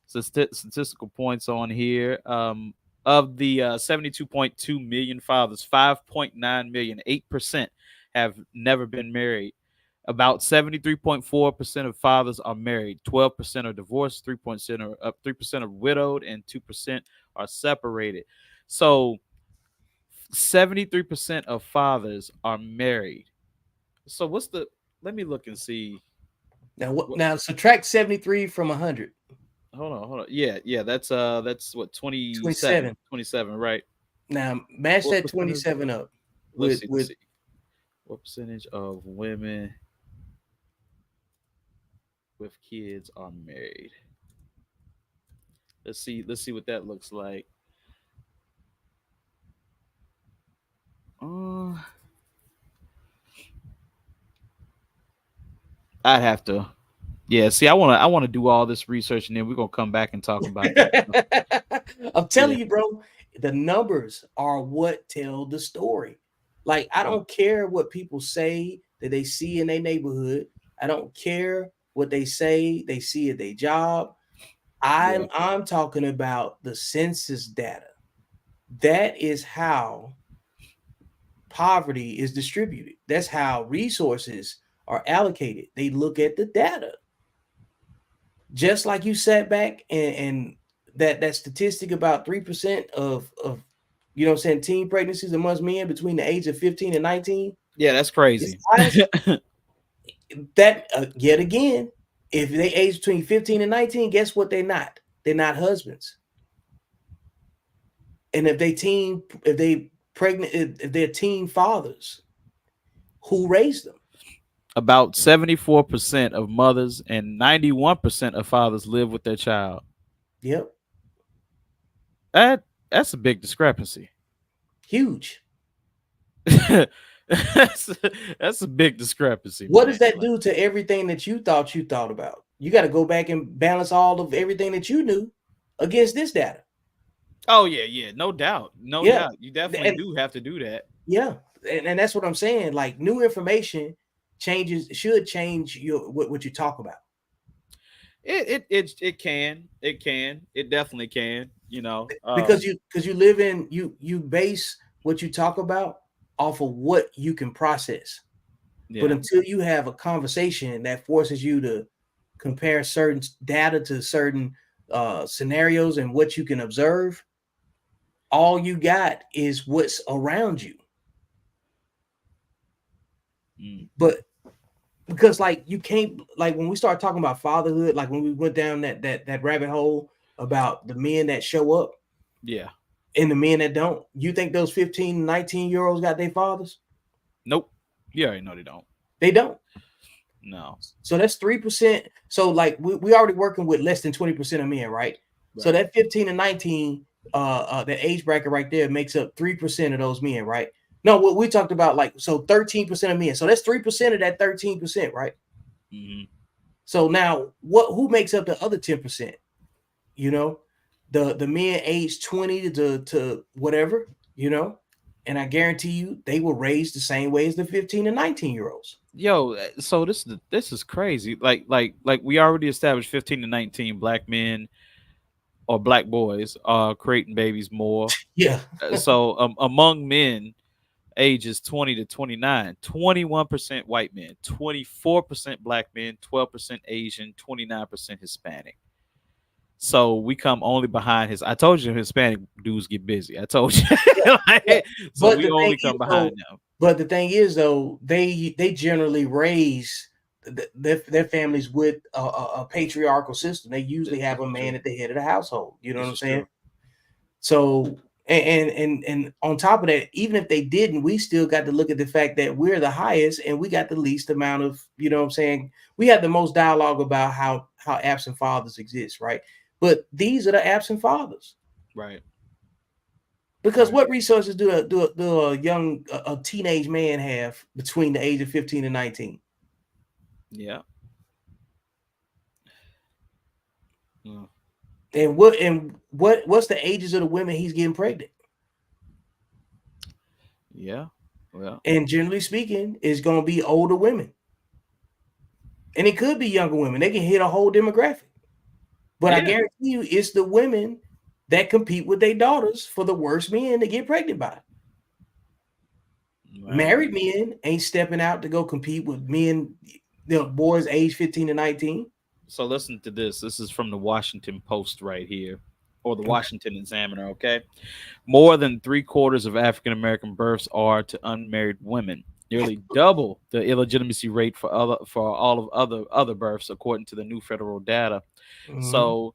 statistical points on here. Of the 72.2 million fathers, 5.9 million, 8% have never been married. About 73.4% of fathers are married, 12% are divorced, 3% are widowed, and 2% are separated. So 73% of fathers are married. So what's the let me look and see. now what? What, Now subtract 73 from 100. hold on. Yeah, that's what 27, 27. 27, right? Now match What that percentage? 27 up Let's with see, let's with see. What percentage of women with kids are married? Let's see what that looks like. Uh, I'd have to. Yeah, see, I want to do all this research and then we're gonna come back and talk about this stuff. I'm Yeah, telling you, bro, the numbers are what tell the story. Like, I yeah, don't care what people say that they see in their neighborhood. I don't care what they say they see at their job. yeah. I'm talking about the census data. That is how poverty is distributed. That's how resources are allocated. They look at the data. Just like you sat back and that statistic about 3% of you know what I'm saying teen pregnancies amongst men between the age of 15 and 19 Yeah, that's is crazy. highest. That yet again, if they age between 15 and 19, guess what? They're not husbands. And if they pregnant, if they're teen fathers, who raised them? About 74% of mothers and 91% of fathers live with their child. Yep, That's a big discrepancy. huge. that's, that's a big discrepancy, What man. does that Like, do to everything that you thought about? You got to go back and balance all of everything that you knew against this data. oh yeah, no doubt, no Yeah, doubt. You definitely and do have to do that. yeah, and that's what I'm saying. Like new information should change what you talk about It definitely can. because you live in you base what you talk about off of what you can process. But Yeah, until you have a conversation that forces you to compare certain data to certain scenarios and what you can observe, all you got is what's around you. mm, But because like you can't like when we start talking about fatherhood, like when we went down that rabbit hole about the men that show up yeah. and the men that don't, you think those 15, 19-year-olds got their fathers? Nope. You already know they don't. They don't. No. So that's 3%. So like we already working with less than 20% of men, right? So Right. that 15 and 19, that age bracket right there makes up 3% of those men, right? No, what we talked about, like, so 13% of men. So that's 3% of that 13%, right? Hmm. So now who makes up the other 10%? You know, the men age 20 to whatever, you know, and I guarantee you they were raised the same way as the 15 and 19-year-olds. Yo, so this is crazy. Like we already established 15 to 19 black men or black boys are creating babies more. Yeah. So among men ages 20 to 29, 21% white men, 24% black men, 12% Asian, 29% Hispanic. So we come only behind his. I told you Hispanic dudes get busy. I told you. Yeah. So But we the thing only is come though, behind them. they generally raise their families with a patriarchal system. They usually have This a is man true. at the head of the household. You know what This I'm is saying? true. So and on top of that, even if they didn't, we still got to look at the fact that we're the highest and we got the least amount of, you know what I'm saying? We have the most dialogue about how absent fathers exist, right? But these are the absent fathers. Right. Because Right. what resources do a young a teenage man have between the age of 15 and 19? Yeah. Mm. And what's the ages of the women he's getting pregnant? Yeah. Well. And generally speaking, it's going to be older women, and it could be younger women. They can hit a whole demographic, but I Yeah. guarantee you, it's the women that compete with their daughters for the worst men to get pregnant by. Well. Married men ain't stepping out to go compete with men, boys age 15 to 19. So listen to this. This is from the Washington Post right here, or the Okay. Washington Examiner. Okay. More than three-quarters of African American births are to unmarried women, nearly double the illegitimacy rate for all of other births, according to the new federal data. Mhm. So,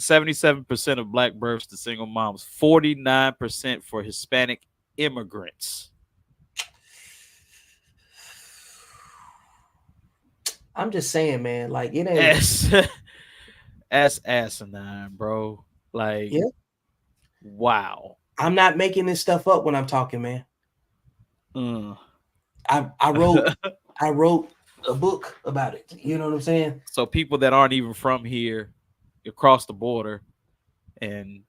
77% of black births to single moms, 49% for Hispanic immigrants. I'm just saying, man, like it ain't. That's that's asinine, bro. Like, Yeah, wow. I'm not making this stuff up when I'm talking, man. Uh. I wrote I wrote a book about it. You know what I'm saying? So people that aren't even from here across the border and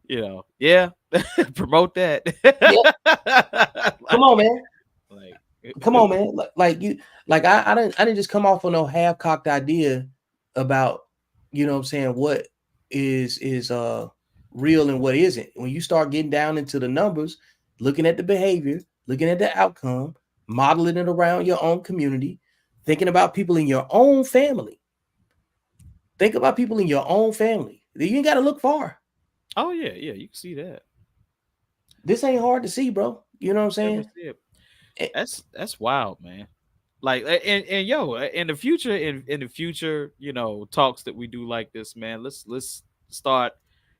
yeah, promote that. Yeah. Come on, like, man. like, Come on, man. Like you, like I didn't just come off with no half cocked idea about, you know what I'm saying, what is real and what isn't. When you start getting down into the numbers, looking at the behavior, looking at the outcome, modeling it around your own community, thinking about people in your own family. Think about people in your own family. You ain't got to look far. oh yeah, yeah, you can see that. This ain't hard to see, bro. You know what I'm Never saying? see it. Eh, That's wild, man. Like, and yo, in the future, talks that we do like this, man. Let's start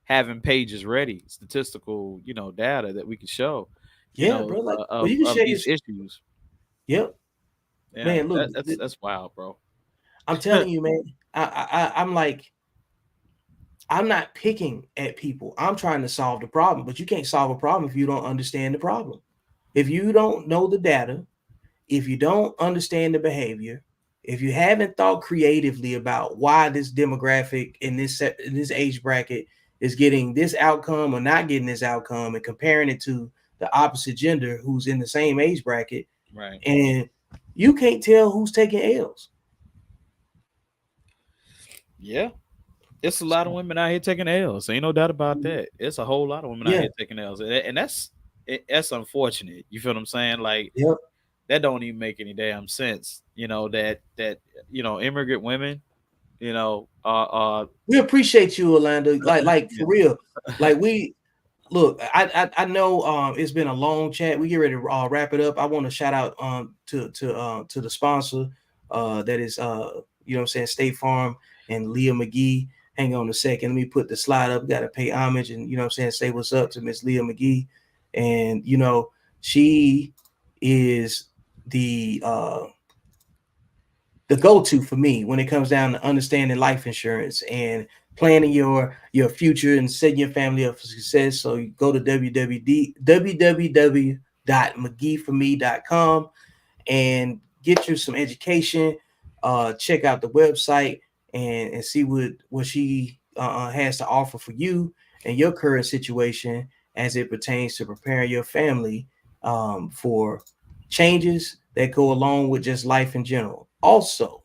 having pages ready, statistical, data that we can show, Yeah, bro. Like, well, of you can of share your. these issues. Yep, Yeah, man. Look, that's wild, bro. I'm telling you, man. I'm like, I'm not picking at people. I'm trying to solve the problem, but you can't solve a problem if you don't understand the problem. If you don't know the data, if you don't understand the behavior, if you haven't thought creatively about why this demographic in this age bracket is getting this outcome or not getting this outcome, and comparing it to the opposite gender who's in the same age bracket, Right. and you can't tell who's taking L's. Yeah. It's a lot of So, women out here taking L's. Ain't no doubt about that. It's a whole lot of women out yeah, here taking L's, and that's unfortunate. You feel what I'm saying? Like, yep. that don't even make any damn sense. That immigrant women, We appreciate you, Orlando. Like you for know, real. Like we look. I know it's been a long chat. We get ready to wrap it up. I want to shout out to the sponsor that is you know what I'm saying, State Farm and Leah McGee. Hang on a second. Let me put the slide up. Got to pay homage and, you know what I'm saying, say what's up to Miss Leah McGee. And, you know, she is the the go-to for me when it comes down to understanding life insurance and planning your future and setting your family up for success. So you go to www.mcgeeforme.com and get you some education. Check out the website and see what she has to offer for you and your current situation as it pertains to preparing your family for changes that go along with just life in general. Also,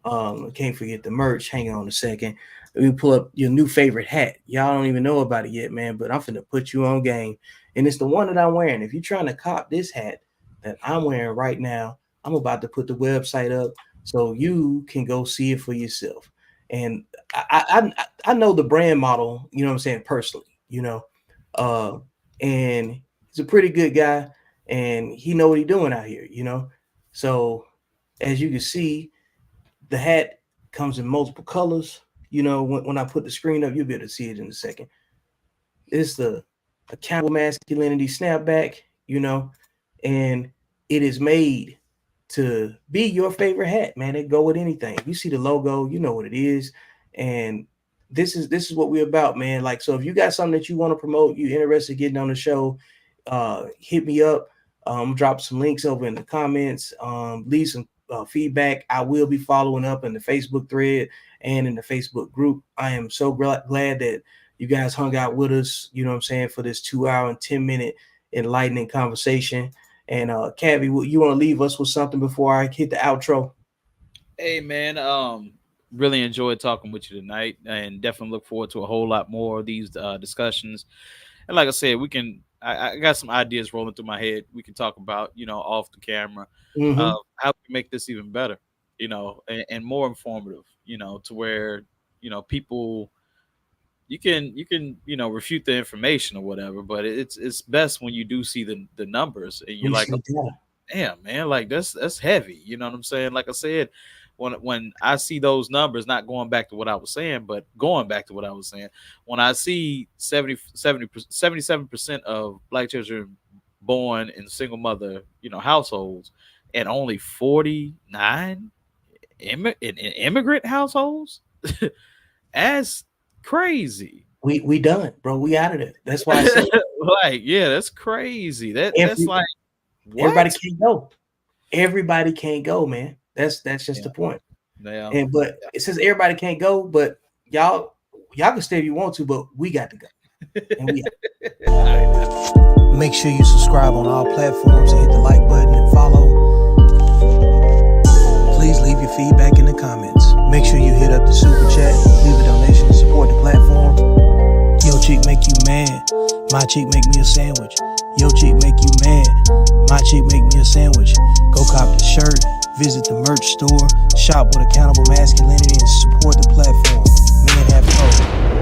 can't forget the merch. Hang on a second. Let me pull up your new favorite hat. Y'all don't even know about it yet, man, but I'm finna put you on game. And it's the one that I'm wearing. If you're trying to cop this hat that I'm wearing right now, I'm about to put the website up so you can go see it for yourself. And I know the brand model, you know what I'm saying, personally, uh, and he's a pretty good guy and he know what he's doing out here. So as you can see, the hat comes in multiple colors. When I put the screen up, you'll be able to see it in a second. It's the Accountable Masculinity snapback, and it is made to be your favorite hat, man. It go with anything. You see the logo, you know what it is, and this is what we're about, man. Like, so if you got something that you want to promote, you interested in getting on the show, hit me up. Drop some links over in the comments. Leave some feedback. I will be following up in the Facebook thread and in the Facebook group. I am so glad that you guys hung out with us, you know what I'm saying, for this 2 hour and 10-minute enlightening conversation. And Cabby, you want to leave us with something before I hit the outro? Hey man, really enjoyed talking with you tonight, and definitely look forward to a whole lot more of these discussions. And like I said, we can. I got some ideas rolling through my head. We can talk about, off the camera, Mm-hmm. how we can make this even better, and more informative, to where, people, you can refute the information or whatever, but it's best when you do see the numbers and you're We like, see that. damn man, like that's heavy, you know what I'm saying? Like I said, when I see those numbers, not going back to what I was saying, but going back to what I was saying, when I see 77% of black children born in single mother, households, and only 49 in immigrant households, that's crazy. We done, bro. We out of there. That's why I said Like, yeah, that's crazy. That's every like, everybody what? can't go. Everybody can't go, man. That's just Yeah, the point. yeah. And but it says everybody can't go, but y'all can stay if you want to, but we got to go. And we make sure you subscribe on all platforms and hit the like button and follow. Please leave your feedback in the comments. Make sure you hit up the super chat, leave a donation to support the platform. Yo chick make you mad, my chick make me a sandwich. Yo chick make you mad, my chick make me a sandwich. Go cop the shirt, visit the merch store, shop with Accountable Masculinity, and support the platform. Men have hope.